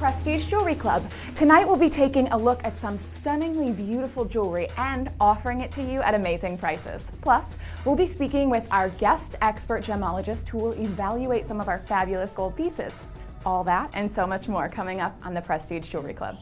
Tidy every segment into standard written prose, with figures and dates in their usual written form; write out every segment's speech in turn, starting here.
Prestige Jewelry Club. Tonight we'll be taking a look at some stunningly beautiful jewelry and offering it to you at amazing prices. Plus, we'll be speaking with our guest expert gemologist who will evaluate some of our fabulous gold pieces. All that and so much more coming up on the Prestige Jewelry Club.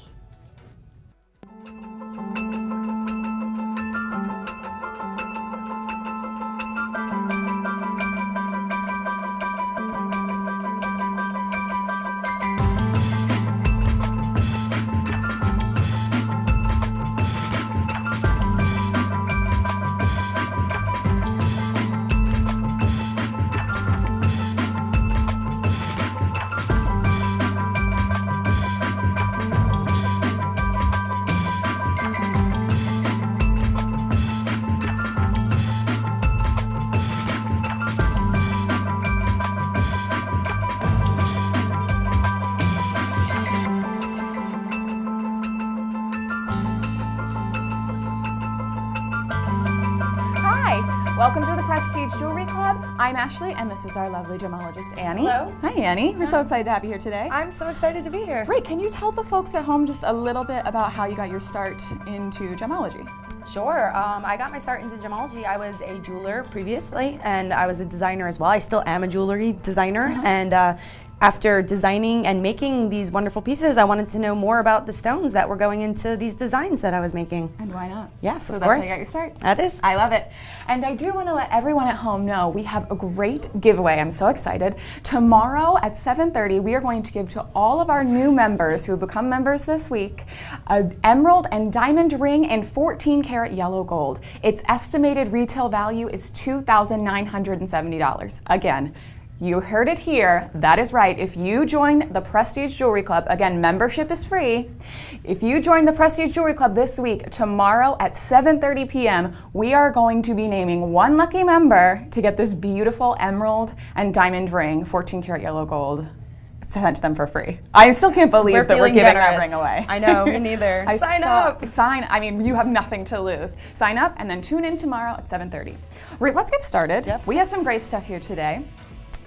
Welcome to the Prestige Jewelry Club. I'm Ashley, and this is our lovely gemologist, Annie. Hello. Hi, Annie. We're so excited to have you here today. I'm so excited to be here. Great. Can you tell the folks at home just a little bit about how you got your start into gemology? Sure. I got my start into gemology. I was a jeweler previously, and I was a designer as well. I still am a jewelry designer, and after designing and making these wonderful pieces, I wanted to know more about the stones that were going into these designs that I was making. And why not? Yes, so of that's course. how you got your start. That is. I love it. And I do want to let everyone at home know we have a great giveaway. I'm so excited. Tomorrow at 7:30, we are going to give to all of our new members who have become members this week an emerald and diamond ring in 14 karat yellow gold. Its estimated retail value is $2,970. Again, you heard it here. That is right. If you join the Prestige Jewelry Club, again, membership is free. If you join the Prestige Jewelry Club this week, tomorrow at 7:30 p.m., we are going to be naming one lucky member to get this beautiful emerald and diamond ring, 14 karat yellow gold, sent to them for free. I still can't believe that we're giving that ring away. I know, me neither. Sign up. I mean, you have nothing to lose. Sign up and then tune in tomorrow at 7:30. Let's get started. Yep. We have some great stuff here today.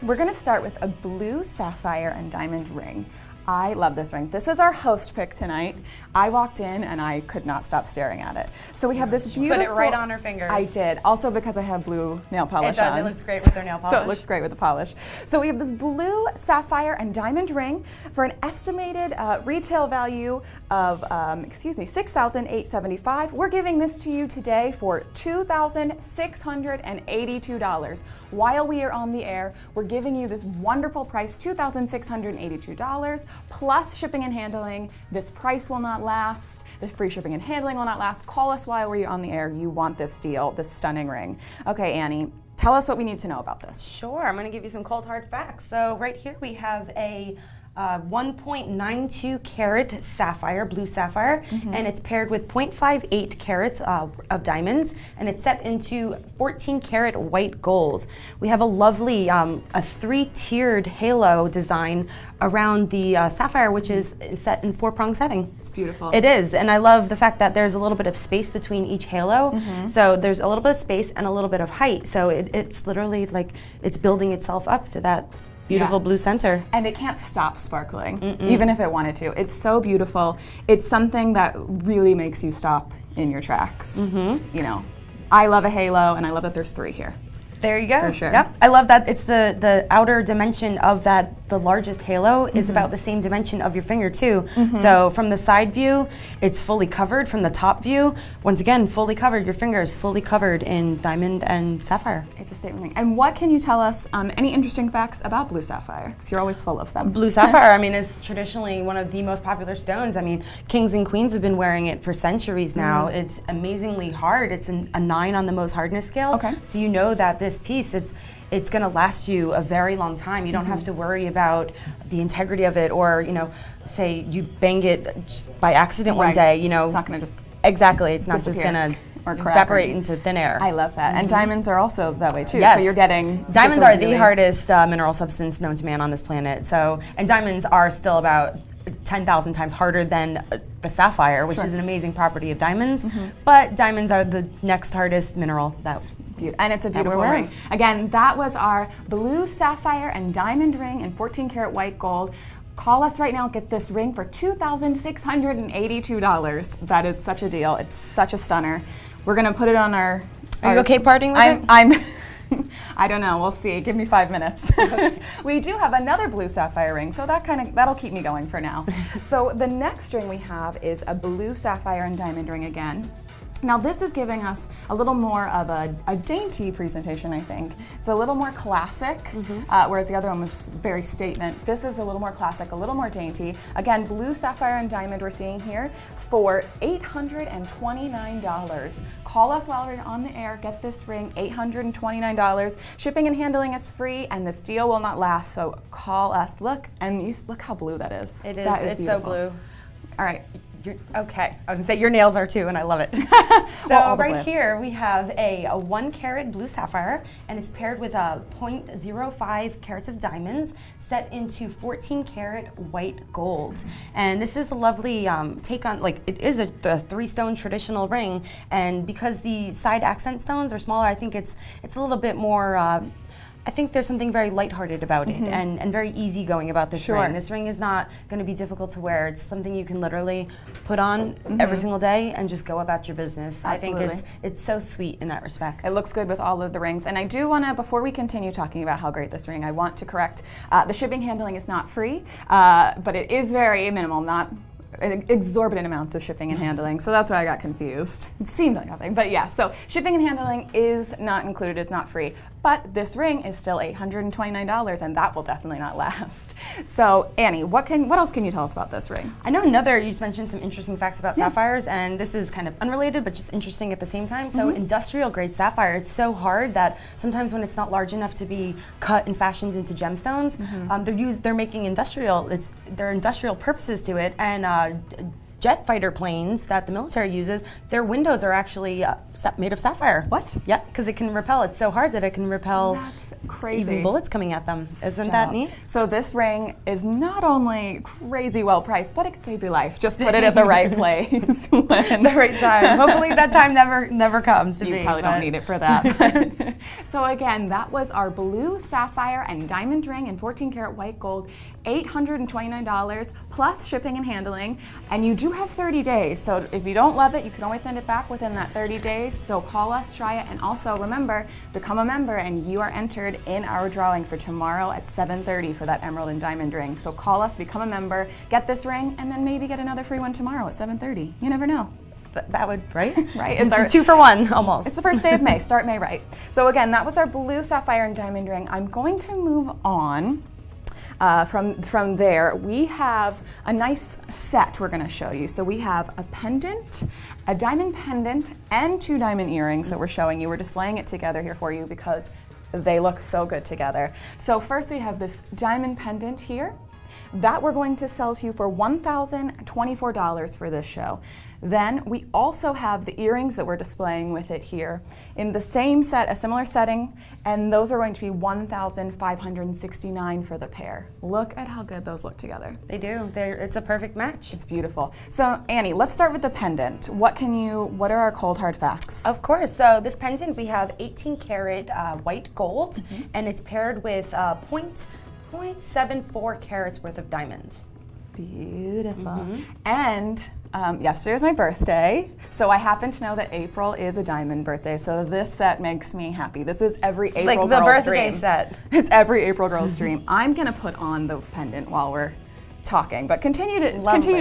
We're gonna start with a blue sapphire and diamond ring. I love this ring. This is our host pick tonight. I walked in and I could not stop staring at it. So we have this beautiful— Put it right on her fingers. I did. Also because I have blue nail polish on. It does. It looks great with their nail polish. So it looks great with the polish. So we have this blue sapphire and diamond ring for an estimated retail value of, $6,875. We're giving this to you today for $2,682. While we are on the air, we're giving you this wonderful price, $2,682. Plus shipping and handling. This price will not last. The free shipping and handling will not last. Call us while we're on the air. You want this deal, this stunning ring. Okay, Annie, tell us what we need to know about this. Sure, I'm going to give you some cold hard facts. So right here we have a 1.92 carat sapphire, blue sapphire, and it's paired with 0.58 carats of diamonds, and it's set into 14 karat white gold. We have a lovely a 3-tiered halo design around the sapphire, which is set in 4-prong setting. It's beautiful. It is, and I love the fact that there's a little bit of space between each halo. So there's a little bit of space and a little bit of height. So it's literally like it's building itself up to that beautiful blue center. And it can't stop sparkling, even if it wanted to. It's so beautiful. It's something that really makes you stop in your tracks. You know, I love a halo, and I love that there's 3 here. There you go. For sure. Yep. I love that it's the outer dimension of that. The largest halo is about the same dimension of your finger too. So from the side view, it's fully covered. From the top view, once again, fully covered. Your finger is fully covered in diamond and sapphire. It's a statement ring. And what can you tell us, any interesting facts about blue sapphire? Because you're always full of them. Blue sapphire, I mean, is traditionally one of the most popular stones. I mean, kings and queens have been wearing it for centuries now. It's amazingly hard. It's a 9 on the most hardness scale. Okay. So you know that this piece, it's going to last you a very long time. You don't have to worry about the integrity of it, or, you know, say you bang it by accident one day, you know. It's not going to just Exactly. It's not just disappear going to or crack evaporate into thin air. I love that. And diamonds are also that way too. Yes. So you're getting diamonds are the hardest mineral substance known to man on this planet. So, and diamonds are still about 10,000 times harder than the sapphire, which is an amazing property of diamonds. But diamonds are the next hardest mineral that and it's a beautiful ring. Again, that was our blue sapphire and diamond ring in 14 karat white gold. Call us right now, get this ring for $2,682. That is such a deal. It's such a stunner. We're gonna put it on our... Are you okay parting with it? I don't know, we'll see. Give me 5 minutes. Okay. We do have another blue sapphire ring, so that'll keep me going for now. So the next ring we have is a blue sapphire and diamond ring again. Now this is giving us a little more of a dainty presentation, I think. It's a little more classic, whereas the other one was very statement. This is a little more classic, a little more dainty. Again, blue sapphire and diamond we're seeing here for $829. Call us while we're on the air, get this ring, $829. Shipping and handling is free, and this deal will not last, so call us. Look, and look how blue that is. It is, it's beautiful. So blue. All right. Okay, I was gonna say your nails are too, and I love it. So right here we have a 1 carat blue sapphire, and it's paired with a 0.05 carats of diamonds set into 14 carat white gold. And this is a lovely take on, like, it is a 3-stone traditional ring, and because the side accent stones are smaller, I think it's a little bit more. I think there's something very lighthearted about it and very easygoing about this ring. This ring is not going to be difficult to wear. It's something you can literally put on every single day and just go about your business. Absolutely. I think it's so sweet in that respect. It looks good with all of the rings. And I do want to, before we continue talking about how great this ring, I want to correct, the shipping handling is not free, but it is very minimal, not exorbitant amounts of shipping and handling, so that's why I got confused. It seemed like nothing, but yeah, so shipping and handling is not included, it's not free, but this ring is still $829, and that will definitely not last. So Annie, what else can you tell us about this ring? I know you just mentioned some interesting facts about sapphires, and this is kind of unrelated, but just interesting at the same time. So industrial grade sapphire, it's so hard that sometimes when it's not large enough to be cut and fashioned into gemstones, they're making they're industrial purposes to it, and jet fighter planes that the military uses, their windows are actually made of sapphire. What? Yeah, because it can repel. It's so hard that it can repel even bullets coming at them. Isn't that neat? So this ring is not only crazy well priced, but it could save your life. Just put it at the right place. The right time. Hopefully that time never comes to be. You probably don't need it for that. So again, that was our blue sapphire and diamond ring in 14 karat white gold, $829 plus shipping and handling, and you do have 30 days. So if you don't love it, you can always send it back within that 30 days. So call us, try it, and also remember, become a member and you are entered in our drawing for tomorrow at 7:30 for that emerald and diamond ring. So call us, become a member, get this ring, and then maybe get another free one tomorrow at 7:30. You never know. That would, right? Right. It's a 2 for 1 almost. It's the first day of May. Start May right. So again, that was our blue sapphire and diamond ring. I'm going to move on. From there, we have a nice set we're going to show you. So we have a pendant, a diamond pendant, and 2 diamond earrings that we're showing you. We're displaying it together here for you because they look so good together. So first we have this diamond pendant here. That we're going to sell to you for $1,024 for this show. Then we also have the earrings that we're displaying with it here in the same set, a similar setting, and those are going to be $1,569 for the pair. Look at how good those look together. They do. It's a perfect match. It's beautiful. So Annie, let's start with the pendant. What are our cold hard facts? Of course. So this pendant, we have 18 karat white gold, and it's paired with 0.74 carats worth of diamonds. Beautiful. And yesterday was my birthday, so I happen to know that April is a diamond birthday, so this set makes me happy. This is every April girl's dream. Like the birthday set. It's every April girl's dream. I'm going to put on the pendant while we're talking, but continue to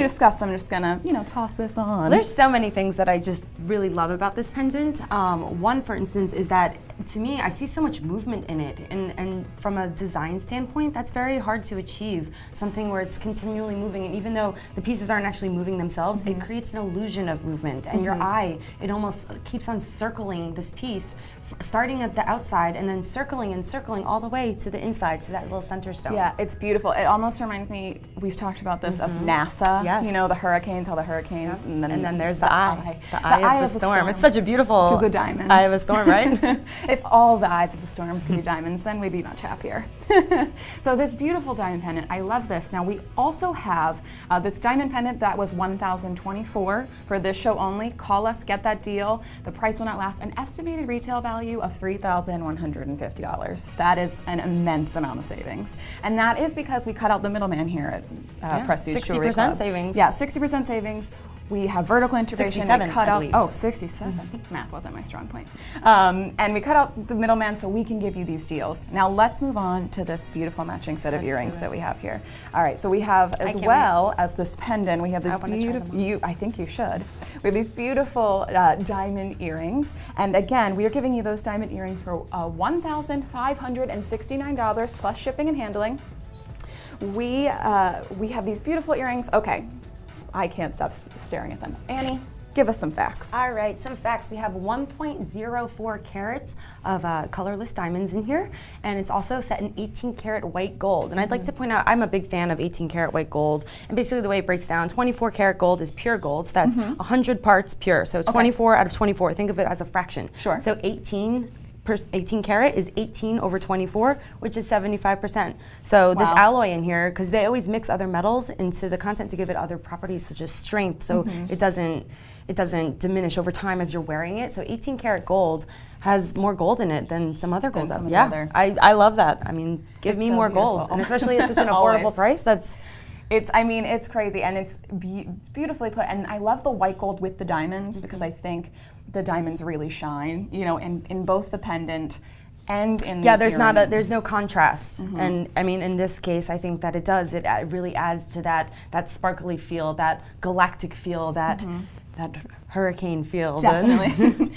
discuss. I'm just gonna, toss this on. There's so many things that I just really love about this pendant. One, for instance, is that to me, I see so much movement in it, and from a design standpoint, that's very hard to achieve. Something where it's continually moving, and even though the pieces aren't actually moving themselves, it creates an illusion of movement, and your eye, it almost keeps on circling this piece, starting at the outside and then circling and circling all the way to the inside, to that little center stone. Yeah, it's beautiful. It almost reminds me, we've talked about this, of NASA. Yes. The hurricanes, how the hurricanes, and then there's the eye. The eye of the storm. It's such a beautiful to the diamond. Eye of a storm, right? If all the eyes of the storms could be diamonds, then we'd be much happier. So this beautiful diamond pendant, I love this. Now we also have this diamond pendant that was $1,024 for this show only. Call us, get that deal. The price will not last. An estimated retail value of $3,150. That is an immense amount of savings. And that is because we cut out the middleman here at Prestige Jewelry Club. 60% savings. Yeah, 60% savings. We have vertical integration. 67, we cut I out, believe. oh, 67. Math wasn't my strong point. And we cut out the middleman so we can give you these deals. Now let's move on to this beautiful matching set of earrings that we have here. All right, so we have, as well as this pendant, we have this beautiful, I think you should. We have these beautiful diamond earrings. And again, we are giving you those diamond earrings for $1,569 plus shipping and handling. We have these beautiful earrings. Okay. I can't stop staring at them. Annie, give us some facts. All right, some facts. We have 1.04 carats of colorless diamonds in here, and it's also set in 18 karat white gold. And I'd like to point out, I'm a big fan of 18 karat white gold, and basically the way it breaks down, 24 karat gold is pure gold, so that's 100 parts pure. So 24 out of 24, think of it as a fraction. Sure. So 18 karat is 18 over 24, which is 75%. So this alloy in here, because they always mix other metals into the content to give it other properties such as strength, so it doesn't diminish over time as you're wearing it. So 18 karat gold has more gold in it than some other gold. I love that. I mean, give me more gold, and especially at such an affordable price. It's crazy, and it's beautifully put. And I love the white gold with the diamonds because I think the diamonds really shine, you know, in both the pendant and in these earrings. There's no contrast. And I mean, in this case, I think that it does. It really adds to that sparkly feel, that galactic feel, that hurricane feel. Definitely.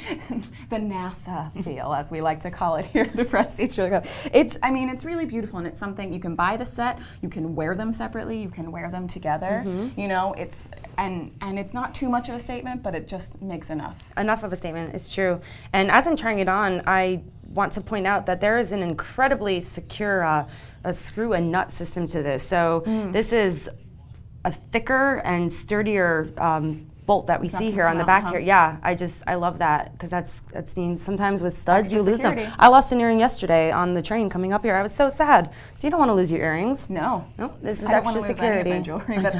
The NASA feel, as we like to call it here at the Prestige Jewelry Club. It's really beautiful, and it's something you can buy the set, you can wear them separately, you can wear them together. You know, it's not too much of a statement, but it just makes enough. Enough of a statement, it's true. And as I'm trying it on, I want to point out that there is an incredibly secure a screw and nut system to this. So this is a thicker and sturdier bolt that we see here on the back here. Yeah, I love that, because that's means sometimes with studs you lose them. I lost an earring yesterday on the train coming up here. I was so sad. So you don't want to lose your earrings. No, this is extra security. I don't want to lose any of my jewelry, but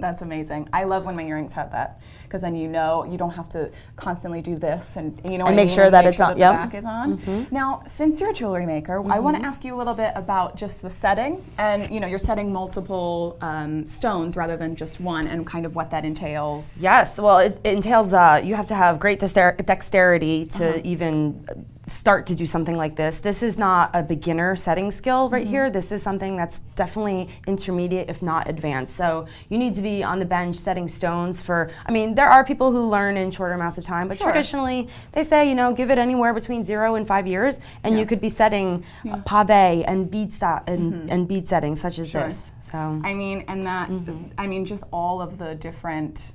that's amazing. I love when my earrings have that, because then you know you don't have to constantly do this, and you know, and make sure that it's on. The back is on. Now, since you're a jewelry maker, I want to ask you a little bit about just the setting, and you know, you're setting multiple stones rather than just one, and kind of what that entails. Yes, well, it entails you have to have great dexterity to even start to do something like this. This is not a beginner setting skill right here. This is something that's definitely intermediate, if not advanced. So you need to be on the bench setting stones for, I mean, there are people who learn in shorter amounts of time, but traditionally they say, you know, give it anywhere between 0 and 5 years, and you could be setting pave and bead and bead settings such as this. So I mean, and that, I mean, just all of the different,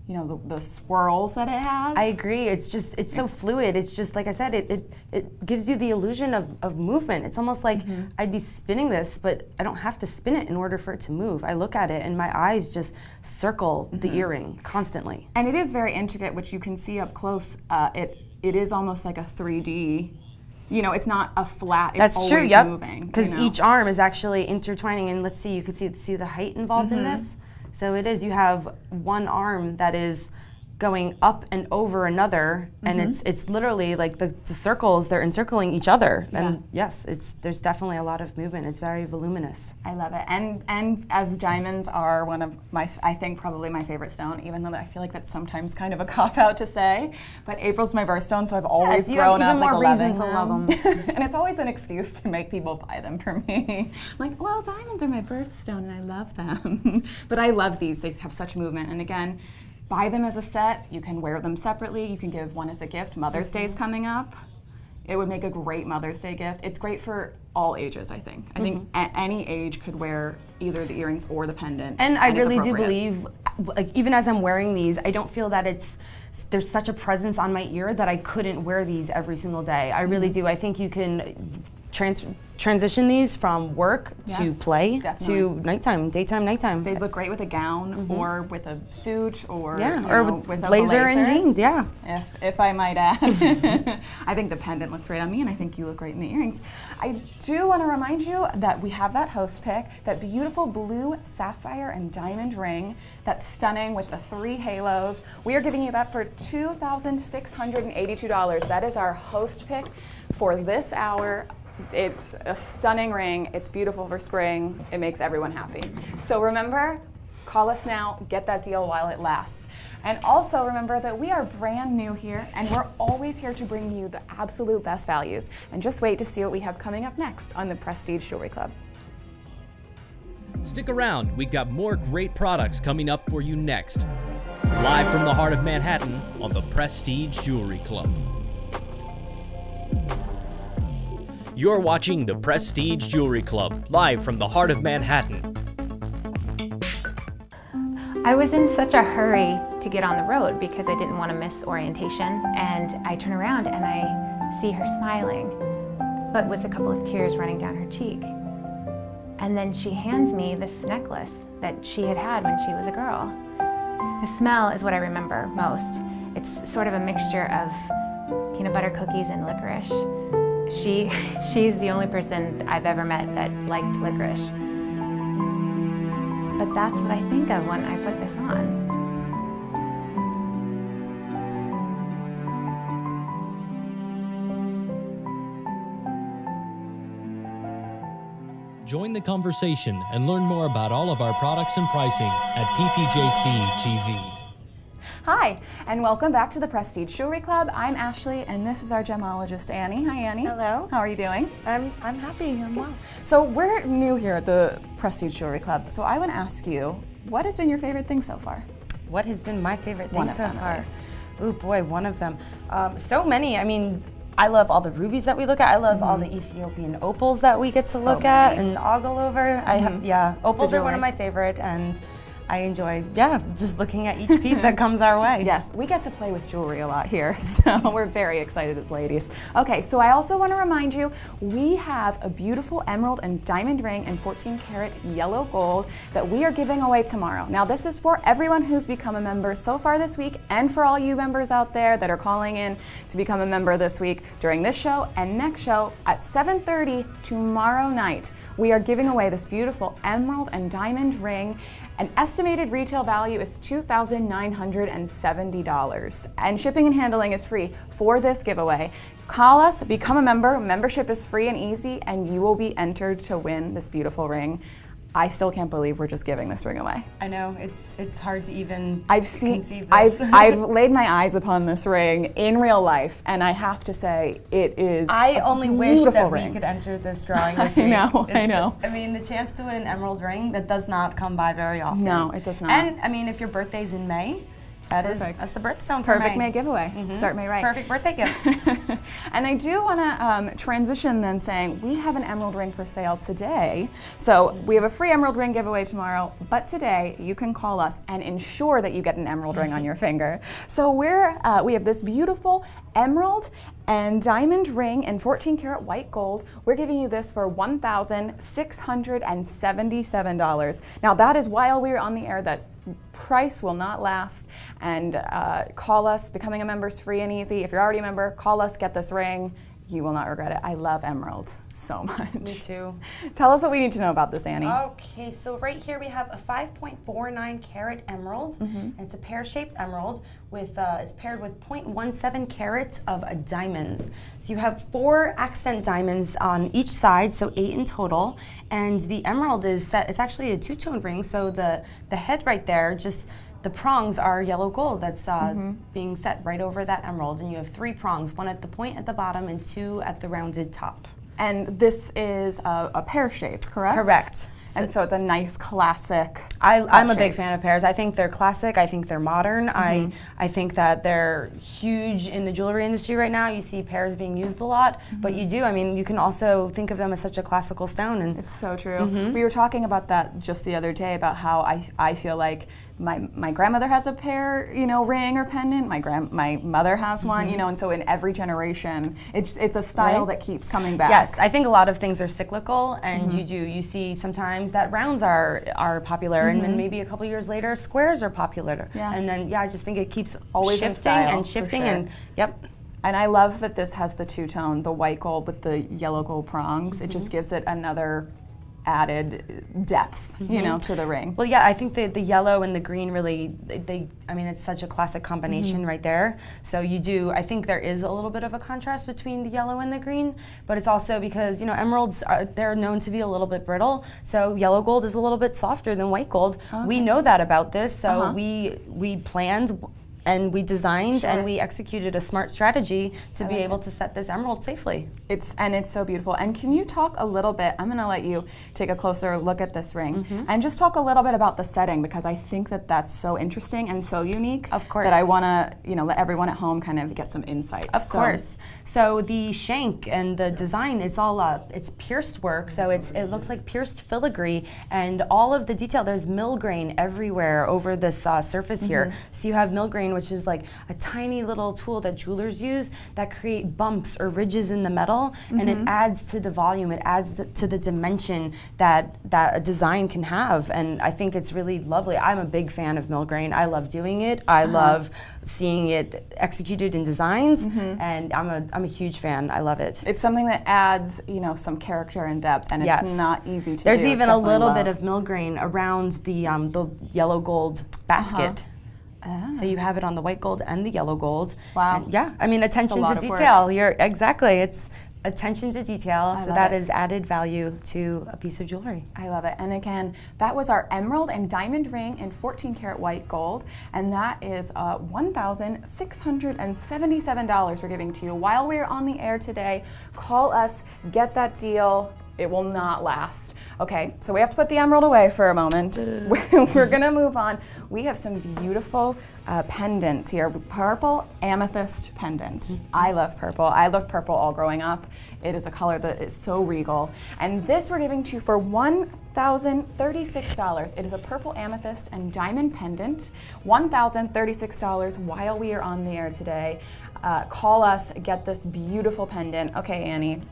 you know, the swirls that it has. I agree. It's so fluid. It's just, like I said, it gives you the illusion of movement. It's almost like I'd be spinning this, but I don't have to spin it in order for it to move. I look at it and my eyes just circle the earring constantly. And it is very intricate, which you can see up close. It is almost like a 3D. You know, it's not a flat, it's always moving. Because each arm is actually intertwining, and let's see, you can see the height involved in this. So it is, you have one arm that is going up and over another, and it's literally like the circles, they're encircling each other. And yes, there's definitely a lot of movement. It's very voluminous. I love it. And as diamonds are one of my, I think probably my favorite stone, even though I feel like that's sometimes kind of a cop-out to say, but April's my birthstone, so I've always grown up like loving them. To love them. And it's always an excuse to make people buy them for me. I'm like, well, diamonds are my birthstone and I love them. But I love these. They have such movement. And again, buy them as a set. You can wear them separately. You can give one as a gift. Mother's Day is coming up. It would make a great Mother's Day gift. It's great for all ages, I think. I think any age could wear either the earrings or the pendant. And I really do believe, like, even as I'm wearing these, I don't feel that there's such a presence on my ear that I couldn't wear these every single day. I really do. I think you can transition these from work to play to nighttime, daytime, nighttime. They look great with a gown or with a suit or with a blazer and jeans. Yeah, if I might add. I think the pendant looks great on me, and I think you look great in the earrings. I do want to remind you that we have that host pick, that beautiful blue sapphire and diamond ring, that's stunning with the 3 halos. We are giving you that for $2,682. That is our host pick for this hour. It's a stunning ring. It's beautiful for spring. It makes everyone happy. So remember, call us now, get that deal while it lasts. And also remember that we are brand new here, and we're always here to bring you the absolute best values. And just wait to see what we have coming up next on the Prestige Jewelry Club. Stick around, we've got more great products coming up for you next. Live from the heart of Manhattan on the Prestige Jewelry Club. You're watching the Prestige Jewelry Club, live from the heart of Manhattan. I was in such a hurry to get on the road because I didn't want to miss orientation, and I turn around and I see her smiling, but with a couple of tears running down her cheek. And then she hands me this necklace that she had had when she was a girl. The smell is what I remember most. It's sort of a mixture of peanut butter cookies and licorice. She's the only person I've ever met that liked licorice. But that's what I think of when I put this on. Join the conversation and learn more about all of our products and pricing at PJCTV. Hi, and welcome back to the Prestige Jewelry Club. I'm Ashley, and this is our gemologist, Annie. Hi, Annie. Hello. How are you doing? I'm happy. I'm well. So we're new here at the Prestige Jewelry Club. So I want to ask you, what has been your favorite thing so far? What has been my favorite thing One of so them, at far? least. Oh boy, one of them. So many. I mean, I love all the rubies that we look at. I love all the Ethiopian opals that we get to look at and ogle over. I have, opals are one of my favorite, and I enjoy, just looking at each piece that comes our way. Yes, we get to play with jewelry a lot here, so we're very excited as ladies. Okay, so I also want to remind you, we have a beautiful emerald and diamond ring in 14 karat yellow gold that we are giving away tomorrow. Now, this is for everyone who's become a member so far this week, and for all you members out there that are calling in to become a member this week during this show and next show at 7:30 tomorrow night. We are giving away this beautiful emerald and diamond ring. An estimated retail value is $2,970, and shipping and handling is free for this giveaway. Call us, become a member. Membership is free and easy, and you will be entered to win this beautiful ring. I still can't believe we're just giving this ring away. I know, it's hard to even conceive I've this. laid my eyes upon this ring in real life, and I have to say it is I only wish that ring. we could enter this drawing this week. I know. I mean, the chance to win an emerald ring, that does not come by very often. No, it does not. And I mean, if your birthday's in May, that's the birthstone for Perfect May giveaway. Start May right. Perfect birthday gift. And I do want to transition then saying we have an emerald ring for sale today. So we have a free emerald ring giveaway tomorrow, but today you can call us and ensure that you get an emerald ring on your finger. So we have this beautiful emerald and diamond ring in 14 karat white gold. We're giving you this for $1,677. Now that is while we're on the air. That price will not last, and call us. Becoming a member is free and easy. If you're already a member, call us, get this ring. You will not regret it. I love emerald so much. Me too. Tell us what we need to know about this, Annie. Okay, so right here we have a 5.49 karat emerald. And it's a pear-shaped emerald with it's paired with 0.17 carats of diamonds. So you have 4 accent diamonds on each side, so 8 in total. And the emerald is set. It's actually a 2-tone ring. So the head right there, just the prongs are yellow gold that's being set right over that emerald, and you have 3 prongs, 1 at the point at the bottom and 2 at the rounded top. And this is a pear shape, correct? Correct. And so it's a nice classic. I'm a big fan of pears. I think they're classic. I think they're modern. I think that they're huge in the jewelry industry right now. You see pears being used a lot, but you do. I mean, you can also think of them as such a classical stone. And it's so true. We were talking about that just the other day, about how I feel like my grandmother has a pair, you know, ring or pendant. My mother has one, you know, and so in every generation, it's a style that keeps coming back. Yes, I think a lot of things are cyclical, and you see sometimes that rounds are popular, and then maybe a couple years later, squares are popular. Yeah. And then I just think it keeps Always in shifting style, and shifting, for sure. and yep. And I love that this has the two-tone, the white gold with the yellow gold prongs. It just gives it another added depth, you know, to the ring. Well, yeah, I think the yellow and the green really, I mean, it's such a classic combination right there. So I think there is a little bit of a contrast between the yellow and the green, but it's also because, you know, emeralds, they're known to be a little bit brittle. So yellow gold is a little bit softer than white gold. Okay. We know that about this, so we planned and we designed and we executed a smart strategy to be able to set this emerald safely. It's so beautiful. And can you talk a little bit, I'm gonna let you take a closer look at this ring, and just talk a little bit about the setting, because I think that that's so interesting and so unique. Of course. That I wanna, you know, let everyone at home kind of get some insight. Of course. So the shank and the design is all it's pierced work, so it looks like pierced filigree, and all of the detail, there's millgrain everywhere over this surface here. So you have millgrain, which is like a tiny little tool that jewelers use that create bumps or ridges in the metal, and it adds to the volume, it adds to the dimension that a design can have, and I think it's really lovely. I'm a big fan of millgrain. I love doing it. I love seeing it executed in designs, and I'm a huge fan. I love it. It's something that adds, you know, some character and depth, and it's not easy to do. There's even a little bit of millgrain around the yellow gold basket. So you have it on the white gold and the yellow gold. Wow. And yeah, I mean, attention to detail. It's attention to detail, so that is added value to a piece of jewelry. I love it. And again, that was our emerald and diamond ring in 14 karat white gold, and that is $1,677 we're giving to you while we're on the air today. Call us, get that deal. It will not last. Okay, so we have to put the emerald away for a moment. We're gonna move on. We have some beautiful pendants here. Purple amethyst pendant. I love purple. I loved purple all growing up. It is a color that is so regal. And this we're giving to you for $1,036. It is a purple amethyst and diamond pendant. $1,036 while we are on the air today. Call us, get this beautiful pendant. Okay, Annie,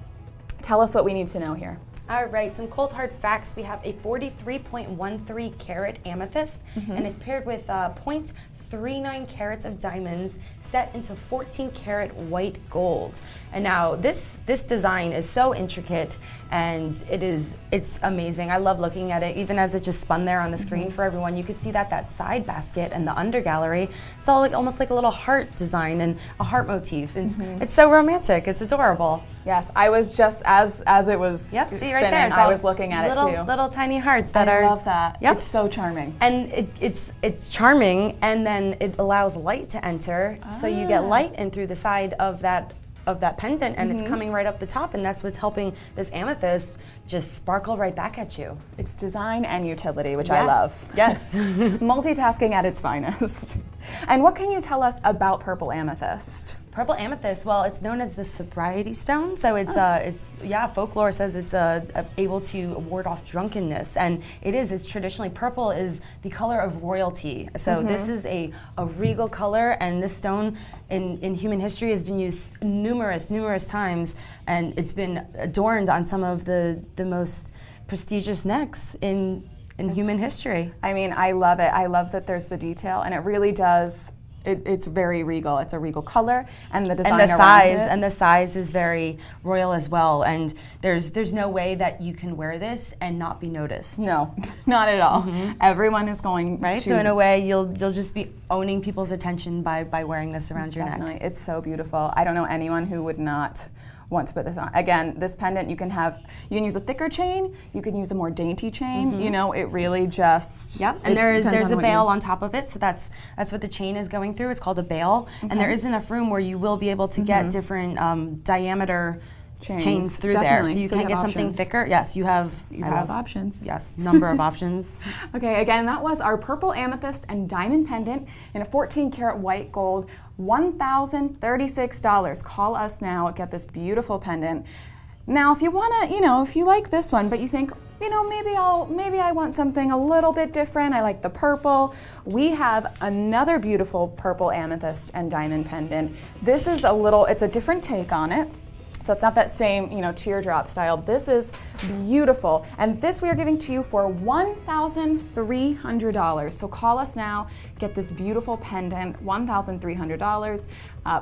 tell us what we need to know here. All right, some cold hard facts. We have a 43.13 carat amethyst, and it's paired with 0.39 carats of diamonds set into 14 karat white gold. And now this design is so intricate, and it's amazing. I love looking at it, even as it just spun there on the screen for everyone. You could see that side basket and the under gallery. It's all like almost like a little heart design and a heart motif. It's so romantic. It's adorable. Yes, I was just as it was spinning, right there, I was looking at it too. Little tiny hearts that I love that. Yep. It's so charming. And it's charming, and then it allows light to enter, so you get light in through the side of that pendant, and it's coming right up the top, and that's what's helping this amethyst just sparkle right back at you. It's design and utility, which I love. Yes, multitasking at its finest. And what can you tell us about purple amethyst? Purple amethyst, well, it's known as the sobriety stone. So it's folklore says it's able to ward off drunkenness, and it's traditionally, purple is the color of royalty. So this is a regal color, and this stone in human history has been used numerous times, and it's been adorned on some of the most prestigious necks in human history. I mean, I love it. I love that there's the detail, and it really does. It's very regal. It's a regal color, and the design and the size is very royal as well. And there's no way that you can wear this and not be noticed. No, not at all. Everyone is going right. So in a way, you'll just be owning people's attention by wearing this around your neck. It's so beautiful. I don't know anyone who would not want to put this on. Again, this pendant you can use a thicker chain, you can use a more dainty chain. You know, it really just and there's a bail on top of it, so that's what the chain is going through. It's called a bail, and there is enough room where you will be able to get different diameter chains through there, so you can get something thicker. Yes, you have options. Yes, number of options. Okay, again, that was our purple amethyst and diamond pendant in a 14 karat white gold. $1,036. Call us now, get this beautiful pendant. Now, if you want to, if you like this one, but you think, you know, maybe I want something a little bit different. I like the purple. We have another beautiful purple amethyst and diamond pendant. This is it's a different take on it. So it's not that same, you know, teardrop style. This is beautiful. And this we are giving to you for $1,300. So call us now, get this beautiful pendant, $1,300,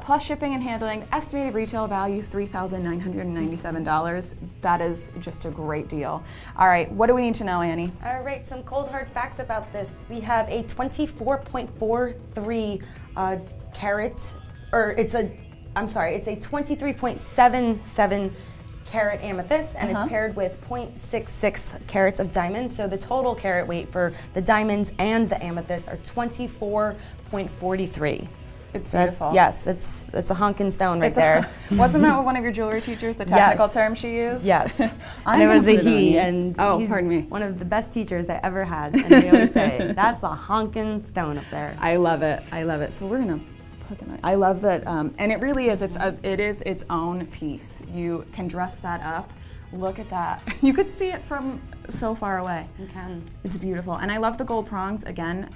plus shipping and handling, estimated retail value, $3,997. That is just a great deal. All right, what do we need to know, Annie? All right, some cold hard facts about this. We have a 24.43 carat, or it's a 23.77 carat amethyst, and it's paired with 0.66 carats of diamonds. So the total carat weight for the diamonds and the amethyst are 24.43. It's beautiful. That's a honkin' stone right there. Wasn't that what one of your jewelry teachers, the technical term she used? Yes. And it was a he, and he's pardon me. one of the best teachers I ever had. And they always say, that's a honkin' stone up there. I love it. I love it. So we're gonna. I love that, and it really is. It is its own piece. You can dress that up. Look at that. You could see it from so far away. You can. It's beautiful, and I love the gold prongs. Again,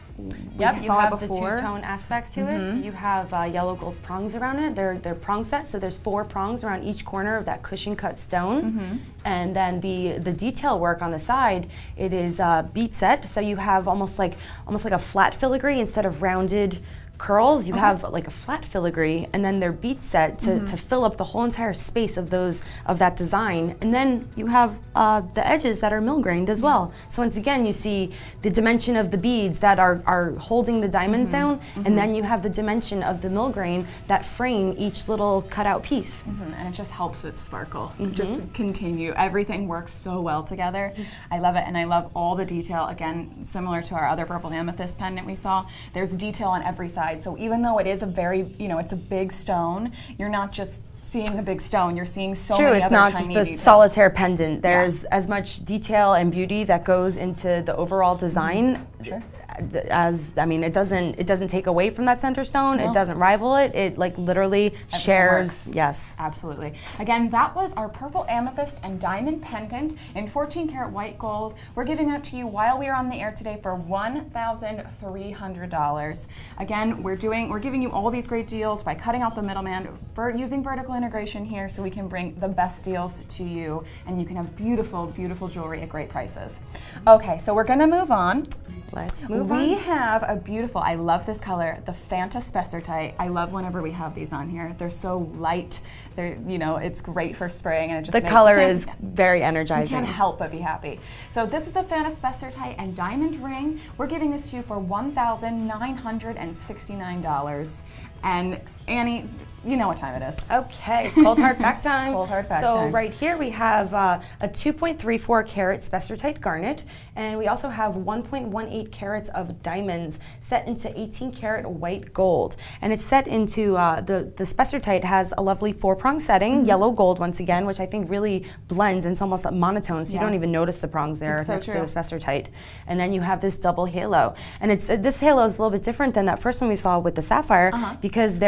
yep, you have the before. two-tone aspect to it. So you have yellow gold prongs around it. They're prong set, so there's 4 prongs around each corner of that cushion cut stone. And then the detail work on the side, it is bead set. So you have almost like a flat filigree instead of rounded curls. You have like a flat filigree, and then they're bead set to fill up the whole entire space of that design. And then you have the edges that are mill-grained as well. So once again, you see the dimension of the beads that are holding the diamonds down, and then you have the dimension of the mill-grain that frame each little cutout piece. And it just helps it sparkle. Just continue. Everything works so well together. I love it, and I love all the detail. Again, similar to our other purple amethyst pendant we saw, there's detail on every side. So even though it is a very, you know, it's a big stone, you're not just seeing the big stone, you're seeing so many other tiny details. True, it's not just the solitaire pendant. There's as much detail and beauty that goes into the overall design. Sure. It doesn't take away from that center stone. No. It doesn't rival it. It like literally shares. Yes, absolutely. Again, that was our purple amethyst and diamond pendant in 14 karat white gold. We're giving that to you while we are on the air today for $1,300. Again, we're giving you all these great deals by cutting out the middleman, using vertical integration here, so we can bring the best deals to you, and you can have beautiful, beautiful jewelry at great prices. Okay, so we're gonna move on. Let's move on. We have a beautiful, I love this color, the Fanta Spessartite. I love whenever we have these on here. They're so light. They're, you know, it's great for spraying, and it just the color is very energizing. You can't help but be happy. So this is a Fanta Spessartite and diamond ring. We're giving this to you for $1,969. And Annie, you know what time it is. Okay, it's cold hard fact time. Cold hard fact time. So right here we have a 2.34 carat spessartite garnet, and we also have 1.18 carats of diamonds set into 18 karat white gold. And it's set into, the spessartite has a lovely 4-prong setting, yellow gold once again, which I think really blends, and it's almost like monotone, so you don't even notice the prongs there next to the spessartite. And then you have this double halo. And this halo is a little bit different than that first one we saw with the sapphire, because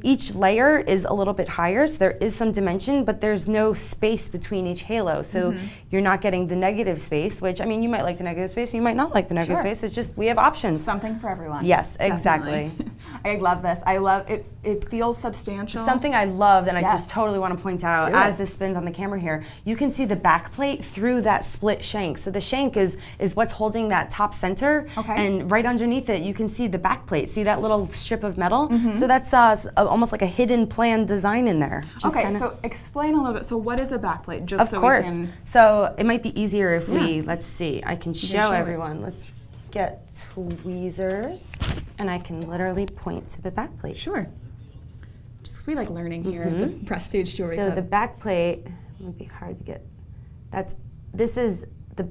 each layer is a little bit higher, so there is some dimension, but there's no space between each halo. So you're not getting the negative space, which, I mean, you might like the negative space, you might not like the negative space. It's just, we have options. Something for everyone. Yes, exactly. I love this. I love it. It feels substantial. Something I love, and I just totally want to point out, as this spins on the camera here, you can see the back plate through that split shank. So the shank is what's holding that top center, and right underneath it, you can see the back plate. See that little strip of metal? So that's almost like a hidden plan design in there. So explain a little bit. So what is a backplate? Just of course. We can... So it might be easier if we, let's see, I can show everyone. Let's get tweezers, and I can literally point to the backplate. Sure. Just we like learning here at the Prestige Jewelry Club. So the backplate would be hard to get.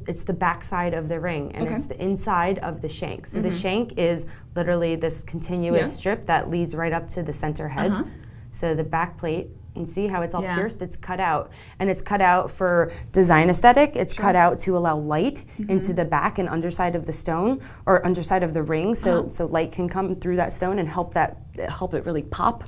It's the back side of the ring, and it's the inside of the shank. So the shank is literally this continuous strip that leads right up to the center head. So the back plate, and see how it's all pierced? It's cut out. And it's cut out for design aesthetic. It's cut out to allow light into the back and underside of the stone, or underside of the ring, so light can come through that stone and help it really pop.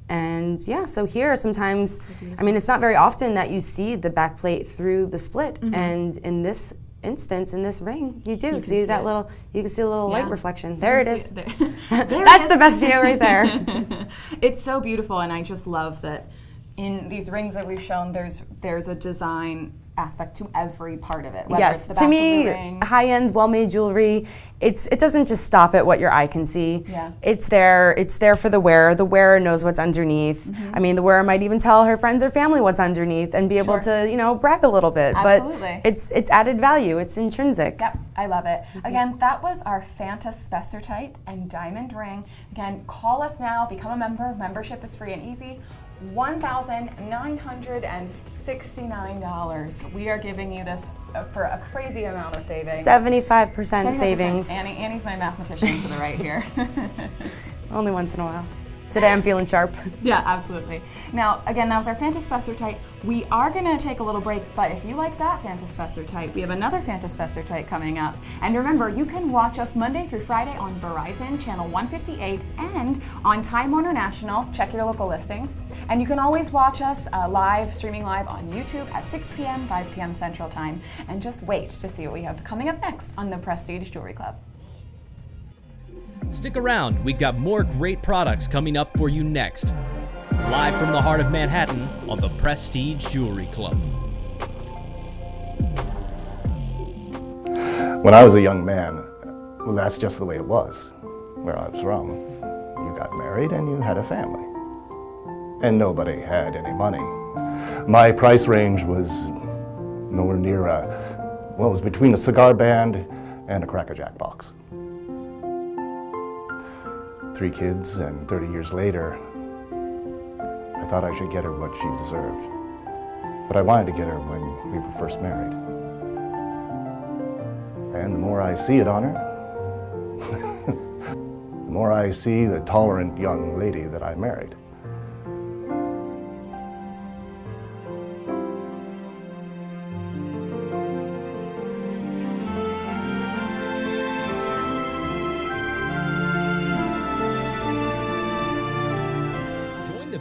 And yeah, so here sometimes, I mean, it's not very often that you see the back plate through the split. And in this instance, in this ring, you do see that little, you can see a little light reflection. There it is. That's the best view right there. It's so beautiful, and I just love that in these rings that we've shown, there's a design aspect to every part of it. Whether it's the back to me, of the ring. high-end, well-made jewelry, it doesn't just stop at what your eye can see. Yeah. It's there for the wearer. The wearer knows what's underneath. I mean, the wearer might even tell her friends or family what's underneath and be able to, you know, brag a little bit. Absolutely. But it's added value. It's intrinsic. Yep, I love it. Again, that was our Fanta Spessartite and diamond ring. Again, call us now, become a member. Membership is free and easy. $1,969. We are giving you this for a crazy amount of savings. 75% savings. Annie's my mathematician to the right here. Only once in a while. Today I'm feeling sharp. Yeah, absolutely. Now, again, that was our Fanta Spessartite. We are going to take a little break, but if you like that Fanta Spessartite, we have another Fanta Spessartite coming up. And remember, you can watch us Monday through Friday on Verizon, channel 158, and on Time Warner National. Check your local listings. And you can always watch us streaming live on YouTube at 6 p.m., 5 p.m. Central Time. And just wait to see what we have coming up next on the Prestige Jewelry Club. Stick around, we've got more great products coming up for you next. Live from the heart of Manhattan on the Prestige Jewelry Club. When I was a young man, well, that's just the way it was. Where I was from, you got married and you had a family. And nobody had any money. My price range was nowhere near it was between a cigar band and a Cracker Jack box. 3 kids, and 30 years later, I thought I should get her what she deserved. But I wanted to get her when we were first married. And the more I see it on her, the more I see the tolerant young lady that I married.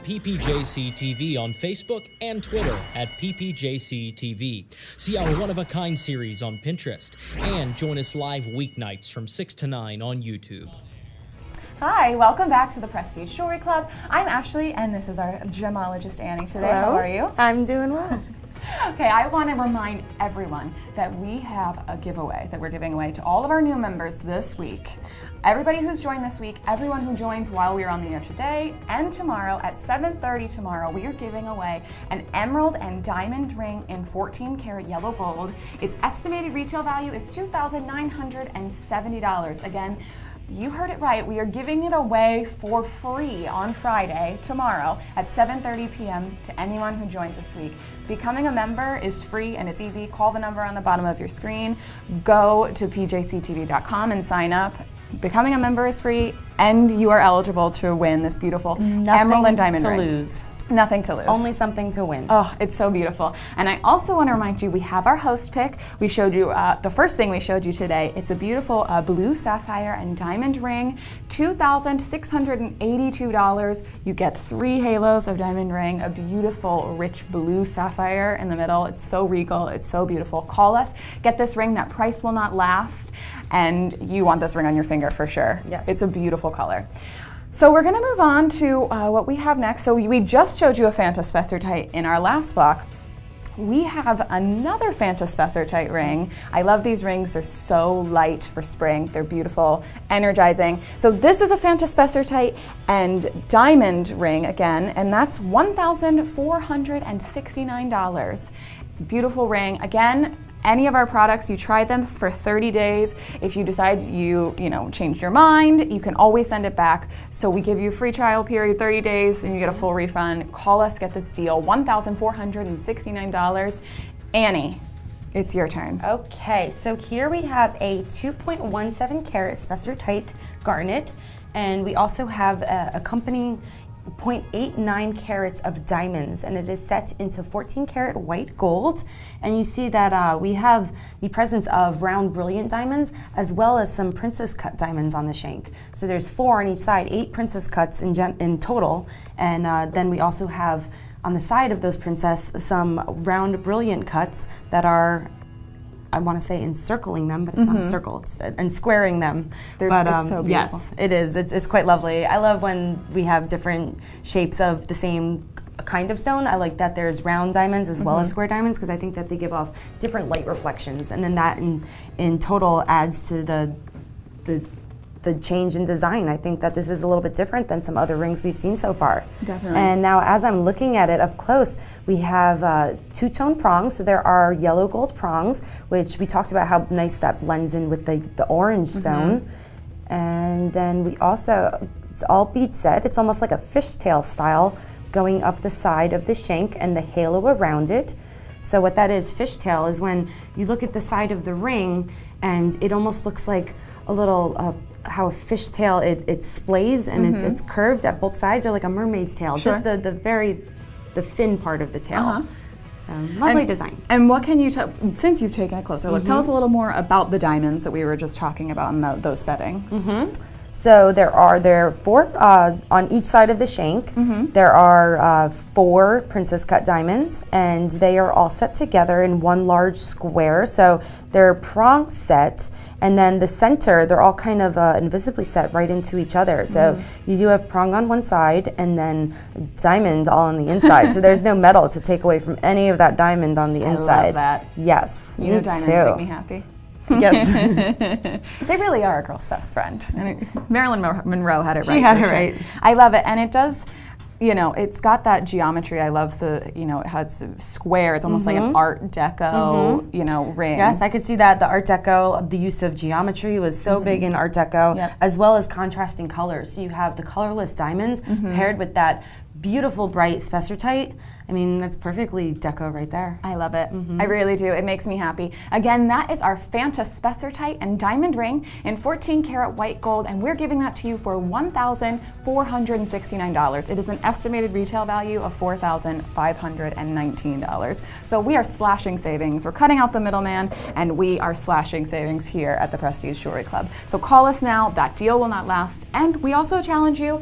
PJCTV on Facebook and Twitter at PPJCTV. See our one-of-a-kind series on Pinterest and join us live weeknights from 6 to 9 on YouTube. Hi, welcome back to the Prestige Jewelry Club. I'm Ashlea, and this is our gemologist Annie today. Hello. How are you? I'm doing well. Okay, I want to remind everyone that we have a giveaway that we're giving away to all of our new members this week. Everybody who's joined this week, everyone who joins while we're on the air today and tomorrow at 7:30 tomorrow, we are giving away an emerald and diamond ring in 14 karat yellow gold. Its estimated retail value is $2,970. Again, you heard it right. We are giving it away for free on Friday, tomorrow, at 7:30 p.m. to anyone who joins this week. Becoming a member is free and it's easy. Call the number on the bottom of your screen. Go to pjctv.com and sign up. Becoming a member is free, and you are eligible to win this beautiful emerald and diamond ring. Nothing to lose. Nothing to lose. Only something to win. Oh, it's so beautiful. And I also want to remind you, we have our host pick. We showed you, the first thing we showed you today, it's a beautiful blue sapphire and diamond ring, $2,682. You get 3 halos of diamond ring, a beautiful rich blue sapphire in the middle. It's so regal, it's so beautiful. Call us, get this ring, that price will not last, and you want this ring on your finger for sure. Yes. It's a beautiful color. So we're going to move on to what we have next. So we just showed you a Fanta Spessartite in our last block. We have another Fanta Spessartite ring. I love these rings. They're so light for spring. They're beautiful, energizing. So this is a Fanta Spessartite and diamond ring again, and that's $1,469. It's a beautiful ring. Again, any of our products, you try them for 30 days. If you decide you changed your mind, you can always send it back. So we give you a free trial period, 30 days, and you get a full refund. Call us, get this deal, $1,469. Annie, it's your turn. Okay, so here we have a 2.17 karat Spessartite garnet, and we also have accompanying 0.89 carats of diamonds, and it is set into 14 karat white gold. And you see that we have the presence of round brilliant diamonds as well as some princess cut diamonds on the shank. So there's 4 on each side, 8 princess cuts in total, and then we also have on the side of those princess some round brilliant cuts that are, I want to say encircling them, but it's not a circle, it's and squaring them. It's so beautiful. Yes, it is. It's quite lovely. I love when we have different shapes of the same kind of stone. I like that there's round diamonds as well as square diamonds, because I think that they give off different light reflections, and then that in total adds to the change in design. I think that this is a little bit different than some other rings we've seen so far. Definitely. And now as I'm looking at it up close, we have two-tone prongs. So there are yellow gold prongs, which we talked about how nice that blends in with the orange stone. And then we also, it's all bead set. It's almost like a fishtail style going up the side of the shank and the halo around it. So what that is, fishtail, is when you look at the side of the ring and it almost looks like a little, how a fishtail, it splays and it's curved at both sides, or like a mermaid's tail, just the fin part of the tail. So lovely design. And what can you since you've taken a closer look, tell us a little more about the diamonds that we were just talking about in those settings. So there are 4 on each side of the shank. There are 4 princess cut diamonds, and they are all set together in one large square. So they're prong set, and then the center, they're all kind of invisibly set right into each other. So you do have prong on one side and then diamond all on the inside. So there's no metal to take away from any of that diamond on the inside. I love that. Yes, You know, diamonds make me happy. Yes. They really are a girl's best friend. Marilyn Monroe had it right. She had for it sure. right. I love it. And it does, you know, it's got that geometry. I love it has a square. It's almost like an Art Deco, you know, ring. Yes, I could see that. The Art Deco, the use of geometry was so big in Art Deco, as well as contrasting colors. So you have the colorless diamonds paired with that beautiful bright spessartite. I mean, that's perfectly deco right there. I love it. I really do. It makes me happy. Again, that is our Fanta Spessartite and Diamond Ring in 14 karat white gold, and we're giving that to you for $1,469. It is an estimated retail value of $4,519. So we are slashing savings. We're cutting out the middleman, and we are slashing savings here at the Prestige Jewelry Club. So call us now. That deal will not last. And we also challenge you,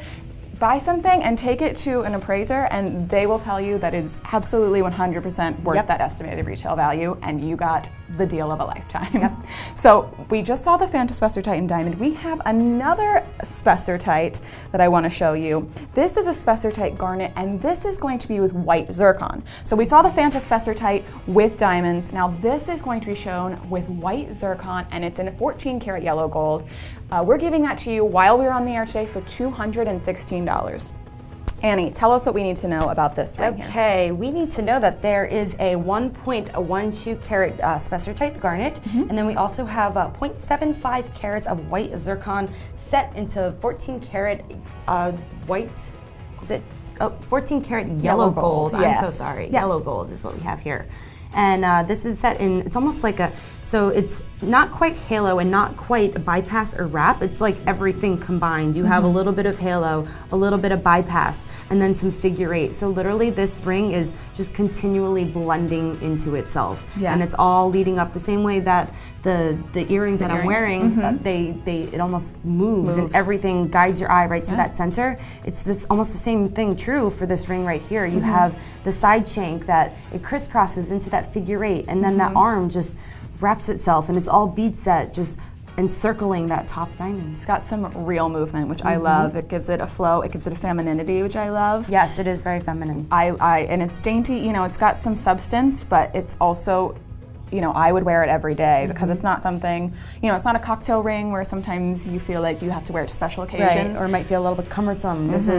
buy something and take it to an appraiser, and they will tell you that it is absolutely 100% worth that estimated retail value, and you got the deal of a lifetime. So we just saw the Fanta Spessartite and Diamond. We have another Spessartite that I want to show you. This is a Spessartite garnet, and this is going to be with white zircon. So we saw the Fanta Spessartite with diamonds. Now this is going to be shown with white zircon, and it's in 14 karat yellow gold. We're giving that to you while we're on the air today for $216. Annie, tell us what we need to know about this right here. Okay, we need to know that there is a 1.12 carat spessartite garnet, and then we also have 0.75 carats of white zircon set into 14 karat white, is it? Oh, 14 karat yellow gold. Yes. I'm so sorry. Yes. Yellow gold is what we have here. And this is set in, it's almost like so it's not quite halo and not quite bypass or wrap. It's like everything combined. You have a little bit of halo, a little bit of bypass, and then some figure eight. So literally this ring is just continually blending into itself. Yeah. And it's all leading up the same way that the earrings that I'm wearing, it almost moves and everything guides your eye right to that center. It's this almost the same thing true for this ring right here. You have the side shank that it crisscrosses into that figure eight, and then that arm just wraps itself, and it's all bead set, just encircling that top diamond. It's got some real movement, which I love. It gives it a flow, it gives it a femininity, which I love. Yes, it is very feminine. And it's dainty, you know, it's got some substance, but it's also, you know, I would wear it every day because it's not something, you know, it's not a cocktail ring where sometimes you feel like you have to wear it to special occasions. Right, or it might feel a little bit cumbersome. This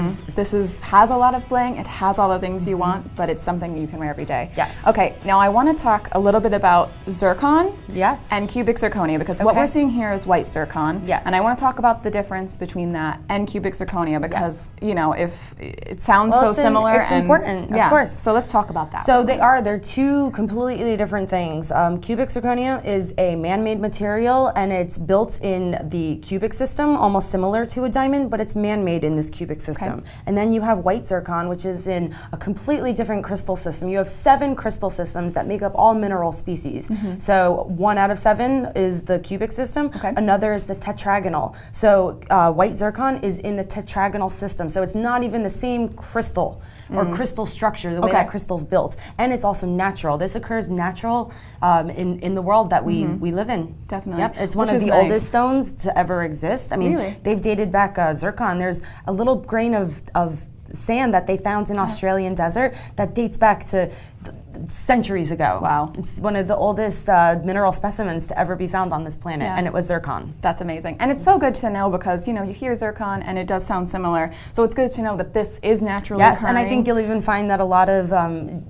has a lot of bling, it has all the things you want, but it's something you can wear every day. Yes. Okay, now I want to talk a little bit about zircon and cubic zirconia, because what we're seeing here is white zircon. Yes. And I want to talk about the difference between that and cubic zirconia because, you know, if it sounds so similar. It's important, of course. So let's talk about that. So they're two completely different things. cubic zirconia is a man-made material, and it's built in the cubic system, almost similar to a diamond, but it's man-made in this cubic system. Okay. And then you have white zircon, which is in a completely different crystal system. You have 7 crystal systems that make up all mineral species. So 1 out of 7 is the cubic system. Okay. Another is the tetragonal. So white zircon is in the tetragonal system. So it's not even the same crystal or crystal structure, the way that crystal's built. And it's also natural. This occurs natural in the world that we live in. Definitely. Yep. It's one Which of is the nice. oldest stones to ever exist. I mean, Really? they've dated back zircon. There's a little grain of sand that they found in Australian desert that dates back to centuries ago. Wow. It's one of the oldest mineral specimens to ever be found on this planet, Yeah. and it was zircon. That's amazing. And it's so good to know because, you know, you hear zircon and it does sound similar. So it's good to know that this is naturally Yes, occurring. and I think you'll even find that a lot of,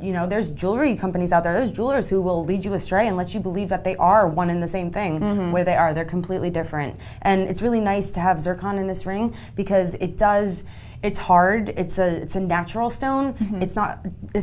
you know, there's jewelry companies out there, there's jewelers who will lead you astray and let you believe that they are one and the same thing, where they are. They're completely different. And it's really nice to have zircon in this ring because it's hard. It's a natural stone. It's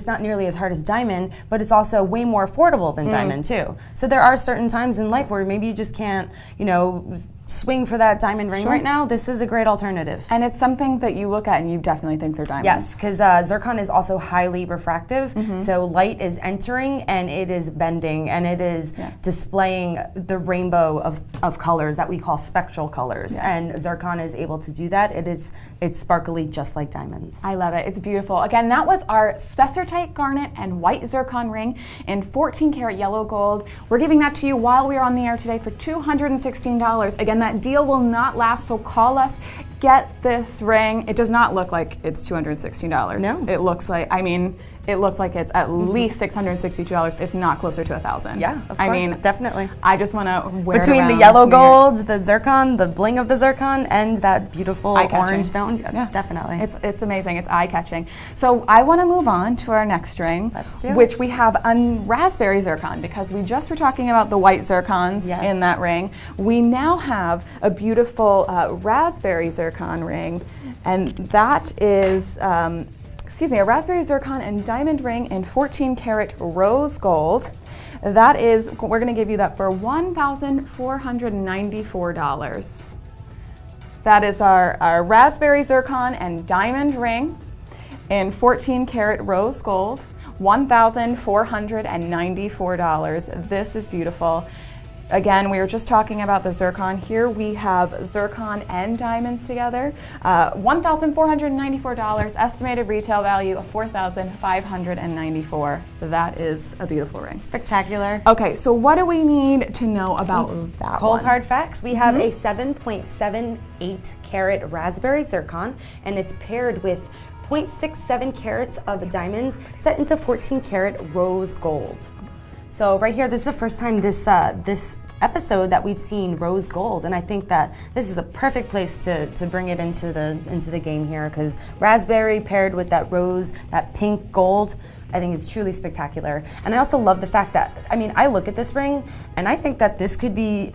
not nearly as hard as diamond, but it's also way more affordable than diamond too. So there are certain times in life where maybe you just can't, you know, swing for that diamond ring right now. This is a great alternative. And it's something that you look at and you definitely think they're diamonds. Yes, because zircon is also highly refractive. So light is entering and it is bending and it is displaying the rainbow of colors that we call spectral colors. And zircon is able to do that. It's sparkly just like diamonds. I love it. It's beautiful. Again, that was our Spessartite garnet and white zircon ring in 14 karat yellow gold. We're giving that to you while we are on the air today for $216. Again, that deal will not last, so call us. Get this ring. It does not look like it's $216. No. It looks like, I mean, it looks like it's at least $662, if not closer to $1,000. Yeah, of course, I mean, definitely. I just want to wear Between it the around yellow here. gold, the zircon, the bling of the zircon, and that beautiful Eye-catching. orange stone, Yeah. definitely. It's amazing. It's eye-catching. So I want to move on to our next ring, Let's do it. which we have a raspberry zircon, because we just were talking about the white zircons Yes. in that ring. We now have a beautiful raspberry zircon ring, and that is a raspberry zircon and diamond ring in 14 karat rose gold. That is, we're going to give you that for $1,494. That is our raspberry zircon and diamond ring in 14 karat rose gold, $1,494. This is beautiful. Again, we were just talking about the zircon. Here we have zircon and diamonds together. $1,494, estimated retail value of $4,594. That is a beautiful ring. Spectacular. Okay, so what do we need to know about that Cold one? hard facts. We have a 7.78 carat raspberry zircon, and it's paired with 0.67 carats of diamonds set into 14 karat rose gold. So right here, this is the first time this episode that we've seen rose gold, and I think that this is a perfect place to bring it into the game here, because raspberry paired with that rose, that pink gold, I think it's truly spectacular. And I also love the fact that, I mean, I look at this ring and I think that this could be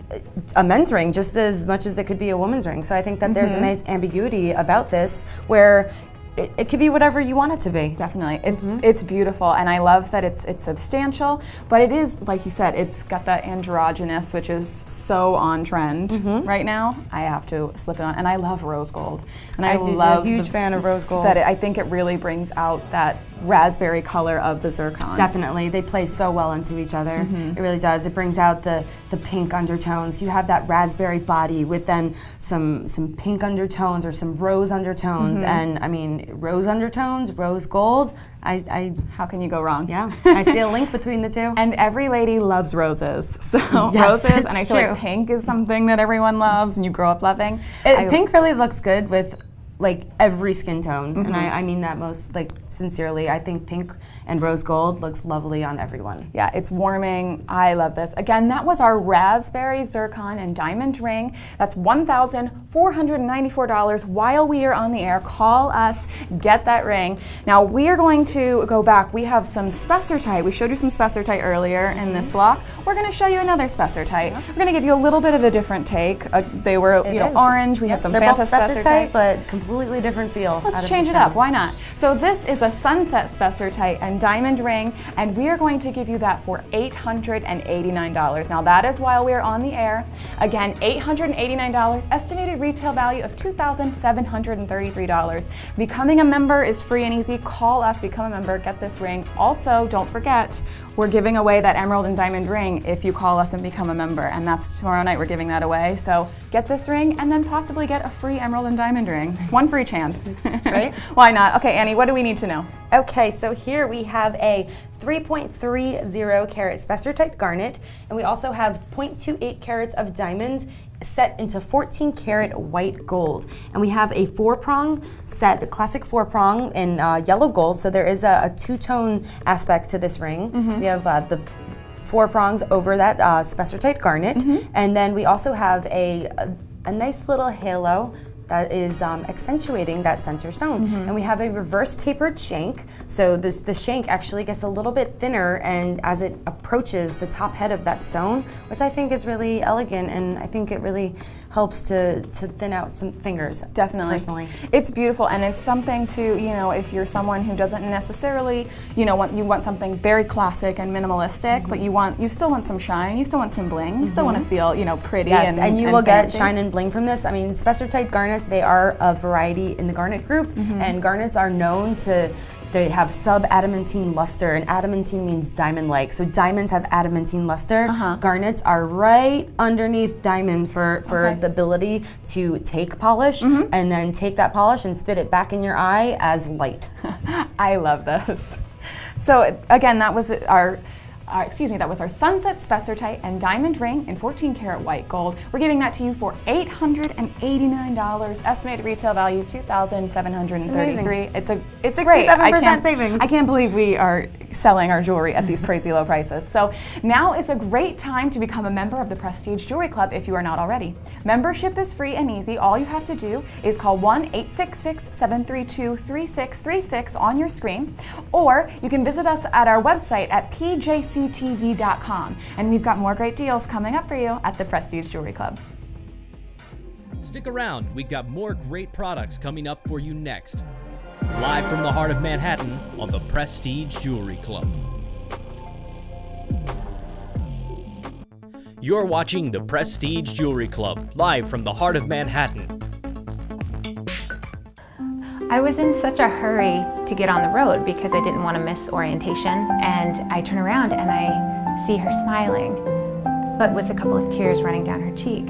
a men's ring just as much as it could be a woman's ring. So I think that there's a nice ambiguity about this where it could be whatever you want it to be. Definitely. It's beautiful, and I love that it's substantial, but it is, like you said, it's got that androgynous, which is so on trend right now. I have to slip it on, and I love rose gold. And I love a huge fan of rose gold. That I think it really brings out that raspberry color of the zircon. Definitely. They play so well into each other. It really does. It brings out the pink undertones. You have that raspberry body with then some pink undertones or some rose undertones. And I mean, rose undertones, rose gold. How can you go wrong? Yeah, I see a link between the two. And every lady loves roses. So Yes, roses, it's and I feel true. like pink is something that everyone loves and you grow up loving. Pink really looks good with like every skin tone, and I mean that most like sincerely. I think pink and rose gold looks lovely on everyone. Yeah, it's warming. I love this. Again, that was our raspberry zircon and diamond ring. That's $1,494 while we are on the air. Call us, get that ring. Now we are going to go back. We have some Spessartite. We showed you some Spessartite earlier in this block. We're going to show you another Spessartite. We're going to give you a little bit of a different take. They were, It you know, is. orange. We had some They're Fanta both Spessartite, but completely completely different feel. Let's change it up, why not? So this is a sunset spessartite and diamond ring, and we are going to give you that for $889. Now that is while we're on the air. Again, $889, estimated retail value of $2,733. Becoming a member is free and easy. Call us, become a member, get this ring. Also, don't forget, we're giving away that emerald and diamond ring if you call us and become a member, and that's tomorrow night we're giving that away. So get this ring and then possibly get a free emerald and diamond ring. One for each hand. Right? Why not? Okay, Annie, what do we need to know? Okay, so here we have a 3.30 carat spessartite garnet, and we also have 0.28 carats of diamond set into 14 karat white gold. And we have a 4-prong set, the classic 4-prong in yellow gold, so there is a two-tone aspect to this ring. We have the 4 prongs over that spessartite garnet, and then we also have a nice little halo that is accentuating that center stone. And we have a reverse tapered shank, so the shank actually gets a little bit thinner and as it approaches the top head of that stone, which I think is really elegant, and I think it really helps to thin out some fingers. Definitely. Personally. It's beautiful, and it's something to, you know, if you're someone who doesn't necessarily, you know, you want something very classic and minimalistic, but you still want some shine, you still want some bling, you still want to feel, you know, pretty. Yes, and you will get fancy. shine and bling from this. I mean, spessartite garnets, they are a variety in the garnet group, and garnets are known to, they have sub-adamantine luster, and adamantine means diamond-like. So diamonds have adamantine luster. Garnets are right underneath diamond for the ability to take polish and then take that polish and spit it back in your eye as light. I love this. So again, that was our sunset spessartite and diamond ring in 14 karat white gold. We're giving that to you for $889. Estimated retail value $2,733. It's great. 67% savings. I can't believe we are selling our jewelry at these crazy low prices. So now is a great time to become a member of the Prestige Jewelry Club if you are not already. Membership is free and easy. All you have to do is call 1-866-732-3636 on your screen, or you can visit us at our website at PJCTV.com. And we've got more great deals coming up for you at the Prestige Jewelry Club. Stick around, we've got more great products coming up for you next. Live from the heart of Manhattan on the Prestige Jewelry Club. You're watching the Prestige Jewelry Club, live from the heart of Manhattan. I was in such a hurry to get on the road because I didn't want to miss orientation, and I turn around and I see her smiling, but with a couple of tears running down her cheek.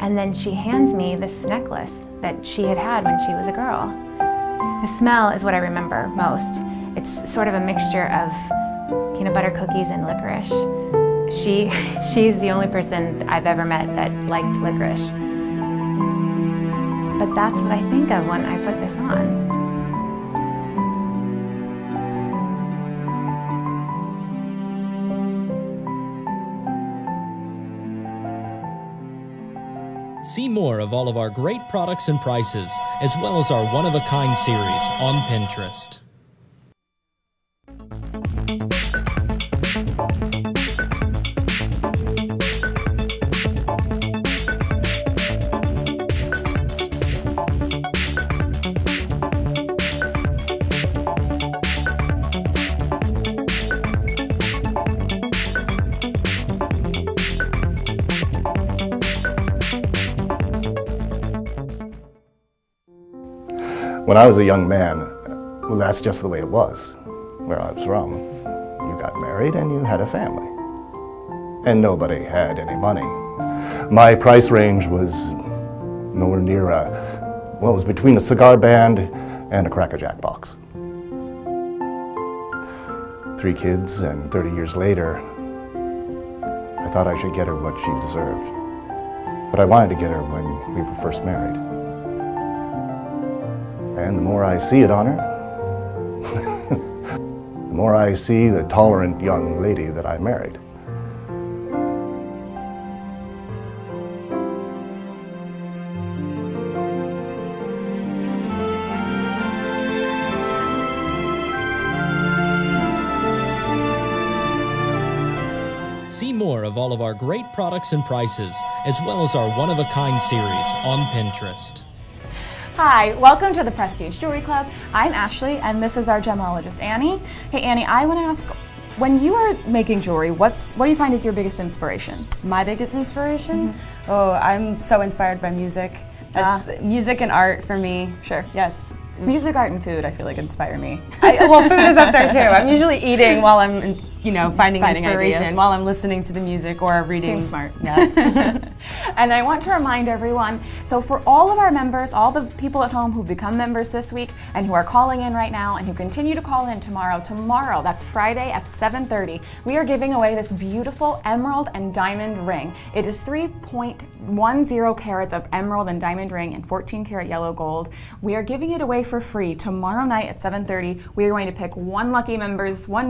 And then she hands me this necklace that she had had when she was a girl. The smell is what I remember most. It's sort of a mixture of peanut butter cookies and licorice. She's the only person I've ever met that liked licorice. But that's what I think of when I put this on. See more of all of our great products and prices, as well as our one-of-a-kind series on Pinterest. When I was a young man, well, that's just the way it was where I was from. You got married and you had a family. And nobody had any money. My price range was nowhere near it was between a cigar band and a Cracker Jack box. 3 kids, and 30 years later, I thought I should get her what she deserved. But I wanted to get her when we were first married. And the more I see it on her, the more I see the tolerant young lady that I married. See more of all of our great products and prices, as well as our one-of-a-kind series on Pinterest. Hi, welcome to the Prestige Jewelry Club. I'm Ashley, and this is our gemologist, Annie. Hey, Annie, I want to ask, when you are making jewelry, what do you find is your biggest inspiration? My biggest inspiration? Oh, I'm so inspired by music. That's music and art for me. Sure. Yes. Music, art, and food, I feel like inspire me. Well, food is up there too. I'm usually eating while I'm, finding inspiration, ideas. while I'm listening to the music or reading. Seems smart. Yes. And I want to remind everyone, so for all of our members, all the people at home who've become members this week and who are calling in right now and who continue to call in tomorrow, that's Friday at 7:30, we are giving away this beautiful emerald and diamond ring. It is 3.10 carats of emerald and diamond ring and 14 karat yellow gold. We are giving it away for free tomorrow night at 7:30. We are going to pick one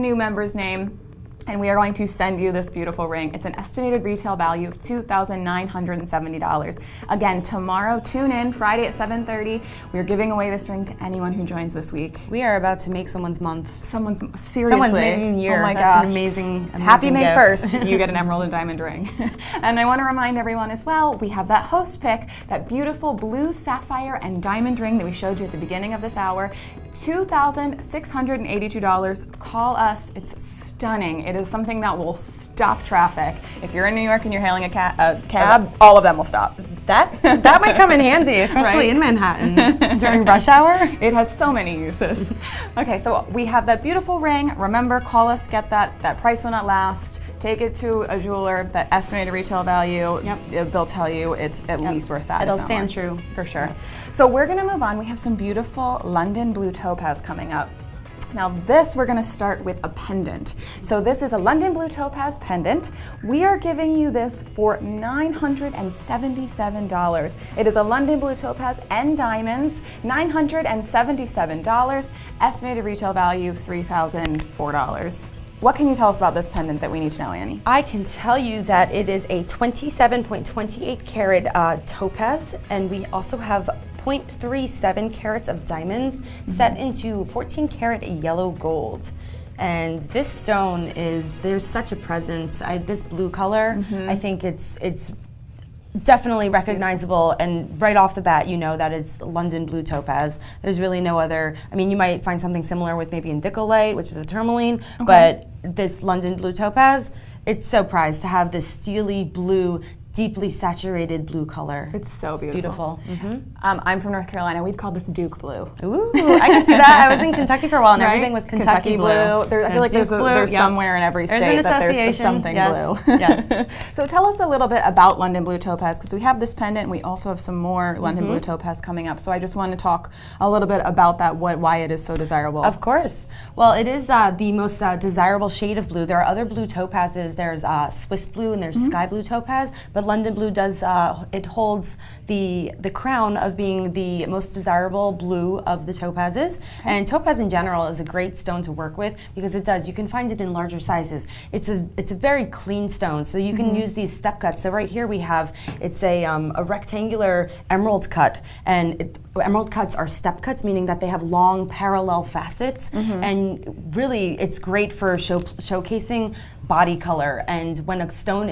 new member's name, and we are going to send you this beautiful ring. It's an estimated retail value of $2,970. Again, tomorrow, tune in, Friday at 7:30. We're giving away this ring to anyone who joins this week. We are about to make someone's month. Seriously. Someone's year. Oh my That's gosh. an amazing Happy May gift. 1st, you get an emerald and diamond ring. And I want to remind everyone as well, we have that host pick, that beautiful blue sapphire and diamond ring that we showed you at the beginning of this hour. $2,682. Call us. It's stunning. It is something that will stop traffic. If you're in New York and you're hailing a cab, all of them will stop. That might come in handy, especially Right? in Manhattan during rush hour. It has so many uses. Okay, so we have that beautiful ring. Remember, call us, get that price will not last. Take it to a jeweler, that estimated retail value, they'll tell you it's at least worth that. It'll if not stand more. true. For sure. Yes. So we're gonna move on. We have some beautiful London blue topaz coming up. Now this, we're gonna start with a pendant. So this is a London blue topaz pendant. We are giving you this for $977. It is a London blue topaz and diamonds, $977. Estimated retail value, $3,004. What can you tell us about this pendant that we need to know, Annie? I can tell you that it is a 27.28 carat topaz, and we also have 0.37 carats of diamonds set into 14 karat yellow gold. And this stone there's such a presence. This blue color, I think it's definitely recognizable, and right off the bat you know that it's London blue topaz. There's really no other, you might find something similar with maybe indicolite, which is a tourmaline, but this London blue topaz, it's so prized to have this steely blue, deeply saturated blue color. It's so beautiful. I'm from North Carolina. We'd call this Duke blue. Ooh, I can see that. I was in Kentucky for a while, and everything was Kentucky blue. I feel like there's somewhere in every state that there's something blue. Yes. So tell us a little bit about London blue topaz, because we have this pendant, and we also have some more London blue topaz coming up. So I just want to talk a little bit about that, why it is so desirable. Of course. Well, it is the most desirable shade of blue. There are other blue topazes. There's Swiss blue and there's sky blue topaz, but London blue does, it holds the crown of being the most desirable blue of the topazes. And topaz in general is a great stone to work with because you can find it in larger sizes. It's a very clean stone, so you can use these step cuts. So right here we have, it's a rectangular emerald cut, and emerald cuts are step cuts, meaning that they have long parallel facets, and really it's great for showcasing body color. And when a stone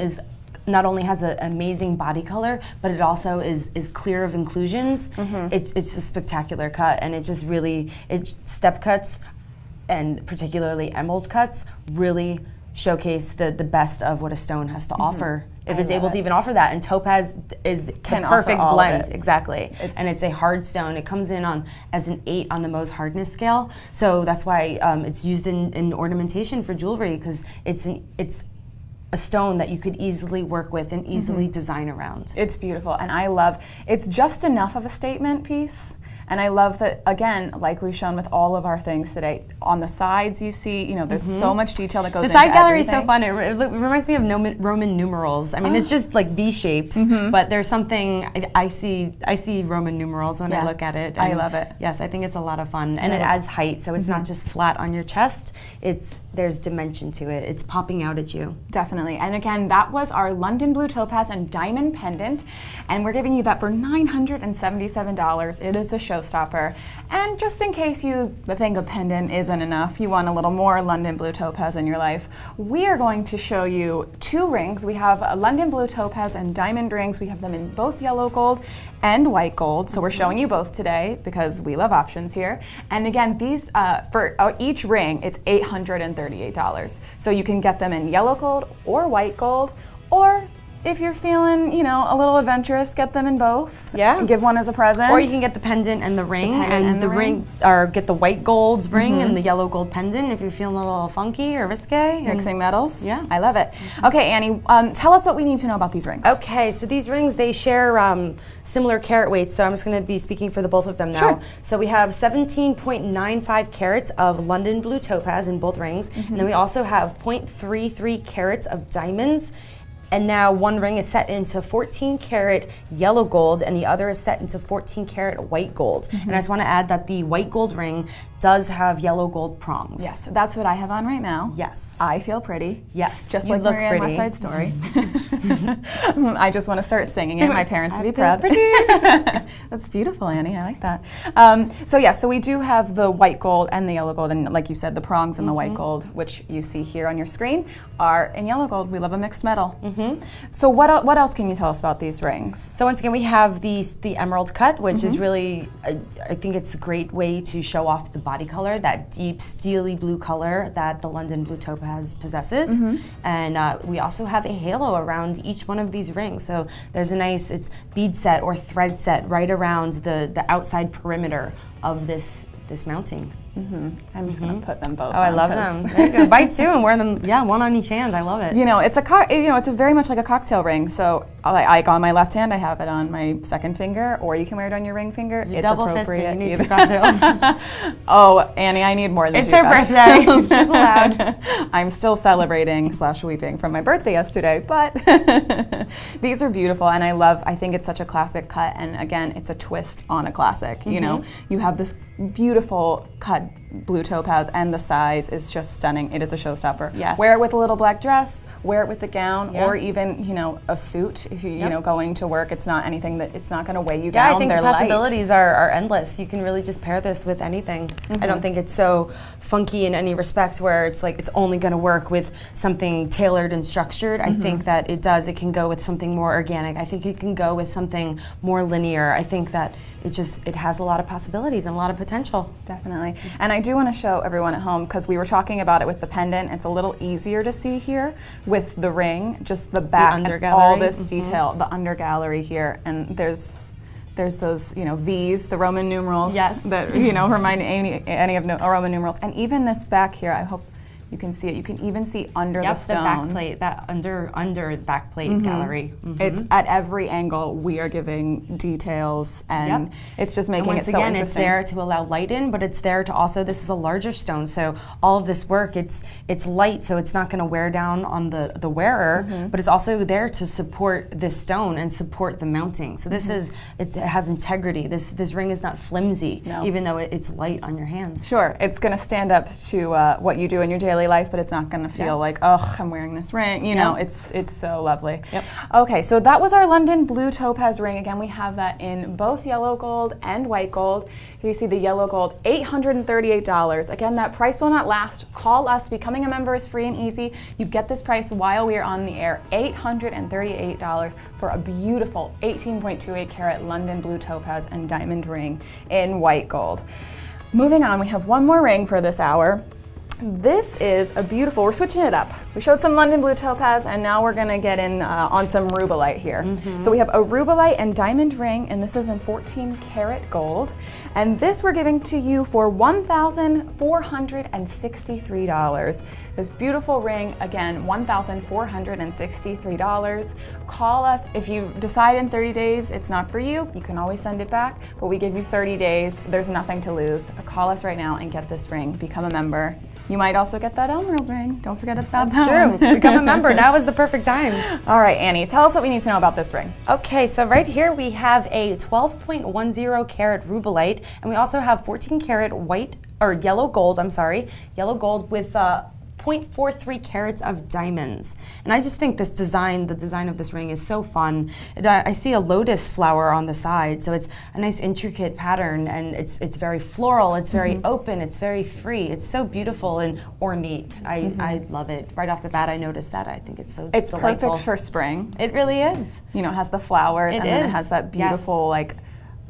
not only has an amazing body color, but it also is clear of inclusions. It's a spectacular cut, and it just really, step cuts, and particularly emerald cuts, really showcase the best of what a stone has to offer. If it's able to even offer that, and topaz is the perfect blend, exactly. And it's a hard stone. It comes in as an 8 on the Mohs hardness scale, so that's why it's used in ornamentation for jewelry, because it's a stone that you could easily work with and easily design around. It's beautiful, and it's just enough of a statement piece. And I love that, again, like we've shown with all of our things today, on the sides you see, there's so much detail that goes into everything. The side gallery is so everything. fun. It reminds me of Roman numerals. It's just like V shapes, but there's something, I see Roman numerals when I look at it. I love it. Yes, I think it's a lot of fun, and it adds height, so it's not just flat on your chest. There's dimension to it. It's popping out at you. Definitely. And again, that was our London blue topaz and diamond pendant, and we're giving you that for $977. It is a show showstopper. And just in case you think a pendant isn't enough, you want a little more London blue topaz in your life, we are going to show you 2 rings. We have a London blue topaz and diamond rings. We have them in both yellow gold and white gold. So we're showing you both today because we love options here. And again, these for each ring, it's $838. So you can get them in yellow gold or white gold, or if you're feeling, a little adventurous, get them in both. Yeah. And give one as a present. Or you can get the pendant and the ring, or get the white gold ring and the yellow gold pendant if you're feeling a little funky or risque. Mixing metals. Yeah. I love it. Okay, Annie, tell us what we need to know about these rings. Okay, so these rings, they share similar carat weights, so I'm just going to be speaking for the both of them now. Sure. So we have 17.95 carats of London blue topaz in both rings, and then we also have 0.33 carats of diamonds. And now one ring is set into 14 karat yellow gold and the other is set into 14 karat white gold. And I just want to add that the white gold ring does have yellow gold prongs. Yes, that's what I have on right now. Yes. I feel pretty. Yes. Just you like look Maria in pretty. West Side Story. I just want to start singing it. My parents would be proud. That's beautiful, Annie. I like that. So we do have the white gold and the yellow gold, and like you said, the prongs and the white gold, which you see here on your screen, are in yellow gold. We love a mixed metal. So what else can you tell us about these rings? So once again, we have the emerald cut, which is really, I think it's a great way to show off the body color, that deep steely blue color that the London blue topaz possesses. And we also have a halo around each one of these rings. So there's a nice, it's bead set or thread set right around the outside perimeter of this mounting. I'm just going to put them both. Oh, I love them. There you go. Buy 2 and wear them. Yeah, one on each hand. I love it. It's a very much like a cocktail ring. So like on my left hand, I have it on my second finger, or you can wear it on your ring finger. You're it's double appropriate. fisted. You need 2 cocktails. Oh, Annie, I need more than It's 2 her cocktails. birthday. It's just allowed. I'm still celebrating / weeping from my birthday yesterday, but these are beautiful, and I think it's such a classic cut, and again, it's a twist on a classic. You have this beautiful cut blue topaz, and the size is just stunning. It is a showstopper. Yes. Wear it with a little black dress, wear it with the gown, or even a suit. If you going to work, it's not anything that it's not going to weigh you down. I think They're the possibilities light. are endless. You can really just pair this with anything. I don't think it's so funky in any respect where it's like it's only going to work with something tailored and structured. I think that it can go with something more organic. I think it can go with something more linear. I think that it has a lot of possibilities and a lot of potential. Definitely. And I do want to show everyone at home, because we were talking about it with the pendant. It's a little easier to see here with the ring, just the back, and all this detail, the under gallery here, and there's those V's, the Roman numerals that remind any of Roman numerals, and even this back here. I hope you can see it. You can even see under the stone. the back plate, that under back plate gallery. It's at every angle. We are giving details, and it's just making it so interesting. Once again, it's there to allow light in, but it's there to also, this is a larger stone, so all of this work, it's light, so it's not going to wear down on the wearer, but it's also there to support this stone and support the mounting. So this it has integrity. This ring is not flimsy, even though it's light on your hand. Sure, it's going to stand up to what you do in your daily life, but it's not going to feel like, oh, I'm wearing this ring. It's so lovely. Okay, so that was our London blue topaz ring. Again, we have that in both yellow gold and white gold. Here you see the yellow gold, $838. Again, that price will not last. Call us. Becoming a member is free and easy. You get this price while we are on the air, $838 for a beautiful 18.28 karat London blue topaz and diamond ring in white gold. Moving on, we have one more ring for this hour. This is a beautiful, we're switching it up. We showed some London blue topaz, and now we're gonna get in on some rubellite here. So we have a rubellite and diamond ring, and this is in 14 karat gold. And this we're giving to you for $1,463. This beautiful ring, again, $1,463. Call us. If you decide in 30 days it's not for you, you can always send it back, but we give you 30 days. There's nothing to lose. Call us right now and get this ring. Become a member. You might also get that emerald ring. Don't forget about that. That's true. Become a member. Now is the perfect time. All right, Annie, tell us what we need to know about this ring. Okay, so right here we have a 12.10 karat rubellite, and we also have 14 karat white, or yellow gold, yellow gold with 0.43 carats of diamonds. And I just think the design of this ring is so fun. I see a lotus flower on the side, so it's a nice intricate pattern, and it's very floral, it's very open, it's very free. It's so beautiful and ornate. I love it. Right off the bat, I noticed that. I think it's so It's delightful. perfect for spring. It really is. You know, it has the flowers, and then it has that beautiful, like,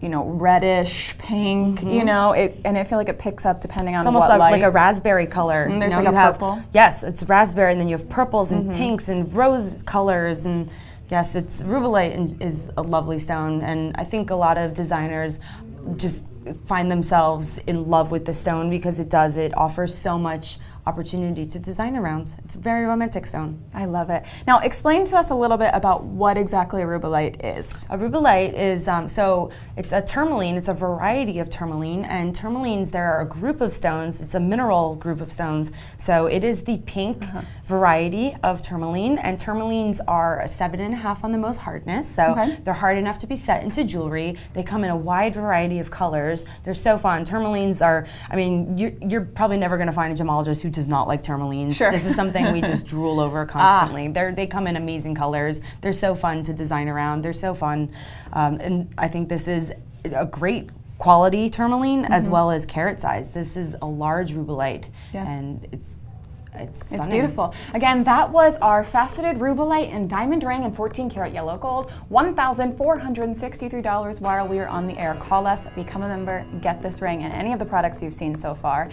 you know, reddish pink, you know, and I feel like it picks up depending on it's almost what light. like a raspberry color. There's you know, like a purple. Yes, it's raspberry, and then you have purples and pinks and rose colors, and yes, it's rubellite is a lovely stone, and I think a lot of designers just find themselves in love with the stone because it offers so much opportunity to design around. It's a very romantic stone. I love it. Now, explain to us a little bit about what exactly a rubellite is. A rubellite is, so it's a tourmaline, it's a variety of tourmaline, and tourmalines, there are a group of stones, it's a mineral group of stones, so it is the pink variety of tourmaline, and tourmalines are a 7.5 on the most hardness, so they're hard enough to be set into jewelry. They come in a wide variety of colors. They're so fun. Tourmalines are, I mean, you're probably never going to find a gemologist who does not like tourmalines. Sure. This is something we just drool over constantly. They come in amazing colors. They're so fun to design around. They're so fun. And I think this is a great quality tourmaline as well as carat size. This is a large rubellite, and it's stunning. Beautiful. Again, that was our faceted rubellite and diamond ring in 14 karat yellow gold, $1,463 while we are on the air. Call us, become a member, get this ring and any of the products you've seen so far.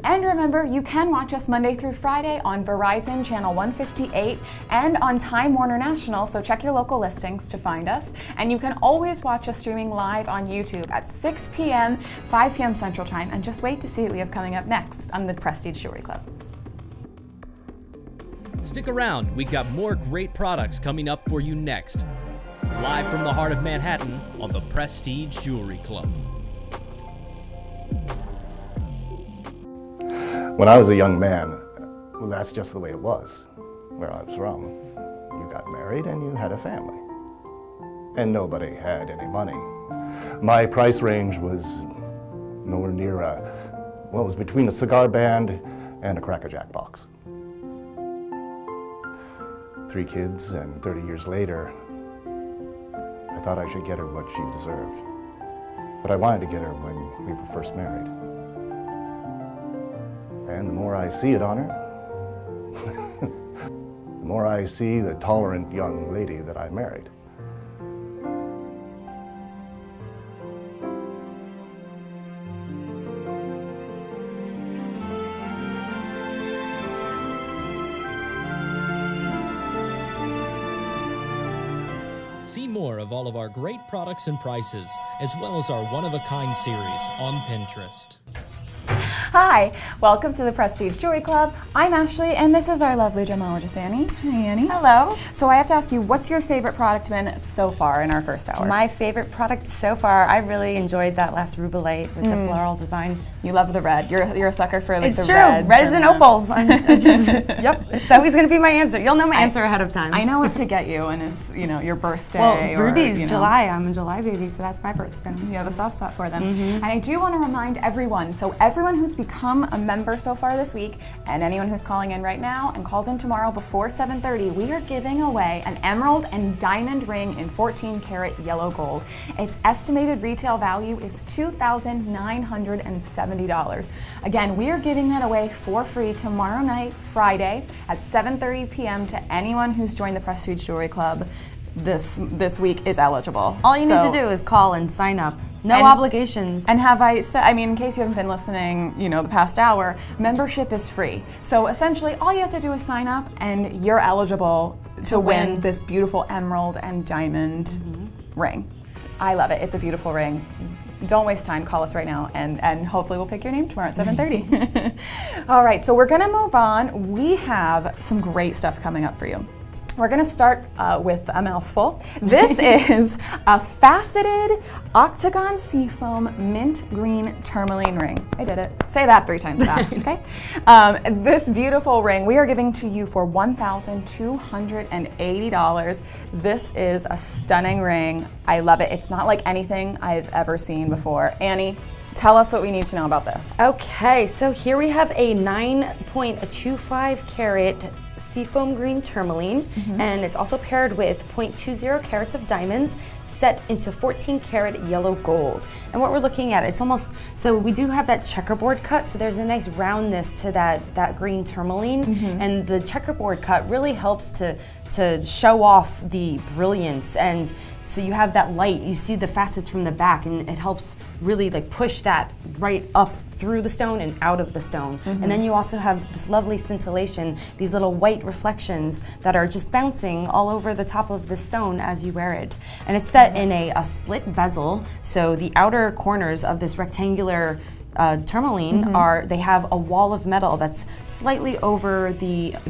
And remember, you can watch us Monday through Friday on Verizon channel 158 and on Time Warner National, so check your local listings to find us. And you can always watch us streaming live on YouTube at 6 p.m., 5 p.m. Central Time, and just wait to see what we have coming up next on the Prestige Jewelry Club. Stick around, we got more great products coming up for you next. Live from the heart of Manhattan on the Prestige Jewelry Club. When I was a young man, well, that's just the way it was. Where I was from, you got married and you had a family. And nobody had any money. My price range was nowhere near it was between a cigar band and a Cracker Jack box. 3 kids, and 30 years later, I thought I should get her what she deserved. But I wanted to get her when we were first married. And the more I see it on her, the more I see the tolerant young lady that I married. See more of all of our great products and prices, as well as our one-of-a-kind series on Pinterest. Hi, welcome to the Prestige Jewelry Club. I'm Ashley, and this is our lovely gemologist, Annie. Hi, Annie. Hello. So I have to ask you, what's your favorite product been so far in our first hour? My favorite product so far, I really enjoyed that last rubellite with the floral design. You love the red. You're a sucker for like It's the true. reds. Reds and opals. Yep. It's always going to be my answer. You'll know my answer ahead of time. I know what to get you, and it's your birthday. Well, Ruby's or, July. I'm a July baby, so that's my birthday. You have a soft spot for them. And I do want to remind everyone, so everyone who's become a member so far this week, and anyone who's calling in right now and calls in tomorrow before 7:30, we are giving away an emerald and diamond ring in 14 karat yellow gold. Its estimated retail value is $2,970. Again, we are giving that away for free tomorrow night, Friday, at 7:30 p.m. to anyone who's joined the Prestige Jewelry Club this week is eligible. All you need to do is call and sign up. No obligations. And have I said, in case you haven't been listening, the past hour, membership is free. So essentially, all you have to do is sign up and you're eligible to win this beautiful emerald and diamond ring. I love it. It's a beautiful ring. Don't waste time. Call us right now, and hopefully we'll pick your name tomorrow at 7:30. All right, so we're going to move on. We have some great stuff coming up for you. We're going to start with a mouthful. This is a faceted octagon seafoam mint green tourmaline ring. I did it. Say that 3 times fast, okay? This beautiful ring we are giving to you for $1,280. This is a stunning ring. I love it. It's not like anything I've ever seen before. Annie, Tell us what we need to know about this. Okay, so here we have a 9.25 carat seafoam green tourmaline, and it's also paired with 0.20 carats of diamonds set into 14 karat yellow gold. And what we're looking at, it's almost, so we do have that checkerboard cut, so there's a nice roundness to that green tourmaline, and the checkerboard cut really helps to show off the brilliance. And so you have that light, you see the facets from the back, and it helps really like push that right up through the stone and out of the stone. And then you also have this lovely scintillation, these little white reflections that are just bouncing all over the top of the stone as you wear it. And it's set in a split bezel, so the outer corners of this rectangular tourmaline they have a wall of metal that's slightly over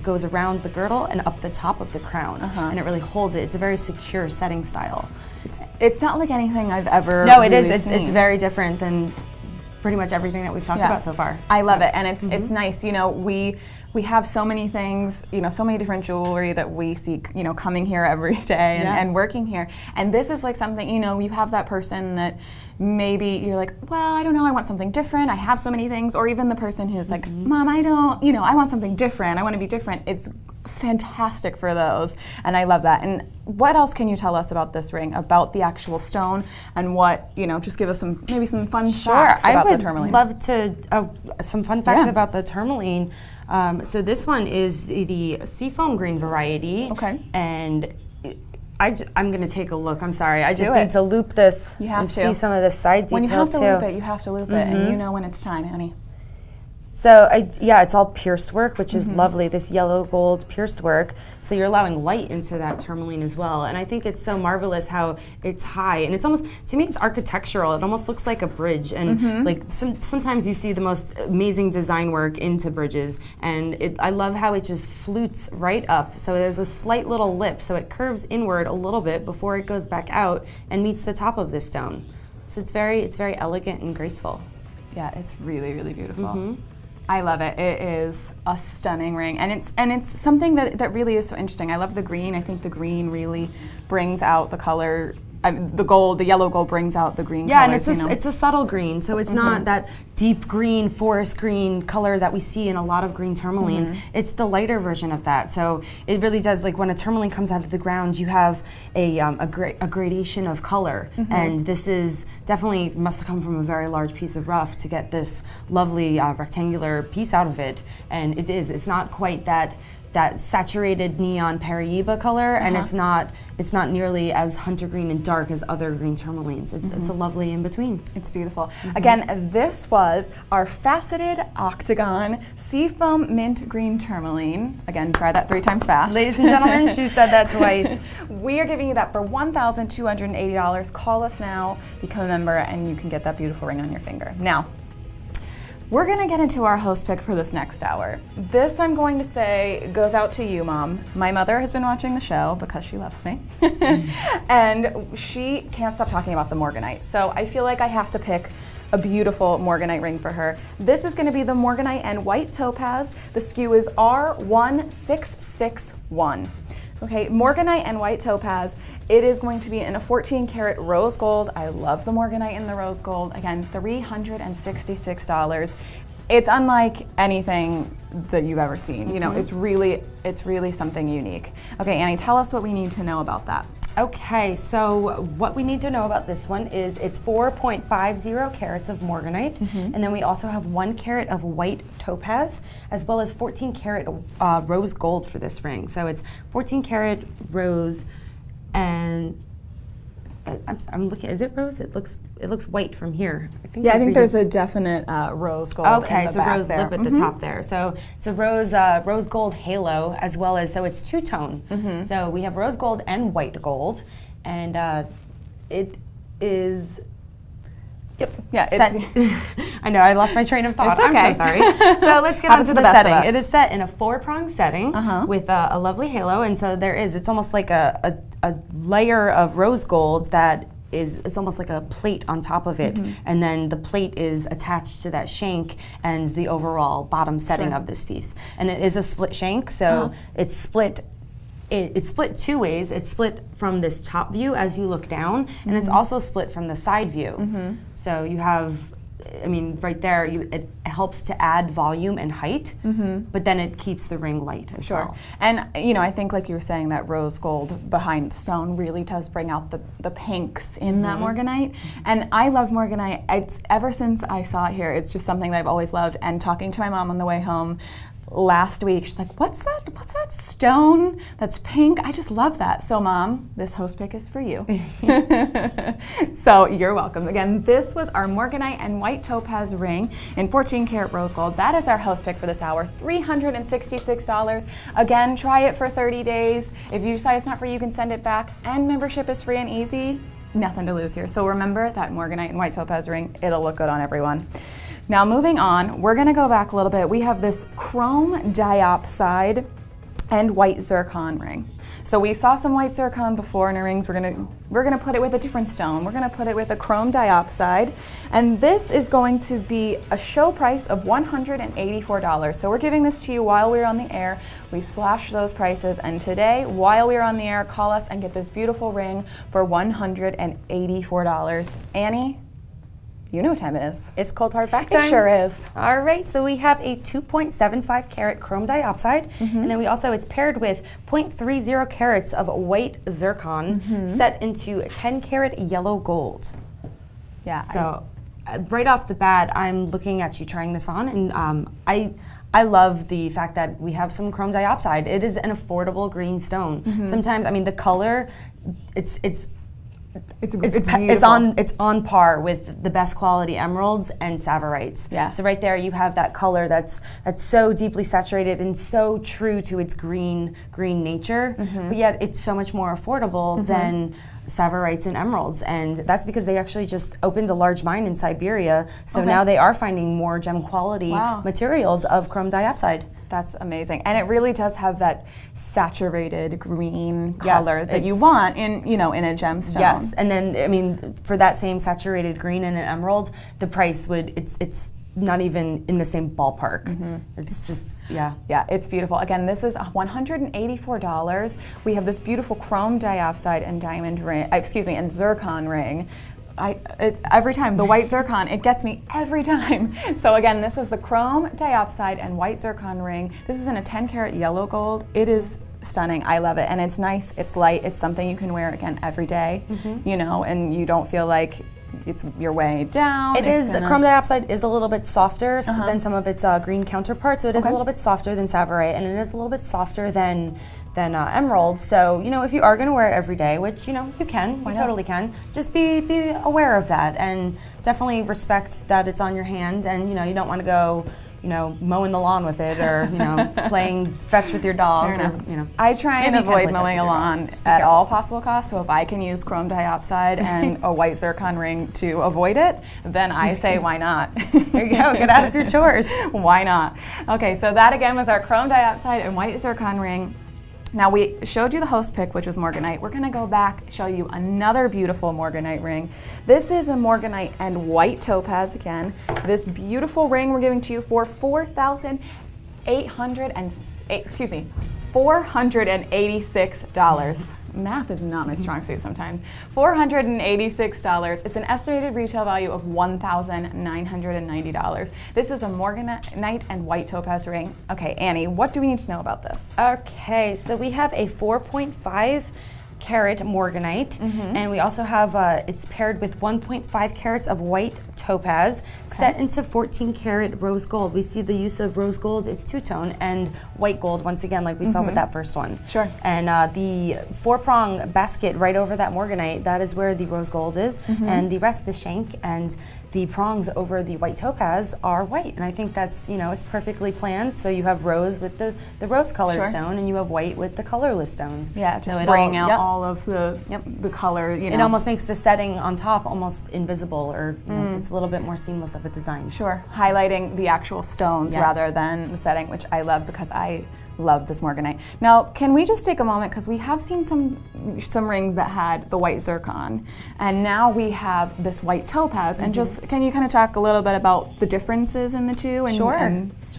goes around the girdle and up the top of the crown, and it really holds it. It's a very secure setting style. It's not like anything I've ever No, it really is. seen. It's very different than pretty much everything that we've talked about so far. I love it, and it's nice. You know, we have so many things, you know, so many different jewelry that we see, you know, coming here every day and working here. And this is like something, you know, you have that person that maybe you're like, well, I don't know, I want something different. I have so many things. Or even the person who's like, Mom, I don't, you know, I want something different. I want to be different. It's fantastic for those, and I love that. And what else can you tell us about this ring, about the actual stone, and what, you know, just give us some fun facts about the tourmaline. I would love to, some fun facts about the tourmaline. So this one is the seafoam green variety. Okay. And I'm going to take a look. I'm sorry. I just need to loop this and see some of the side detail too. When you have to loop it, you have to loop it, and you know when it's time, honey. So it's all pierced work, which is lovely, this yellow gold pierced work. So you're allowing light into that tourmaline as well. And I think it's so marvelous how it's high, and it's almost, to me, it's architectural. It almost looks like a bridge. And like sometimes you see the most amazing design work into bridges, and I love how it just flutes right up. So there's a slight little lip, so it curves inward a little bit before it goes back out and meets the top of this stone. So it's very elegant and graceful. Yeah, it's really, really beautiful. I love it. It is a stunning ring, and it's something that really is so interesting. I love the green. I think the green really brings out the color. The yellow gold brings out the green colors. Yeah, and it's a subtle green, so it's not that deep green, forest green color that we see in a lot of green tourmalines. It's the lighter version of that. So it really does, like when a tourmaline comes out of the ground, you have a gradation of color, and this is definitely must have come from a very large piece of rough to get this lovely rectangular piece out of it. And it's not quite that saturated neon Paraíba color, and it's not nearly as hunter green and dark as other green tourmalines. It's a lovely in between. It's beautiful. Again, this was our faceted octagon seafoam mint green tourmaline. Again, try that 3 times fast. Ladies and gentlemen, she said that twice. We are giving you that for $1,280. Call us now, become a member, and you can get that beautiful ring on your finger. Now, we're going to get into our host pick for this next hour. This, I'm going to say, goes out to you, Mom. My mother has been watching the show because she loves me. And she can't stop talking about the Morganite. So I feel like I have to pick a beautiful Morganite ring for her. This is going to be the Morganite and White Topaz. The SKU is R1661. Okay, Morganite and White Topaz. It is going to be in a 14 karat rose gold. I love the Morganite in the rose gold. Again, $366. It's unlike anything that you've ever seen. You know, it's really something unique. Okay, Annie, tell us what we need to know about that. Okay, so what we need to know about this one is it's 4.50 carats of Morganite, and then we also have 1 carat of White Topaz, as well as 14 karat rose gold for this ring. So it's 14 karat rose, and I'm looking. Is it rose? It looks white from here. I think there's a definite rose gold. Okay, in the it's a back rose there. lip at the top there. So it's a rose gold halo, as well as, so it's two-tone. So we have rose gold and white gold, and it is. Yep. Yeah, it's. I know, I lost my train of thought. It's okay. I'm so sorry. So let's get on to the setting. It is set in a 4-pronged setting with a lovely halo, and so it's almost like a layer of rose gold that it's almost like a plate on top of it, and then the plate is attached to that shank and the overall bottom setting of this piece. And it is a split shank, so it's split. It's split 2 ways. It's split from this top view as you look down, and it's also split from the side view. So you have I mean, right there, it helps to add volume and height, but then it keeps the ring light as well. And, you know, I think like you were saying, that rose gold behind the stone really does bring out the pinks in that morganite. And I love morganite. It's ever since I saw it here, it's just something that I've always loved. And talking to my mom on the way home last week, she's like, what's that stone that's pink? I just love that. So Mom, this host pick is for you. So you're welcome. Again, this was our morganite and white topaz ring in 14 karat rose gold. That is our host pick for this hour, $366. Again, try it for 30 days. If you decide it's not for you, you can send it back, and membership is free and easy. Nothing to lose here. So remember that morganite and white topaz ring, it'll look good on everyone. Now moving on, we're gonna go back a little bit. We have this chrome diopside and white zircon ring. So we saw some white zircon before in our rings. We're gonna put it with a different stone. We're gonna put it with a chrome diopside, and this is going to be a show price of $184. So we're giving this to you while we're on the air. We slashed those prices, and today, while we're on the air, call us and get this beautiful ring for $184. Annie, you know what time it is. It's cold hard fact time. It sure is. All right, so we have a 2.75 carat chrome diopside, and then we also, it's paired with 0.30 carats of white zircon set into 10 carat yellow gold. Yeah. So right off the bat, I'm looking at you trying this on, and I love the fact that we have some chrome diopside. It is an affordable green stone. Sometimes, I mean, the color, it's on par with the best quality emeralds and savorites. Yeah. So right there you have that color that's so deeply saturated and so true to its green nature, but yet it's so much more affordable than savorites and emeralds, and that's because they actually just opened a large mine in Siberia, so now they are finding more gem quality materials of chrome diopside. That's amazing, and it really does have that saturated green color that you want in in a gemstone. Yes, and then I mean, for that same saturated green in an emerald, the price it's not even in the same ballpark. It's just yeah, it's beautiful. Again, this is $184. We have this beautiful chrome diopside and diamond ring. And zircon ring. Every time, the white zircon, it gets me every time. So again, this is the chrome diopside and white zircon ring. This is in a 10 karat yellow gold. It is stunning. I love it, and it's nice, it's light, it's something you can wear again every day, and you don't feel like you're way down. Chrome diopside is a little bit softer than some of its green counterparts, so it is a little bit softer than savorite, and it is a little bit softer than emerald. So if you are going to wear it every day, which you can, you totally can, just be aware of that, and definitely respect that it's on your hand, and you don't want to go mowing the lawn with it, or playing fetch with your dog. I try and avoid mowing a lawn at all possible costs. So if I can use chrome diopside and a white zircon ring to avoid it, then I say why not? There you go. Get out of your chores. Why not? Okay, so that again was our chrome diopside and white zircon ring. Now we showed you the host pick, which was morganite. We're gonna go back, show you another beautiful morganite ring. This is a morganite and white topaz again. This beautiful ring we're giving to you for $486. Math is not my strong suit sometimes. $486. It's an estimated retail value of $1,990. This is a morganite and white topaz ring. Okay, Annie, what do we need to know about this? Okay, so we have a 4.5 carat morganite, and we also have it's paired with 1.5 carats of white topaz set into 14 karat rose gold. We see the use of rose gold, it's two-tone, and white gold once again, like we saw with that first one. Sure. And the 4-prong basket right over that morganite, that is where the rose gold is, and the rest, the shank and the prongs over the white topaz are white, and I think that's it's perfectly planned. So you have rose with the rose colored stone, and you have white with the colorless stones. Yeah, just so bring out all of the color. It almost makes the setting on top almost invisible, or it's a little bit more seamless of a design. Sure, highlighting the actual stones rather than the setting, which I love because I love this morganite. Now, can we just take a moment, because we have seen some rings that had the white zircon, and now we have this white topaz, and just can you kind of talk a little bit about the differences in the two? And, Sure.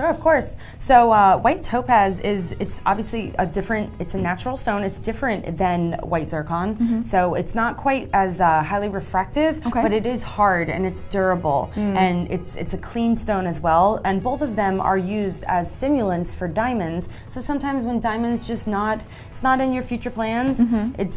Sure, of course. So white topaz it's obviously it's a natural stone. It's different than white zircon. So it's not quite as highly refractive, but it is hard and it's durable. And it's a clean stone as well. And both of them are used as simulants for diamonds. So sometimes when diamonds it's not in your future plans,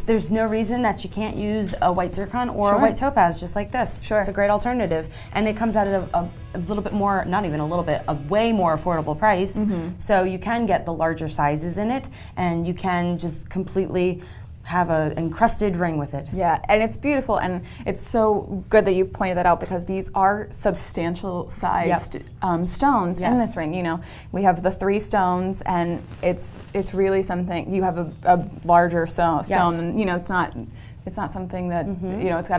there's no reason that you can't use a white zircon or a white topaz just like this. Sure. It's a great alternative. And it comes out at a little bit more, not even a little bit, a way more affordable price. So you can get the larger sizes in it, and you can just completely have an encrusted ring with it. Yeah, and it's beautiful, and it's so good that you pointed that out because these are substantial sized stones in this ring. You know, we have the 3 stones, and it's really something. You have a larger stone, and you know, it's not something that you know. It's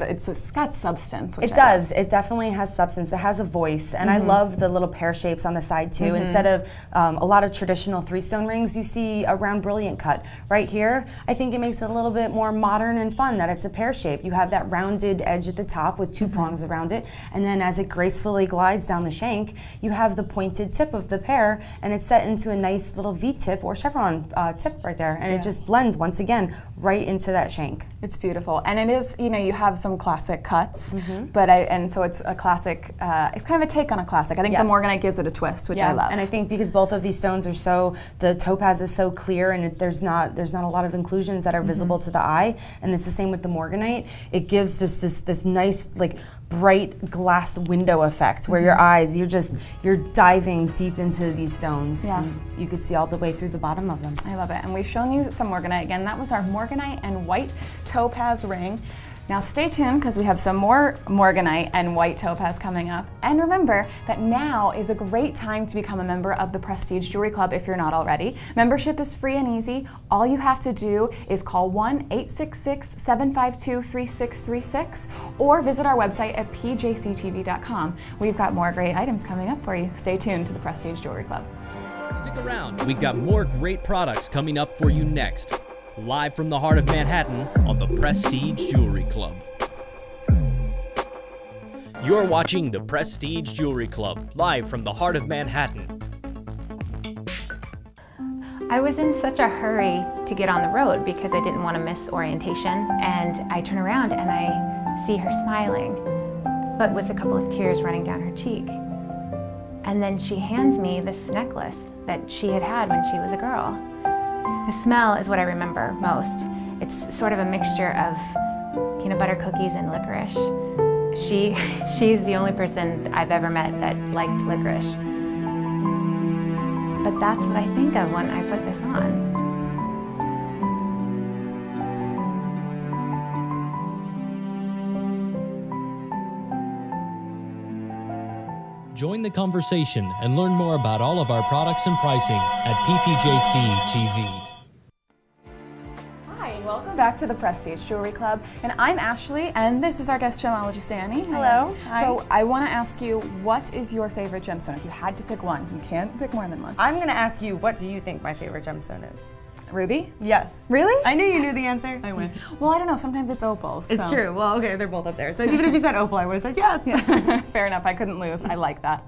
got substance. Which it does. It definitely has substance. It has a voice, and I love the little pear shapes on the side too. Instead of a lot of traditional 3-stone rings, you see a round brilliant cut. Right here, I think it makes it a little bit more modern and fun that it's a pear shape. You have that rounded edge at the top with 2 prongs around it, and then as it gracefully glides down the shank, you have the pointed tip of the pear, and it's set into a nice little V-tip or chevron tip right there, and it just blends once again right into that shank. It's beautiful. And it is, you know, you have some classic cuts, but so it's a classic, it's kind of a take on a classic. I think the Morganite gives it a twist, which I love. And I think because both of these stones are the topaz is so clear, and there's not a lot of inclusions that are visible to the eye, and it's the same with the Morganite. It gives just this nice, like, bright glass window effect where your eyes, you're diving deep into these stones. And you could see all the way through the bottom of them. I love it. And we've shown you some Morganite. Again, that was our Morganite and white topaz ring. Now stay tuned because we have some more Morganite and white topaz coming up. And remember that now is a great time to become a member of the Prestige Jewelry Club if you're not already. Membership is free and easy. All you have to do is call 1-866-752-3636 or visit our website at PJCTV.com. We've got more great items coming up for you. Stay tuned to the Prestige Jewelry Club. Stick around. We've got more great products coming up for you next. Live from the heart of Manhattan on the Prestige Jewelry Club. You're watching the Prestige Jewelry Club, live from the heart of Manhattan. I was in such a hurry to get on the road because I didn't want to miss orientation, and I turn around and I see her smiling, but with a couple of tears running down her cheek. And then she hands me this necklace that she had had when she was a girl. The smell is what I remember most. It's sort of a mixture of peanut butter cookies and licorice. She's the only person I've ever met that liked licorice. But that's what I think of when I put this on. Join the conversation and learn more about all of our products and pricing at PPJCTV. Welcome back to the Prestige Jewelry Club, and I'm Ashley, and this is our guest gemologist, Annie. Hello. Hi. So I want to ask you, what is your favorite gemstone? If you had to pick one, you can't pick more than one. I'm going to ask you, what do you think my favorite gemstone is? Ruby? Yes. Really? I knew you knew the answer. I win. Well, I don't know. Sometimes it's opals. It's true. Well, okay, they're both up there. So even if you said opal, I would have said yes. Yeah. Fair enough. I couldn't lose. I like that.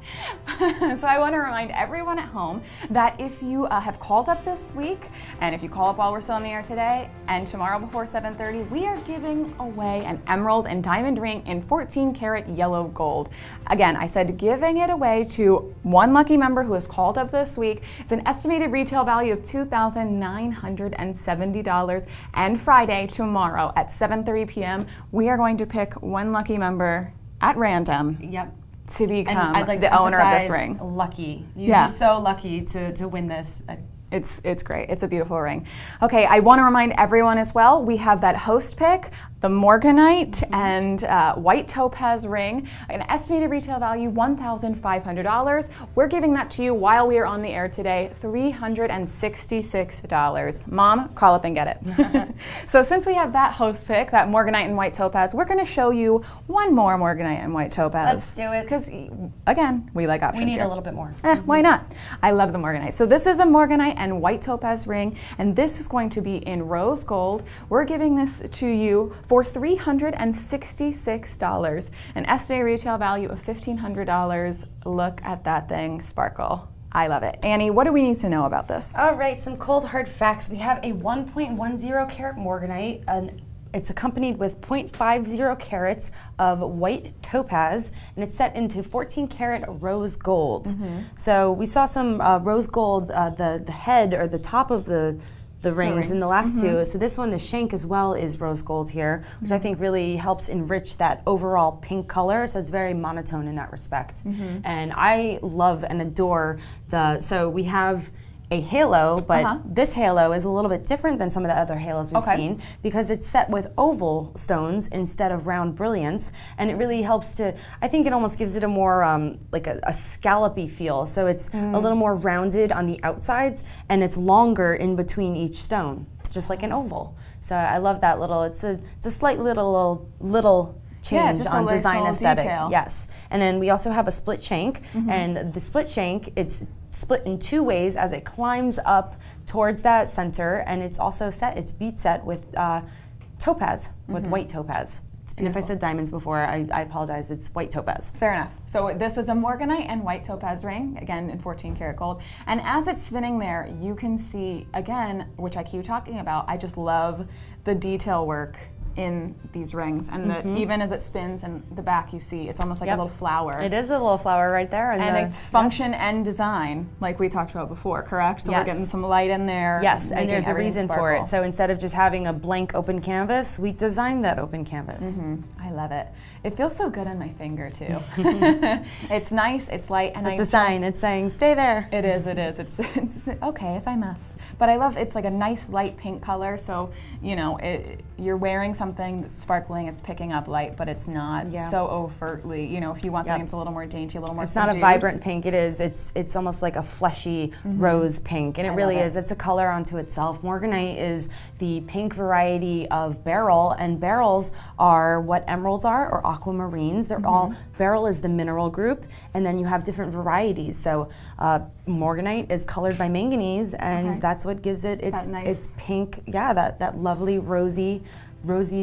So I want to remind everyone at home that if you have called up this week, and if you call up while we're still on the air today, and tomorrow before 7:30, we are giving away an emerald and diamond ring in 14-karat yellow gold. Again, I said giving it away to one lucky member who has called up this week. It's an estimated retail value of $2,970. And Friday, tomorrow at 7:30 p.m., we are going to pick one lucky member at random. Yep. To become I'd like the to owner of this ring. Lucky. You'd be so lucky to win this. It's great. It's a beautiful ring. Okay, I want to remind everyone as well, we have that host pick, the Morganite and white topaz ring, an estimated retail value $1,500. We're giving that to you while we are on the air today, $366. Mom, call up and get it. So since we have that host pick, that Morganite and white topaz, we're going to show you one more Morganite and white topaz. Let's do it. Because, again, we like options We need here. a little bit more. Why not? I love the Morganite. So this is a Morganite and white topaz ring, and this is going to be in rose gold. We're giving this to you for $366, an estimated retail value of $1,500. Look at that thing sparkle. I love it. Annie, what do we need to know about this? All right, some cold hard facts. We have a 1.10 carat morganite, and it's accompanied with 0.50 carats of white topaz, and it's set into 14 karat rose gold. So we saw some rose gold, the head or the top of the rings in the last two. So this one, the shank as well, is rose gold here, which I think really helps enrich that overall pink color. So it's very monotone in that respect. And I love and adore so we have a halo, but this halo is a little bit different than some of the other halos we've seen because it's set with oval stones instead of round brilliants, and it really helps to, I think it almost gives it a more like a scallopy feel. So it's a little more rounded on the outsides, and it's longer in between each stone, just like an oval. So I love that little, it's a slight little change on design aesthetic. Detail. Yes. And then we also have a split shank, and the split shank, it's split in two ways as it climbs up towards that center, and it's also it's bead set with topaz, with white topaz. And if I said diamonds before, I apologize, it's white topaz. Fair enough. So this is a morganite and white topaz ring, again in 14 karat gold. And as it's spinning there, you can see, again, which I keep talking about, I just love the detail work in these rings, and even as it spins in the back, you see it's almost like a little flower. It is a little flower right there. And it's function and design, like we talked about before, correct? So we're getting some light in there. Yes, and there's a reason for it. So instead of just having a blank open canvas, we designed that open canvas. I love it. It feels so good on my finger too. It's nice, it's light, and it's a sign. It's saying, stay there. It is, it is. It's okay if I must. But I love, it's like a nice light pink color, so, you know, you're wearing something that's sparkling, it's picking up light, but it's not so overtly, you know, if you want something that's a little more dainty, a little more subdued. It's not a vibrant pink, it's almost like a fleshy rose pink, and it really is. It's a color unto itself. Morganite is the pink variety of beryl, and beryls are what emeralds are, or aquamarines. They're all, beryl is the mineral group, and then you have different varieties. So morganite is colored by manganese, and that's what gives it its pink, that lovely rosy,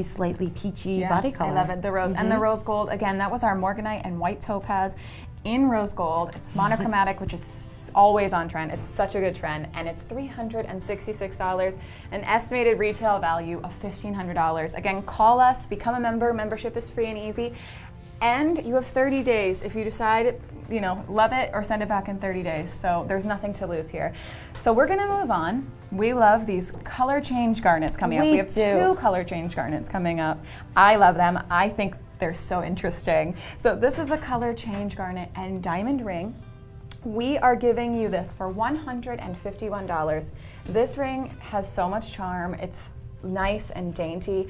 slightly peachy body color. I love it, the rose. And the rose gold, again, that was our morganite and white topaz in rose gold. It's monochromatic, which is always on trend. It's such a good trend, and it's $366, an estimated retail value of $1,500. Again, call us, become a member. Membership is free and easy, and you have 30 days if you decide, you know, love it or send it back in 30 days. So there's nothing to lose here. So we're gonna move on. We love these color change garnets coming up. We have two color change garnets coming up. I love them. I think they're so interesting. So this is a color change garnet and diamond ring. We are giving you this for $151. This ring has so much charm. It's nice and dainty,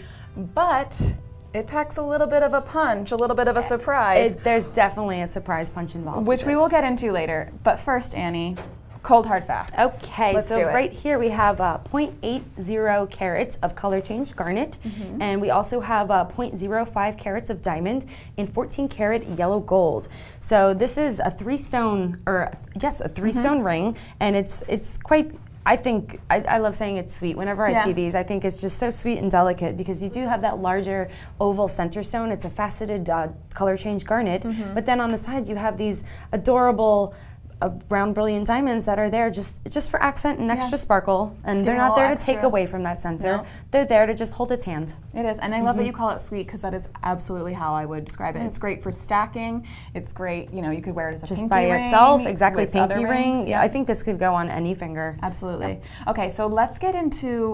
but it packs a little bit of a punch, a little bit of a surprise. There's definitely a surprise punch involved. Which we will get into later. But first, Annie, cold hard facts. Okay, Let's so do it. right here we have 0.80 carats of color change garnet, and we also have 0.05 carats of diamond in 14 karat yellow gold. So this is a three-stone ring, and it's quite, I think, I love saying it's sweet. Whenever I see these, I think it's just so sweet and delicate because you do have that larger oval center stone. It's a faceted color change garnet, but then on the side you have these adorable round brilliant diamonds that are there just for accent and extra sparkle, and they're not there to take away from that center. No. They're there to just hold its hand. It is, and I love that you call it sweet because that is absolutely how I would describe it. It's great for stacking. It's great, you know, you could wear it as a pinky ring. Just by itself, exactly, pinky ring. Yeah, I think this could go on any finger. Absolutely. Okay, so let's get into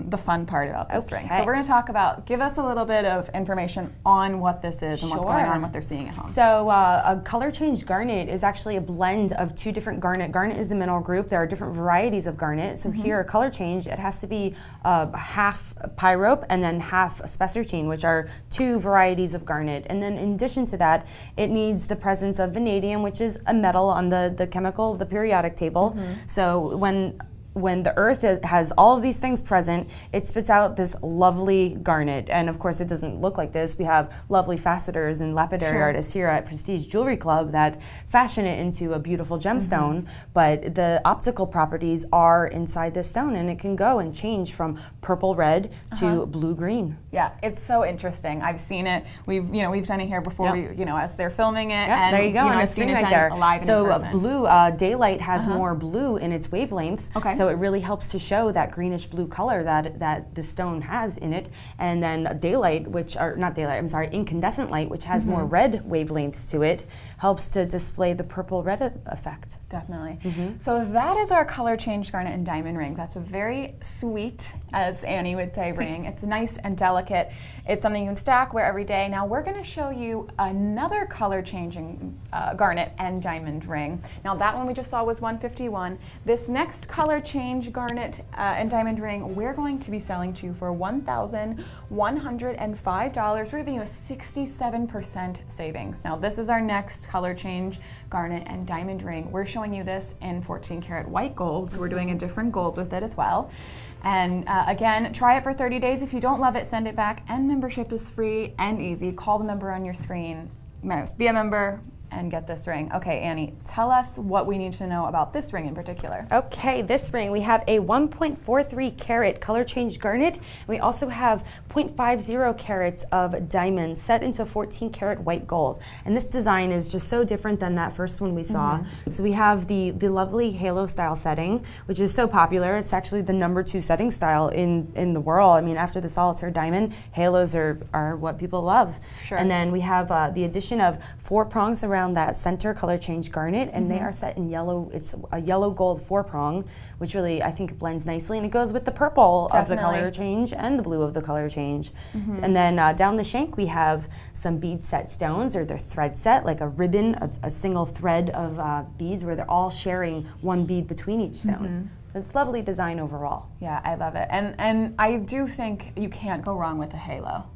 the fun part about this ring. So we're going to talk about, give us a little bit of information on what this is and what's going on, what they're seeing at home. So a color change garnet is actually a blend of two different garnet. Garnet is the mineral group. There are different varieties of garnet. So here, a color change, it has to be half pyrope and then half spessartine, which are two varieties of garnet. And then in addition to that, it needs the presence of vanadium, which is a metal on the periodic table. So when when the earth has all of these things present, it spits out this lovely garnet. And of course, it doesn't look like this. We have lovely facetors and lapidary artists here at Prestige Jewelry Club that fashion it into a beautiful gemstone, but the optical properties are inside this stone, and it can go and change from purple red to blue green. Yeah, it's so interesting. I've seen it. We've done it here before. As they're filming it. Yep, and there you go. I've seen it right done there. live and in person. Blue daylight has more blue in its wavelengths. Okay. So it really helps to show that greenish blue color that the stone has in it. And then daylight, incandescent light, which has more red wavelengths to it, helps to display the purple red effect. Definitely. So that is our color changed garnet and diamond ring. That's a very sweet, as Annie would say, ring. It's nice and delicate. It's something you can stack, wear every day. Now we're going to show you another color changing garnet and diamond ring. Now that one we just saw was $151. This next color change garnet and diamond ring we're going to be selling to you for $1,105. We're giving you a 67% savings. Now this is our next color change garnet and diamond ring. We're showing you this in 14 karat white gold, so we're doing a different gold with it as well. And again, try it for 30 days. If you don't love it, send it back, and membership is free and easy. Call the number on your screen, be a member, and get this ring. Okay, Annie, tell us what we need to know about this ring in particular. Okay, this ring, we have a 1.43 carat color change garnet. We also have 0.50 carats of diamonds set into 14 karat white gold. And this design is just so different than that first one we saw. So we have the lovely halo style setting, which is so popular. It's actually the #2 setting style in the world. I mean, after the solitaire diamond, halos are what people love. Sure. And then we have the addition of 4 prongs around that center color change garnet, and they are set in yellow. It's a yellow gold 4-prong, which really I think blends nicely, and it goes with the purple of the color change and the blue of the color change. And then down the shank we have some bead set stones, or they're thread set, like a ribbon, a single thread of beads where they're all sharing one bead between each stone. It's a lovely design overall. Yeah, I love it. And I do think you can't go wrong with a halo.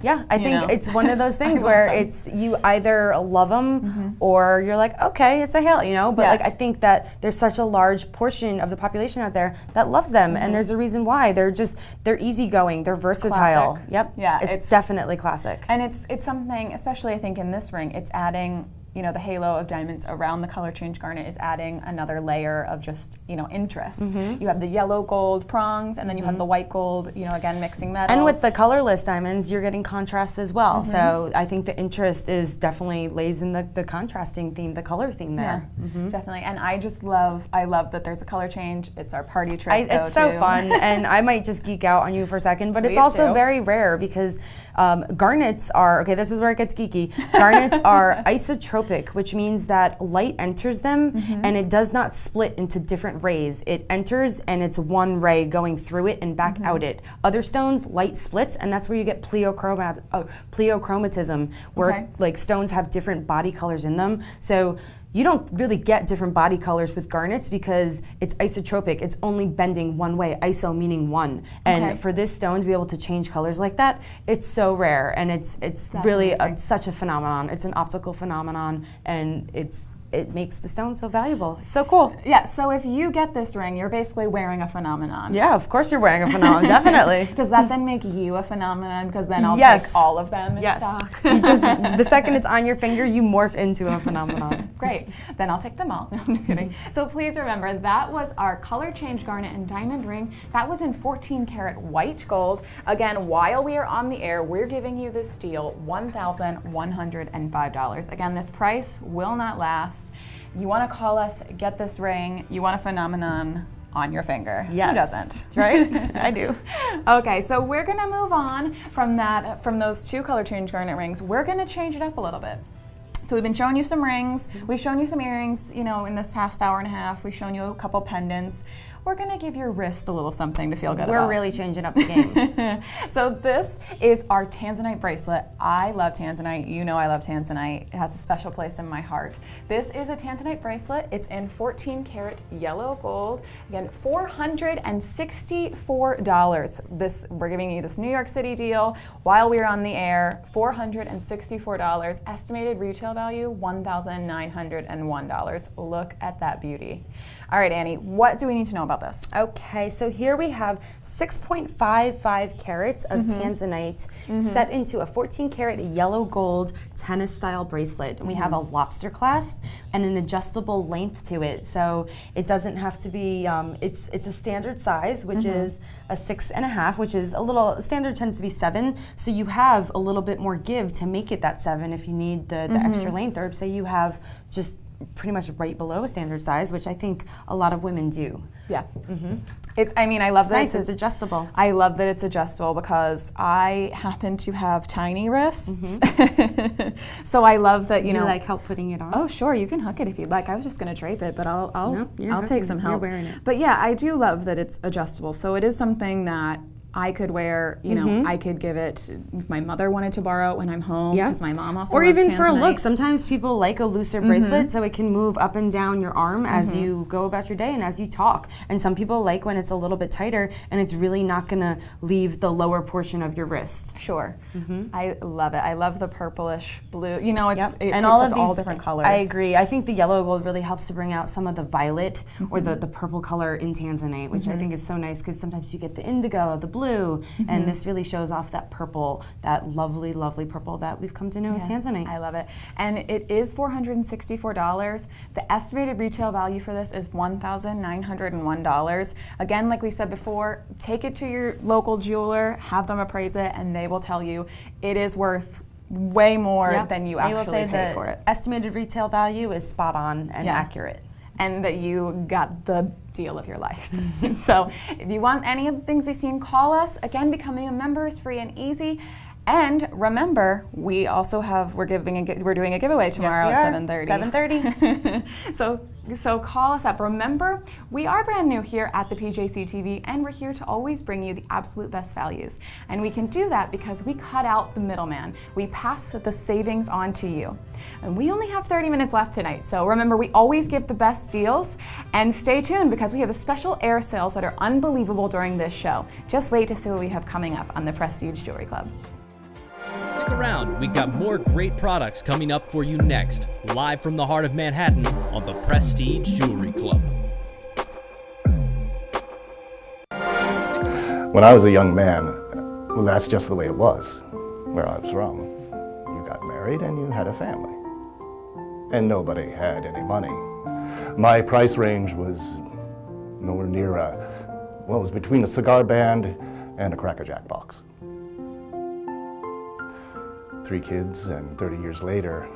Yeah, I think it's one of those things where it's you either love them or you're like, okay, it's a halo, But like I think that there's such a large portion of the population out there that loves them, and there's a reason why. They're easygoing, they're versatile. Classic. Yep. Yeah, it's definitely classic. And it's something, especially I think in this ring, it's adding. The halo of diamonds around the color change garnet is adding another layer of just, interest. You have the yellow gold prongs, and then you have the white gold, again, mixing metals. And with the colorless diamonds, you're getting contrast as well. So I think the interest is definitely lays in the contrasting theme, the color theme there. Yeah, definitely. And I love that there's a color change. It's our party trick. It's so fun, and I might just geek out on you for a second, but Please it's also do. very rare because garnets are, okay, this is where it gets geeky. Garnets are isotropic, which means that light enters them and it does not split into different rays. It enters and it's one ray going through it and back out it. Other stones, light splits, and that's where you get pleochromatism, where like stones have different body colors in them. So you don't really get different body colors with garnets because it's isotropic. It's only bending one way, iso meaning one. And for this stone to be able to change colors like that, it's so rare, and it's really such a phenomenon. It's an optical phenomenon, and it makes the stone so valuable. So cool. Yeah, so if you get this ring, you're basically wearing a phenomenon. Yeah, of course you're wearing a phenomenon, definitely. Does that then make you a phenomenon? Because then I'll take all of them in stock. You just, the second it's on your finger, you morph into a phenomenon. Great. Then I'll take them all. No, I'm just kidding. So please remember, that was our color change garnet and diamond ring. That was in 14 karat white gold. Again, while we are on the air, we're giving you this deal, $1,105. Again, this price will not last. You want to call us, get this ring, you want a phenomenon on your finger. Yes. Who doesn't? Right? I do. Okay, so we're going to move on from those 2 color change garnet rings. We're going to change it up a little bit. So we've been showing you some rings, we've shown you some earrings, in this past hour and a half. We've shown you a couple pendants. We're gonna give your wrist a little something to feel good about. We're really changing up the game. So this is our tanzanite bracelet. I love tanzanite. I love tanzanite. It has a special place in my heart. This is a tanzanite bracelet. It's in 14 karat yellow gold. Again, $464. We're giving you this New York City deal while we're on the air. $464. Estimated retail value, $1,901. Look at that beauty. All right, Annie, what do we need to know about about this. Okay, so here we have 6.55 carats of tanzanite set into a 14 karat yellow gold tennis style bracelet. And we have a lobster clasp and an adjustable length to it. So it doesn't have to be, it's a standard size, which is a 6.5, which is a little, standard tends to be 7. So you have a little bit more give to make it that 7 if you need the extra length, or say you have just pretty much right below a standard size, which I think a lot of women do. Yeah. It's, I mean, I love that It's adjustable. I love that it's adjustable because I happen to have tiny wrists. So I love that, you know. Do you like help putting it on? Oh, sure, you can hook it if you'd like. I was just going to drape it, but I'll you're take some help. You're wearing it. But yeah, I do love that it's adjustable. So it is something that I could wear, you know, I could give it, if my mother wanted to borrow it when I'm home, because my mom also or loves even for a tanzanite. look. Sometimes people like a looser bracelet so it can move up and down your arm as you go about your day and as you talk. And some people like when it's a little bit tighter and it's really not going to leave the lower portion of your wrist. Sure. I love it. I love the purplish blue. You know, it's it and hits all of all these different colors. I agree. I think the yellow gold really helps to bring out some of the violet or the purple color in tanzanite, which I think is so nice because sometimes you get the indigo, the blue, and this really shows off that purple, that lovely, lovely purple that we've come to know as tanzanite. I love it. And it is $464. The estimated retail value for this is $1,901. Again, like we said before, take it to your local jeweler, have them appraise it, and they will tell you it is worth way more than you actually paid for it. Estimated retail value is spot on and accurate. And that you got the deal of your life. So if you want any of the things we've seen, call us. Again, becoming a member is free and easy. And remember, we also have, we're doing a giveaway tomorrow at 7:30. 7:30. So call us up. Remember, we are brand new here at the PJCTV, and we're here to always bring you the absolute best values. And we can do that because we cut out the middleman. We pass the savings on to you. And we only have 30 minutes left tonight. So remember, we always give the best deals. And stay tuned because we have a special air sales that are unbelievable during this show. Just wait to see what we have coming up on the Prestige Jewelry Club. Stick around, we've got more great products coming up for you next, live from the heart of Manhattan on the Prestige Jewelry Club. When I was a young man, well, that's just the way it was where I was from. You got married and you had a family. And nobody had any money. My price range was nowhere near it was between a cigar band and a Cracker Jack box. 3 kids, and 30 years later,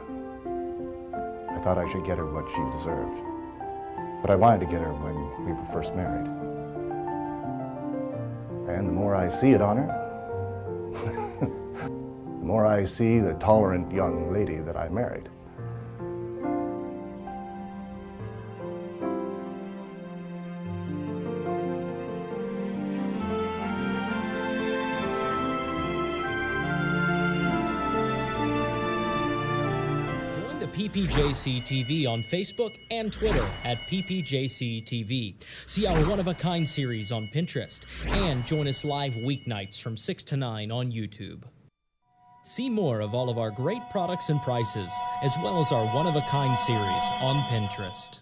I thought I should get her what she deserved. But I wanted to get her when we were first married. And the more I see it on her, the more I see the tolerant young lady that I married. PPJCTV on Facebook and Twitter at PPJCTV. See our one-of-a-kind series on Pinterest and join us live weeknights from 6 to 9 on YouTube. See more of all of our great products and prices, as well as our one-of-a-kind series on Pinterest.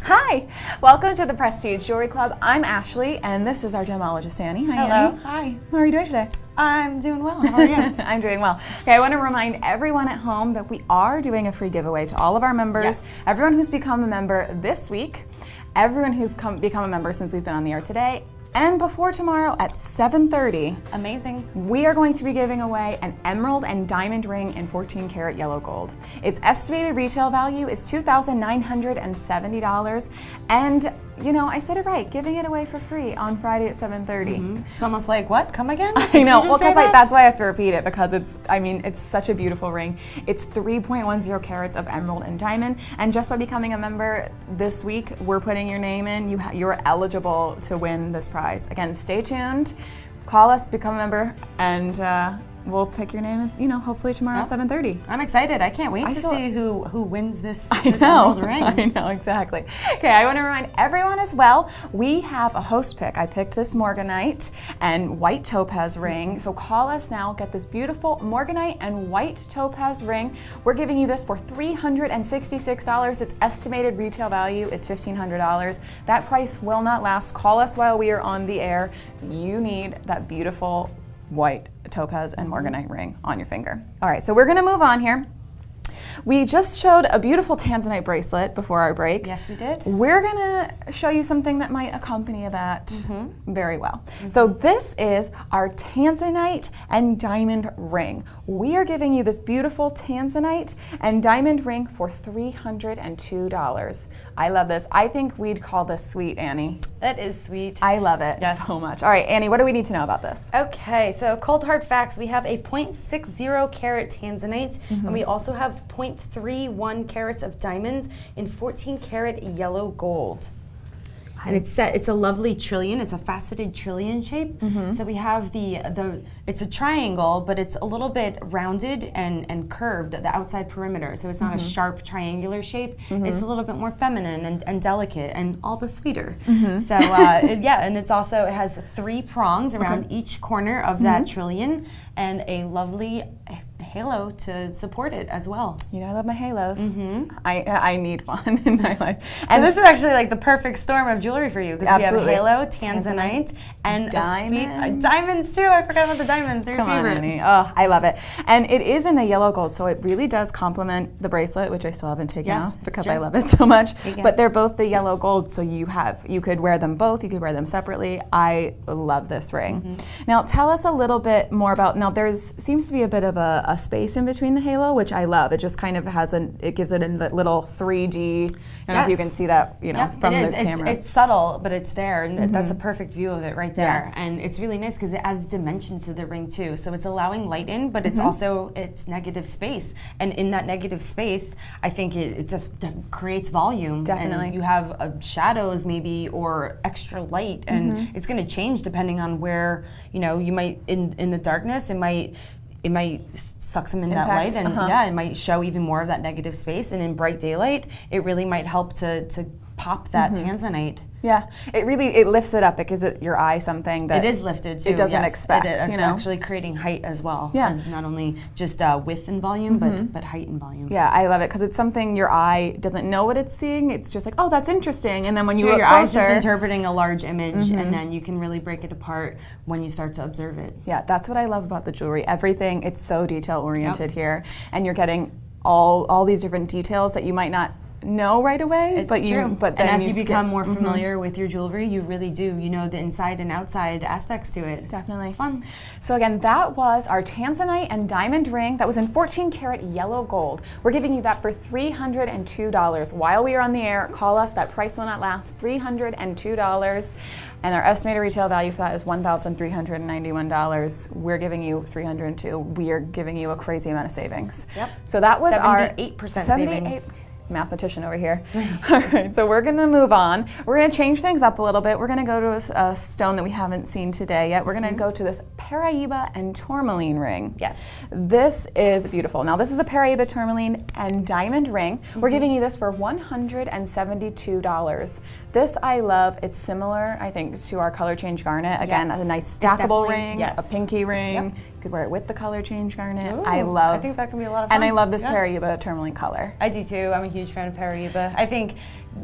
Hi, welcome to the Prestige Jewelry Club. I'm Ashley, and this is our gemologist, Annie. Hi, Hello. Annie. Hi. How are you doing today? I'm doing well. How are you? I'm doing well. Okay, I want to remind everyone at home that we are doing a free giveaway to all of our members. Yes. Everyone who's become a member this week, everyone who's become a member since we've been on the air today, and before tomorrow at 7:30. Amazing. We are going to be giving away an emerald and diamond ring in 14 karat yellow gold. Its estimated retail value is $2,970. And, you know, I said it right, giving it away for free on Friday at 7:30. It's almost like, what? Come again? I know, well, because that's why I have to repeat it, because it's such a beautiful ring. It's 3.10 carats of emerald and diamond, and just by becoming a member this week, we're putting your name in. You're eligible to win this prize. Again, stay tuned, call us, become a member, and we'll pick your name, hopefully tomorrow at 7:30. I'm excited. I can't wait to see who wins this I emerald ring. I know, exactly. Okay, I want to remind everyone as well, we have a host pick. I picked this morganite and white topaz ring. So call us now, get this beautiful morganite and white topaz ring. We're giving you this for $366. Its estimated retail value is $1,500. That price will not last. Call us while we are on the air. You need that beautiful white topaz and morganite ring on your finger. All right, so we're gonna move on here. We just showed a beautiful tanzanite bracelet before our break. Yes, we did. We're gonna show you something that might accompany that very well. So this is our tanzanite and diamond ring. We are giving you this beautiful tanzanite and diamond ring for $302. I love this. I think we'd call this sweet, Annie. That is sweet. I love it so much. All right, Annie, what do we need to know about this? Okay, so cold hard facts. We have a 0.60 carat tanzanite, and we also have 0.31 carats of diamonds in 14 carat yellow gold. And it's a lovely trillion. It's a faceted trillion shape. So we have it's a triangle, but it's a little bit rounded and curved, the outside perimeter. So it's not a sharp triangular shape. It's a little bit more feminine and delicate and all the sweeter. So and it has 3 prongs around each corner of that trillion and a lovely halo to support it as well. I love my halos. I need one in my life. And this is actually like the perfect storm of jewelry for you because we have halo, tanzanite, and diamonds too. I forgot about the diamonds. They're your favorite. Come on, Annie. Oh, I love it. And it is in the yellow gold, so it really does complement the bracelet, which I still haven't taken off because I love it so much. But they're both the yellow gold, so you could wear them both. You could wear them separately. I love this ring. Now, tell us a little bit more about. Now, seems to be a bit of a space in between the halo, which I love. It just kind of it gives it in the little 3D. I don't know if you can see that, from the camera. It's subtle, but it's there, and that's a perfect view of it right there. And it's really nice because it adds dimension to the ring too. So it's allowing light in, but it's also negative space. And in that negative space, I think it just creates volume. Definitely. And you have shadows maybe or extra light, and it's going to change depending on where you might in the darkness. It might suck some in that light, and it might show even more of that negative space. And in bright daylight, it really might help to pop that tanzanite. Yeah, it lifts it up. It gives your eye something that it is lifted too. It doesn't expect. It's actually creating height as well. Yeah, as not only just width and volume, but height and volume. Yeah, I love it because it's something your eye doesn't know what it's seeing. It's just like, oh, that's interesting, and then when you look your closer, eye's just interpreting a large image, and then you can really break it apart when you start to observe it. Yeah, that's what I love about the jewelry. Everything, it's so detail oriented here, and you're getting all these different details that you might not know right away. It's true. But as you become more familiar with your jewelry, you really do. The inside and outside aspects to it. Definitely. It's fun. So again, that was our tanzanite and diamond ring. That was in 14 karat yellow gold. We're giving you that for $302. While we are on the air, call us. That price will not last. $302. And our estimated retail value for that is $1,391. We're giving you $302. We are giving you a crazy amount of savings. Yep. So that was 78% savings. Mathematician over here. All right, so we're gonna move on. We're gonna change things up a little bit. We're gonna go to a stone that we haven't seen today yet. We're gonna go to this Paraiba and tourmaline ring. Yes. This is beautiful. Now this is a Paraiba tourmaline and diamond ring. We're giving you this for $172. This I love. It's similar, I think, to our color change garnet. Again, a nice stackable ring, a pinky ring. Yep. You could wear it with the color change garnet. Ooh, I think that can be a lot of fun. And I love this Paraiba tourmaline color. I do too. I'm a huge fan of Paraiba. I think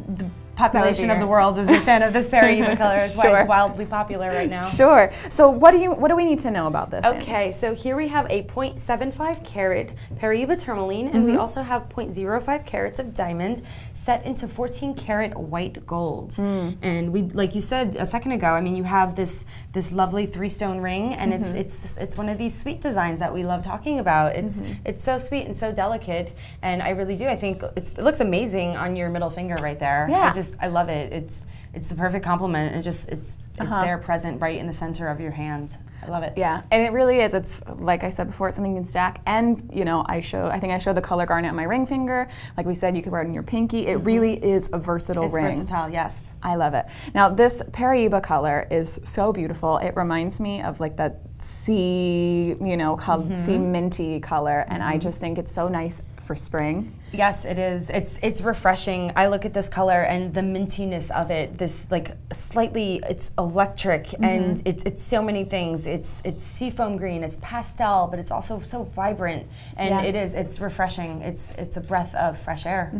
the population of the world is a fan of this Paraiba color. That's why it's wildly popular right now. Sure. So what do we need to know about this? Okay, so here we have a 0.75 carat Paraiba tourmaline, and we also have 0.05 carats of diamond set into 14 karat white gold. And we, like you said a second ago, I mean, you have this lovely 3-stone ring, and it's one of these sweet designs that we love talking about. It's so sweet and so delicate, and I really do. I think it looks amazing on your middle finger right there. Yeah. I love it. It's the perfect complement. It's there present right in the center of your hand. I love it. Yeah, and it really is. It's like I said before, it's something you can stack. And you know, I think I showed the color garnet on my ring finger. Like we said, you could wear it on your pinky. It really is a versatile ring. It's versatile, yes. I love it. Now this Paraíba color is so beautiful. It reminds me of like that sea, you know, sea minty color, and I just think it's so nice for spring. Yes, it is. It's refreshing. I look at this color and the mintiness of it. This like slightly, it's electric and it's so many things. It's seafoam green. It's pastel, but it's also so vibrant. And it's refreshing. It's a breath of fresh air.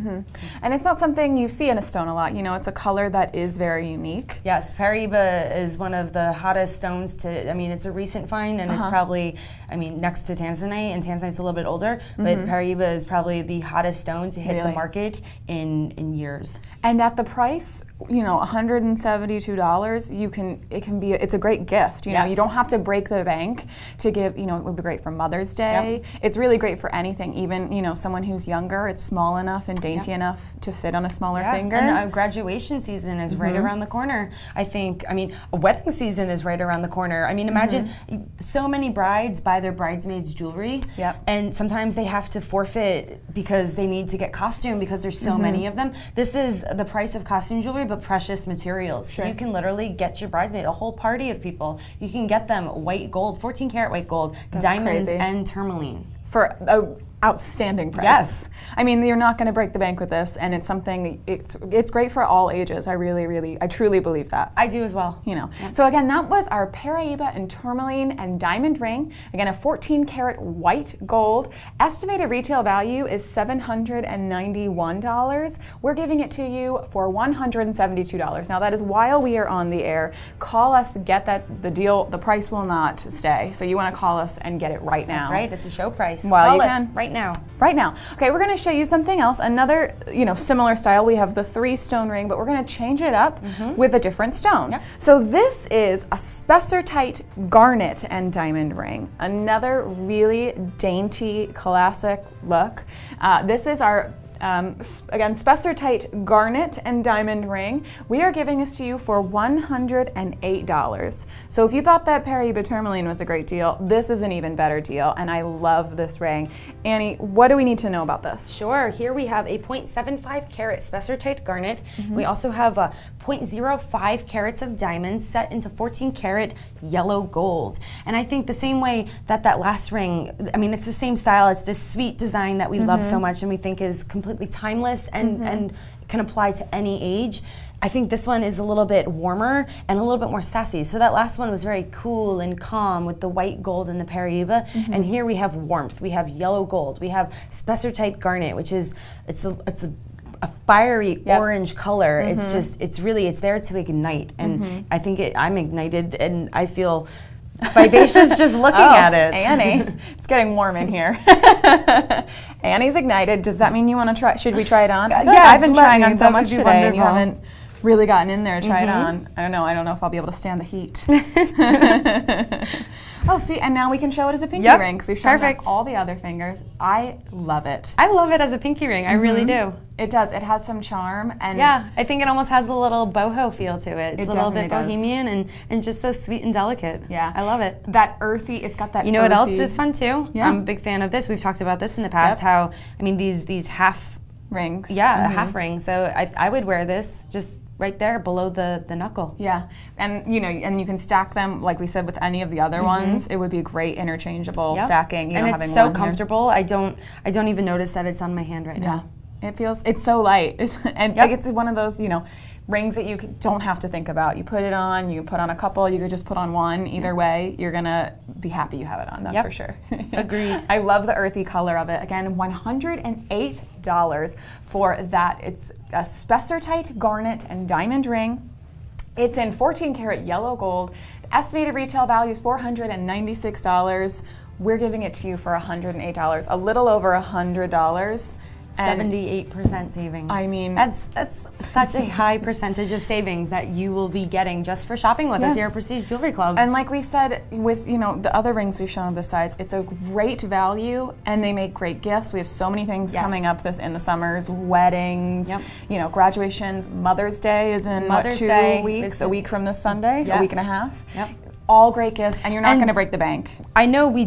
And it's not something you see in a stone a lot. You know, it's a color that is very unique. Yes, Paraíba is one of the hottest stones to. I mean, it's a recent find, and it's probably, I mean, next to tanzanite, and tanzanite's a little bit older, but Paraíba is probably the hottest stone to hit the market in years. And at the price, you know, $172, it's a great gift. You know, you don't have to break the bank to give, you know, it would be great for Mother's Day. It's really great for anything, even, you know, someone who's younger, it's small enough and dainty enough to fit on a smaller finger. And the graduation season is right around the corner. I mean, a wedding season is right around the corner. I mean, imagine so many brides buy their bridesmaids jewelry, and sometimes they have to forfeit because they need to get costume because there's so many of them. This is the price of costume jewelry, but precious materials. So you can literally get your bridesmaid, a whole party of people. You can get them white gold, 14 karat white gold, diamonds, and tourmaline. For an outstanding price. Yes. I mean, you're not going to break the bank with this, and it's something, it's great for all ages. I truly believe that. I do as well. You know. So again, that was our Paraíba and tourmaline and diamond ring. Again, a 14 karat white gold. Estimated retail value is $791. We're giving it to you for $172. Now that is while we are on the air. Call us, get the deal. The price will not stay. So you want to call us and get it right now. That's right. It's a show price. While Call you us can. right now. Right now. Okay, we're going to show you something else. Another, you know, similar style. We have the 3-stone ring, but we're going to change it up with a different stone. Yep. So this is a spessartite garnet and diamond ring. Another really dainty, classic look. This is our again, spessartite garnet and diamond ring. We are giving this to you for $108. So if you thought that Paraíba tourmaline was a great deal, this is an even better deal, and I love this ring. Annie, what do we need to know about this? Sure. Here we have a 0.75 carat spessartite garnet. We also have a 0.05 carats of diamonds set into 14 karat yellow gold. And I think the same way that last ring, I mean, it's the same style as this sweet design that we love so much and we think is completely timeless and can apply to any age. I think this one is a little bit warmer and a little bit more sassy. So that last one was very cool and calm with the white gold and the Paraíba. And here we have warmth. We have yellow gold. We have spessartite garnet, which is it's a fiery orange color. It's really there to ignite. And I think I'm ignited and I feel vivacious just looking at it. Annie, it's getting warm in here. Annie's ignited. Does that mean you want to try? Should we try it on? Yes, I've been trying on so much today, wonderful. and you haven't really gotten in there to try it on. I don't know if I'll be able to stand the heat. Oh, see, and now we can show it as a pinky ring because we've shown all the other fingers. I love it. I love it as a pinky ring. I really do. It does. It has some charm, and I think it almost has a little boho feel to it. It's a little bit bohemian and just so sweet and delicate. Yeah, I love it. That earthy. It's got that. You know what else is fun too? Yeah. I'm a big fan of this. We've talked about this in the past. How these half rings. Yeah, a half ring. So I would wear this just right there below the knuckle. Yeah, and you can stack them like we said with any of the other ones. It would be great interchangeable stacking. And it's so comfortable. I don't even notice that it's on my hand right now. It's so light. It's one of those rings that you don't have to think about. You put it on. You put on a couple. You could just put on one. Either way, you're gonna be happy you have it on. That's for sure. Agreed. I love the earthy color of it. Again, $108 for that. It's a spessartite garnet and diamond ring. It's in 14 karat yellow gold. The estimated retail value is $496. We're giving it to you for $108. A little over $100. 78% savings. I mean, that's such a high percentage of savings that you will be getting just for shopping with us here at Prestige Jewelry Club. And like we said, with the other rings we've shown of this size, it's a great value, and they make great gifts. We have so many things coming up in the summers, weddings, graduations. Mother's Day is in 2 weeks, a week from this Sunday, a week and a half. All great gifts, and you're not going to break the bank. I know we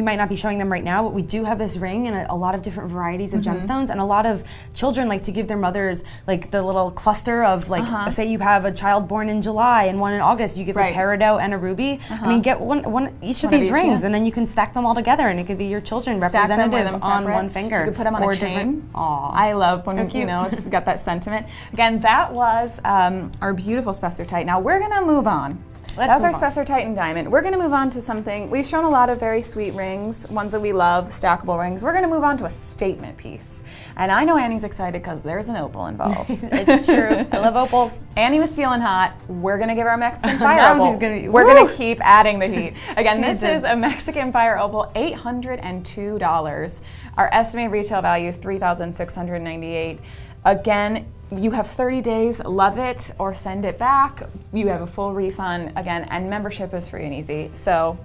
might not be showing them right now, but we do have this ring in a lot of different varieties of gemstones, and a lot of children like to give their mothers like the little cluster of say you have a child born in July and one in August, you give a peridot and a ruby. I mean, get one each of these rings, and then you can stack them all together, and it could be your children representative on one finger. You could put them on a chain. I love when it's got that sentiment. Again, that was our beautiful Spessartite. Now we're going to move on. That was our Spessartite and diamond. We're going to move on to something. We've shown a lot of very sweet rings, ones that we love, stackable rings. We're going to move on to a statement piece. And I know Annie's excited because there's an opal involved. It's true. I love opals. Annie was feeling hot. We're going to give our Mexican fire opal. We're going to keep adding the heat. Again, this is a Mexican fire opal, $802. Our estimated retail value, $3,698. Again, you have 30 days, love it or send it back. You have a full refund, again, and membership is free and easy. So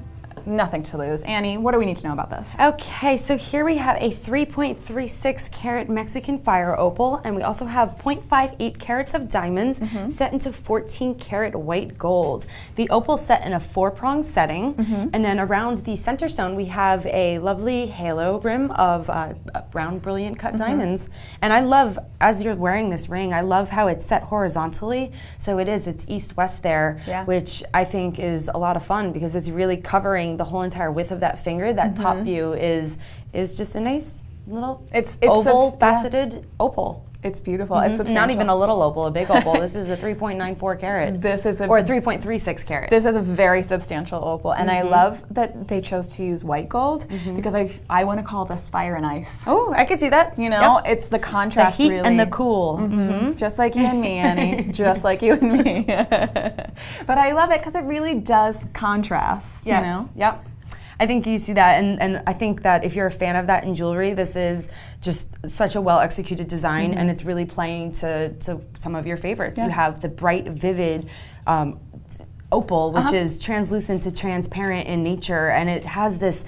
nothing to lose. Annie, what do we need to know about this? Okay, so here we have a 3.36 carat Mexican fire opal, and we also have 0.58 carats of diamonds set into 14 carat white gold. The opal set in a 4-pronged setting, and then around the center stone we have a lovely halo rim of brown brilliant cut diamonds. And I love, as you're wearing this ring, I love how it's set horizontally. So it's east-west there, which I think is a lot of fun because it's really covering the whole entire width of that finger. That top view is just a nice little oval faceted opal. It's beautiful. It's substantial. Not even a little opal, a big opal. This is a 3.94 carat. Or a 3.36 carat. This is a very substantial opal, and I love that they chose to use white gold because I want to call this fire and ice. Oh, I can see that. It's the contrast, the heat really. and the cool. Just like you and me, Annie. Just like you and me. But I love it because it really does contrast. Yes. Yep. I think you see that, and I think that if you're a fan of that in jewelry, this is just such a well-executed design, and it's really playing to some of your favorites. You have the bright, vivid opal, which is translucent to transparent in nature, and it has this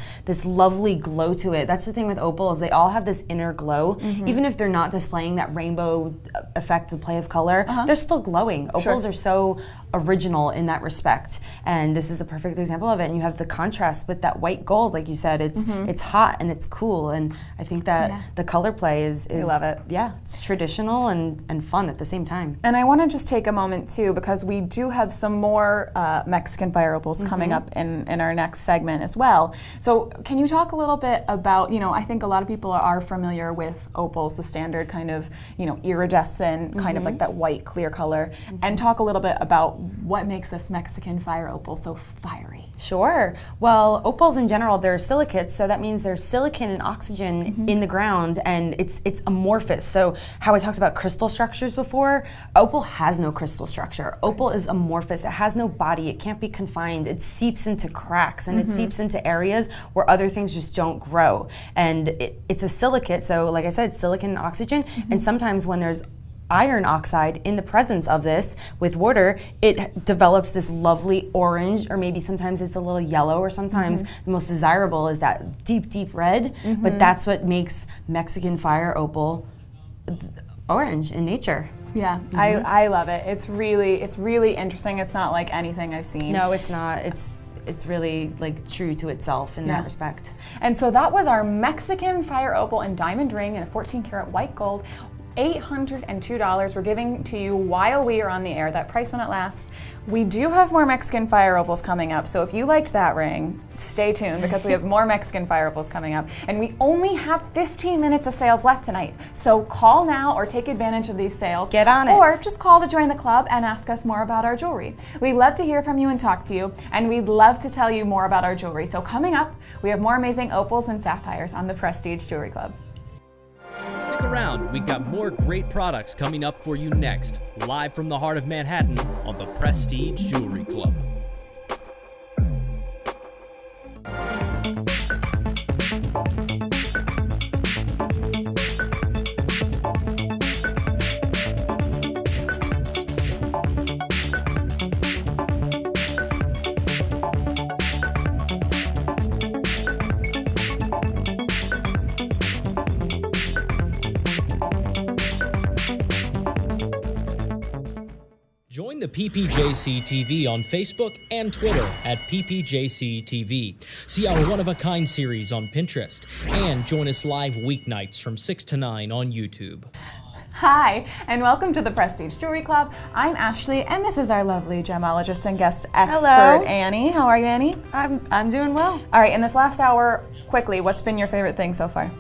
lovely glow to it. That's the thing with opals, they all have this inner glow. Even if they're not displaying that rainbow effect, the play of color, they're still glowing. Opals are so original in that respect, and this is a perfect example of it. And you have the contrast with that white gold, like you said. It's hot and it's cool, and I think that the color play is I love it. Yeah, it's traditional and fun at the same time. And I want to just take a moment too, because we do have some more Mexican fire opals coming up in our next segment as well. So can you talk a little bit about, I think a lot of people are familiar with opals, the standard kind of, iridescent, kind of like that white clear color, and talk a little bit about what makes this Mexican fire opal so fiery. Sure. Well, opals in general, they're silicates, so that means there's silicon and oxygen in the ground, and it's amorphous. So how I talked about crystal structures before, opal has no crystal structure. Opal is amorphous. It has no body. It can't be confined. It seeps into cracks, and it seeps into areas where other things just don't grow. And it's a silicate, so like I said, silicon and oxygen, and sometimes when there's iron oxide in the presence of this with water, it develops this lovely orange, or maybe sometimes it's a little yellow, or sometimes the most desirable is that deep red, but that's what makes Mexican fire opal orange in nature. Yeah, I love it. It's really interesting. It's not like anything I've seen. No, it's not. It's really like true to itself in that respect. And so that was our Mexican fire opal and diamond ring in a 14 karat white gold. $802 we're giving to you while we are on the air. That price when it lasts. We do have more Mexican fire opals coming up, so if you liked that ring, stay tuned because we have more Mexican fire opals coming up. And we only have 15 minutes of sales left tonight. So call now or take advantage of these sales. Get on it. Or just call to join the club and ask us more about our jewelry. We'd love to hear from you and talk to you, and we'd love to tell you more about our jewelry. So coming up, we have more amazing opals and sapphires on the Prestige Jewelry Club. Stick around, we've got more great products coming up for you next, live from the heart of Manhattan on the Prestige Jewelry Club. Join the PPJCTV on Facebook and Twitter at PPJCTV. See our one-of-a-kind series on Pinterest and join us live weeknights from 6 to 9 on YouTube. Hi, and welcome to the Prestige Jewelry Club. I'm Ashley, and this is our lovely gemologist and guest expert, Hello. Annie. How are you, Annie? I'm doing well. All right, in this last hour, quickly, what's been your favorite thing so far?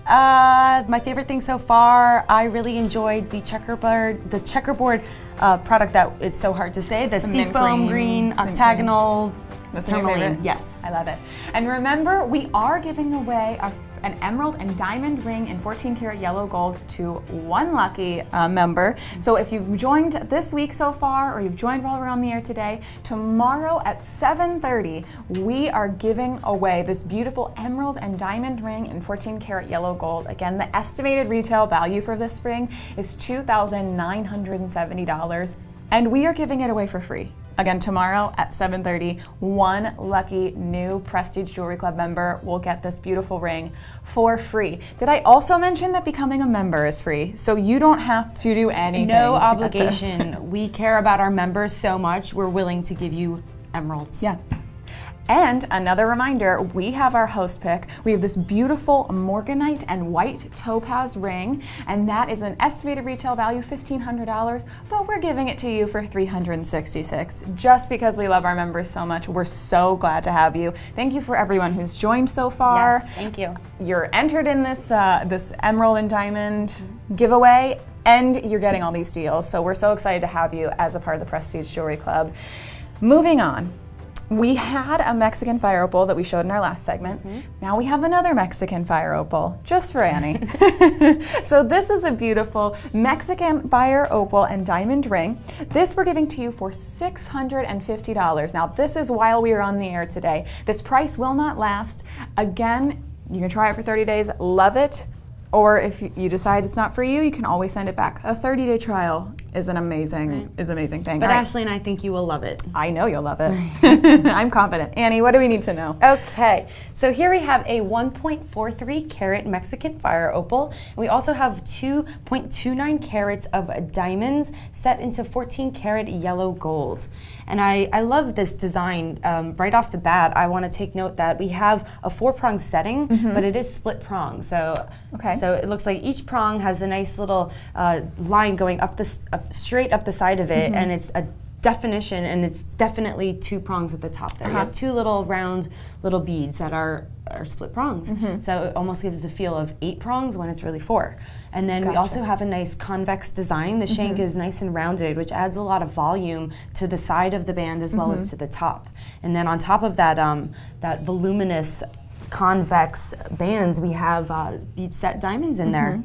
My favorite thing so far, I really enjoyed the checkerboard product that is so hard to say, the seafoam green octagonal That's your tourmaline. favorite? Yes. I love it. And remember, we are giving away an emerald and diamond ring in 14 karat yellow gold to one lucky member. So if you've joined this week so far, or you've joined while we're on the air today, tomorrow at 7:30, we are giving away this beautiful emerald and diamond ring in 14 karat yellow gold. Again, the estimated retail value for this ring is $2,970, and we are giving it away for free. Again, tomorrow at 7:30, one lucky new Prestige Jewelry Club member will get this beautiful ring for free. Did I also mention that becoming a member is free? So you don't have to do anything. No obligation. We care about our members so much, we're willing to give you emeralds. Yeah. And another reminder, we have our host pick. We have this beautiful morganite and white topaz ring, and that is an estimated retail value $1,500, but we're giving it to you for $366 just because we love our members so much. We're so glad to have you. Thank you for everyone who's joined so far. Yes, thank you. You're entered in this this emerald and diamond giveaway, and you're getting all these deals. So we're so excited to have you as a part of the Prestige Jewelry Club. Moving on. We had a Mexican fire opal that we showed in our last segment. Now we have another Mexican fire opal, just for Annie. So this is a beautiful Mexican fire opal and diamond ring. This we're giving to you for $650. Now this is while we are on the air today. This price will not last. Again, you can try it for 30 days, love it. Or if you decide it's not for you, you can always send it back. A 30-day trial is an amazing thing. But Ashley and I think you will love it. I know you'll love it. I'm confident. Annie, what do we need to know? Okay, so here we have a 1.43 carat Mexican fire opal. And we also have 2.29 carats of diamonds set into 14 karat yellow gold. And I love this design. Right off the bat, I want to take note that we have a 4-prong setting, but it is split prong. So it looks like each prong has a nice little line going straight up the side of it, and it's a definition, and it's definitely 2 prongs at the top there. You have 2 little round little beads that are split prongs. So it almost gives the feel of 8 prongs when it's really 4. And then we also have a nice convex design. The shank is nice and rounded, which adds a lot of volume to the side of the band as well as to the top. And then on top of that, that voluminous convex bands, we have bead set diamonds in there.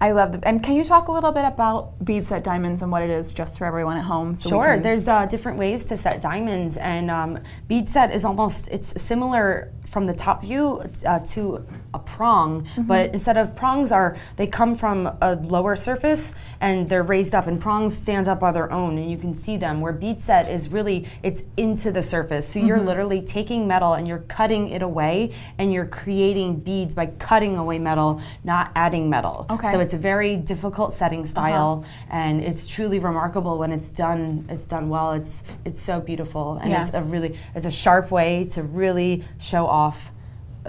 I love it. And can you talk a little bit about bead set diamonds and what it is, just for everyone at home? So sure. There's different ways to set diamonds, and bead set is it's similar from the top view to a prong, but instead of prongs they come from a lower surface and they're raised up, and prongs stand up on their own and you can see them, where bead set is really, it's into the surface. So you're literally taking metal and you're cutting it away, and you're creating beads by cutting away metal, not adding metal. Okay. So it's a very difficult setting style, and it's truly remarkable when it's done well. It's so beautiful, and it's a sharp way to really show off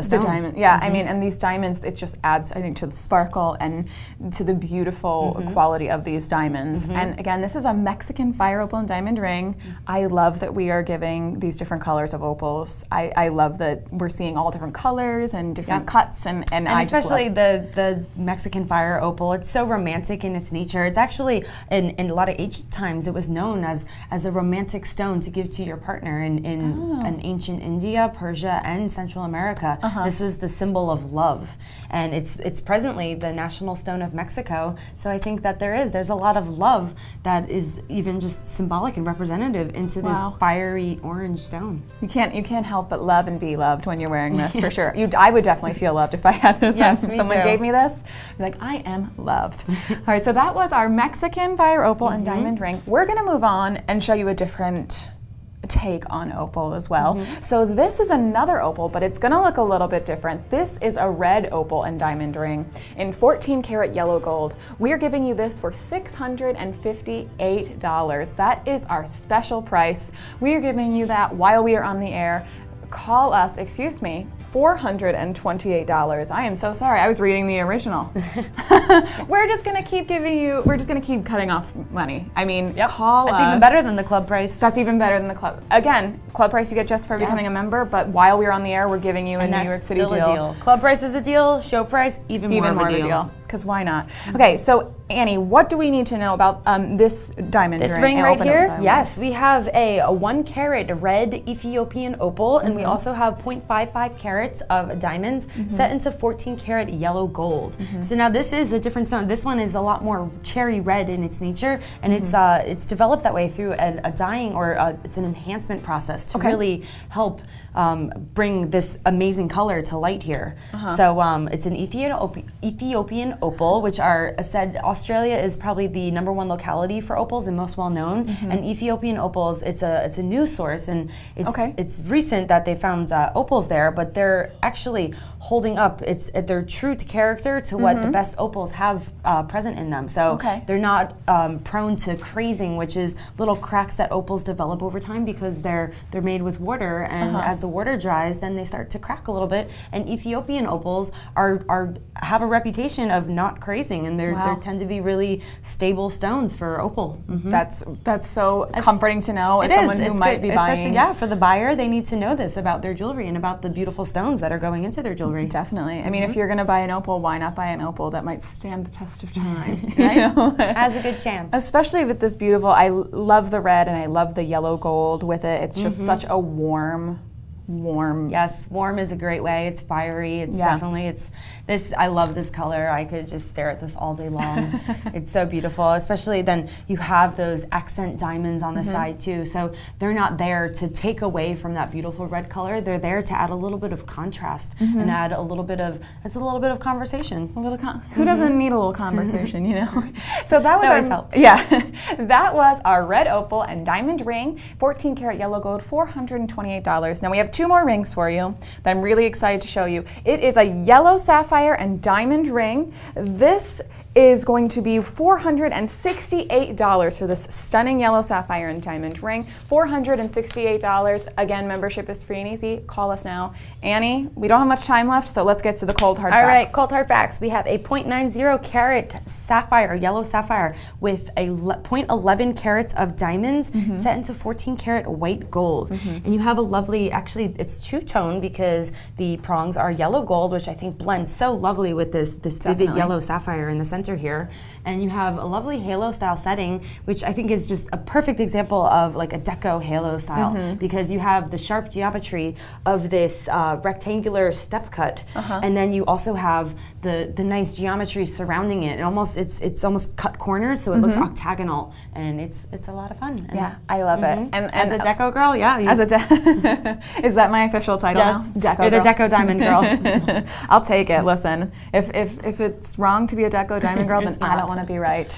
the diamond. I mean, and these diamonds, it just adds, I think, to the sparkle and to the beautiful quality of these diamonds. And again, this is a Mexican fire opal and diamond ring. I love that we are giving these different colors of opals. I love that we're seeing all different colors and different cuts, and I especially the Mexican fire opal. It's so romantic in its nature. It's actually, in a lot of ancient times, it was known as a romantic stone to give to your partner in ancient India, Persia, and Central America. This was the symbol of love, and it's presently the national stone of Mexico. So I think that there's a lot of love that is even just symbolic and representative into this fiery orange stone. You can't help but love and be loved when you're wearing this, for sure. I would definitely feel loved if I had this. Yes, if someone gave me this, I'd be like, I am loved. All right, so that was our Mexican fire opal and diamond ring. We're gonna move on and show you a different take on opal as well. So this is another opal, but it's gonna look a little bit different. This is a red opal and diamond ring in 14 karat yellow gold. We are giving you this for $658. That is our special price. We are giving you that while we are on the air. Call us, excuse me, $428. I am so sorry. I was reading the original. We're just gonna keep cutting off money. I mean, call us. That's even better than the club price. That's even better than the club. Again, club price you get just for becoming a member, but while we're on the air, we're giving you a New York City still a deal. Club price is a deal, show price, even more of a deal. Because why not? Okay, so Annie, what do we need to know about this diamond ring? This ring right here? Yes, we have a 1 carat red Ethiopian opal, and we also have 0.55 carats of diamonds set into 14 karat yellow gold. So now this is a different stone. This one is a lot more cherry red in its nature, and it's developed that way through a dyeing or it's an enhancement process to really help bring this amazing color to light here. So it's an Ethiopian opal, which are said Australia is probably the #1 locality for opals and most well known. And Ethiopian opals, it's a new source, and it's recent that they found opals there, but they're actually holding up. They're true to character to what the best opals have present in them. So they're not prone to crazing, which is little cracks that opals develop over time because they're made with water, and as the water dries, then they start to crack a little bit. And Ethiopian opals have a reputation of not crazing, and they tend to be really stable stones for opal. That's so comforting to know as someone who might be buying. Especially, for the buyer, they need to know this about their jewelry and about the beautiful stones that are going into their jewelry. Definitely. I mean, if you're going to buy an opal, why not buy an opal that might stand the test of time? Has a good chance. Especially with this beautiful, I love the red and I love the yellow gold with it. It's just such a warm. Yes, warm is a great way. It's fiery. It's definitely, I love this color. I could just stare at this all day long. It's so beautiful, especially then you have those accent diamonds on the side too. So they're not there to take away from that beautiful red color. They're there to add a little bit of contrast and add a little bit of conversation. Who doesn't need a little conversation, you know? So that was helps. That was our red opal and diamond ring, 14 karat yellow gold, $428. Now we have 2 more rings for you that I'm really excited to show you. It is a yellow sapphire and diamond ring. This is going to be $468 for this stunning yellow sapphire and diamond ring. $468. Again, membership is free and easy. Call us now. Annie, we don't have much time left, so let's get to the cold hard facts. All right, cold hard facts. We have a 0.90 carat sapphire, yellow sapphire, with a 0.11 carats of diamonds set into 14 karat white gold. And you have a lovely, actually, it's two-tone because the prongs are yellow gold, which I think blends so lovely with this vivid yellow sapphire in the center here. And you have a lovely halo style setting, which I think is just a perfect example of like a deco halo style because you have the sharp geometry of this rectangular step cut, and then you also have the nice geometry surrounding it. It's almost cut corners, so it looks octagonal, and it's a lot of fun. Yeah, I love it. And as a deco girl, is that my official title now? Deco You're the deco diamond girl. I'll take it. Listen, if it's wrong to be a deco diamond girl, then I don't want to be right.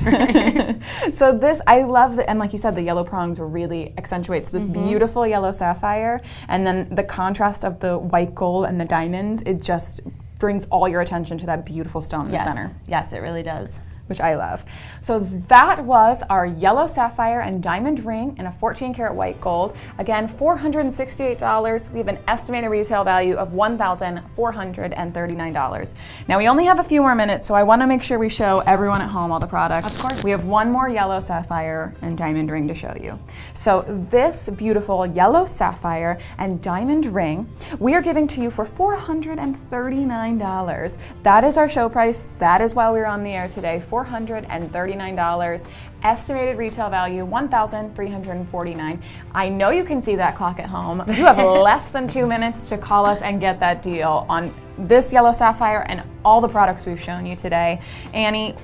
So this, I love and like you said, the yellow prongs really accentuates this beautiful yellow sapphire, and then the contrast of the white gold and the diamonds, it just brings all your attention to that beautiful stone in the center. Yes, it really does. Which I love. So that was our yellow sapphire and diamond ring in a 14 karat white gold. Again, $468. We have an estimated retail value of $1,439. Now we only have a few more minutes, so I want to make sure we show everyone at home all the products. Of course. We have one more yellow sapphire and diamond ring to show you. So this beautiful yellow sapphire and diamond ring, we are giving to you for $439. That is our show price. That is while we're on the air today. $439. Estimated retail value, $1,349. I know you can see that clock at home. You have less than 2 minutes to call us and get that deal on this yellow sapphire and all the products we've shown you today. Annie,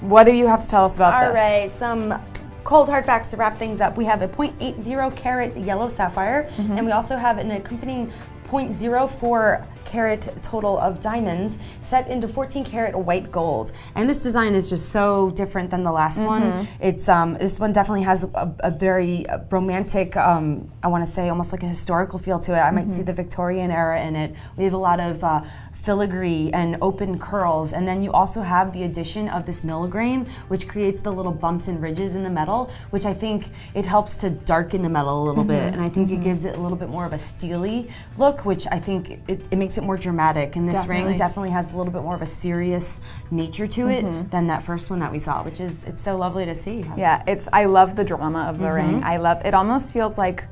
what do you have to tell us about this? All right, some cold hard facts to wrap things up. We have a 0.80 carat yellow sapphire, and we also have an accompanying 0.04 carat total of diamonds set into 14 karat white gold. And this design is just so different than the last one. It's this one definitely has a very romantic, I want to say almost like a historical feel to it. I might see the Victorian era in it. We have a lot of filigree and open curls, and then you also have the addition of this milligrain, which creates the little bumps and ridges in the metal, which I think it helps to darken the metal a little bit, and I think it gives it a little bit more of a steely look, which I think it makes it more dramatic. And this ring definitely has a little bit more of a serious nature to it than that first one that we saw, which is, it's so lovely to see. Yeah, I love the drama of the ring. I love, it almost feels like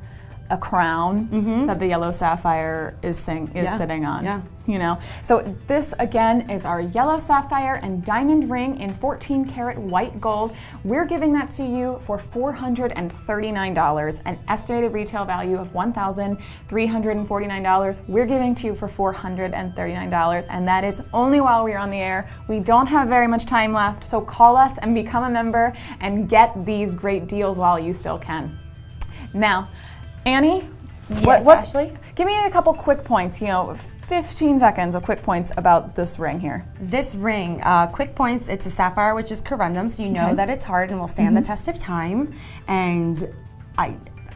a crown that the yellow sapphire is sitting on. You know, so this again is our yellow sapphire and diamond ring in 14 karat white gold. We're giving that to you for $439, an estimated retail value of $1,349. We're giving to you for $439, and that is only while we're on the air. We don't have very much time left, so call us and become a member and get these great deals while you still can. Now, Annie, Yes, Ashley? Give me a couple quick points, 15 seconds of quick points about this ring here. This ring, quick points, it's a sapphire, which is corundum, so you know that it's hard and will stand the test of time. And I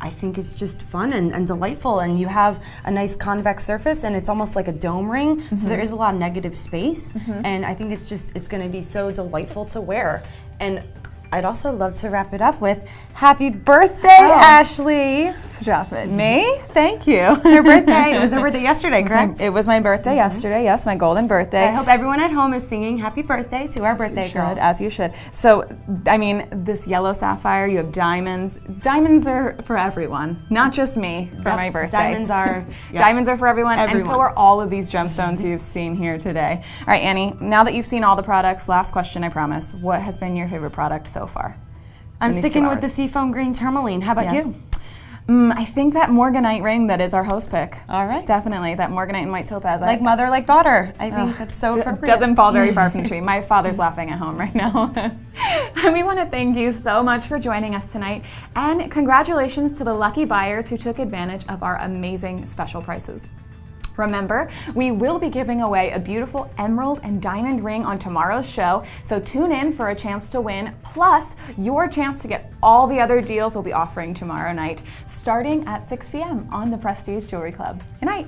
think it's just fun and delightful, and you have a nice convex surface, and it's almost like a dome ring, so there is a lot of negative space, and I think it's going to be so delightful to wear. And I'd also love to wrap it up with happy birthday, Ashley. Stop it. Me? Thank you. Your birthday. It was her birthday yesterday, correct? It was my birthday yesterday, yes, my golden birthday. I hope everyone at home is singing happy birthday to our birthday girl. As you should. So, I mean, this yellow sapphire, you have diamonds. Diamonds are for everyone, not just me for my birthday. Diamonds are Diamonds are for everyone, and so are all of these gemstones you've seen here today. All right, Annie, now that you've seen all the products, last question, I promise. What has been your favorite product so far? I'm sticking with the seafoam green tourmaline. How about you? I think that morganite ring that is our host pick. All right. Definitely, that morganite and white topaz. Like mother, like daughter. I think that's so appropriate. Doesn't fall very far from the tree. My father's laughing at home right now. And we want to thank you so much for joining us tonight. And congratulations to the lucky buyers who took advantage of our amazing special prices. Remember, we will be giving away a beautiful emerald and diamond ring on tomorrow's show, so tune in for a chance to win, plus your chance to get all the other deals we'll be offering tomorrow night, starting at 6 p.m. on the Prestige Jewelry Club. Good night.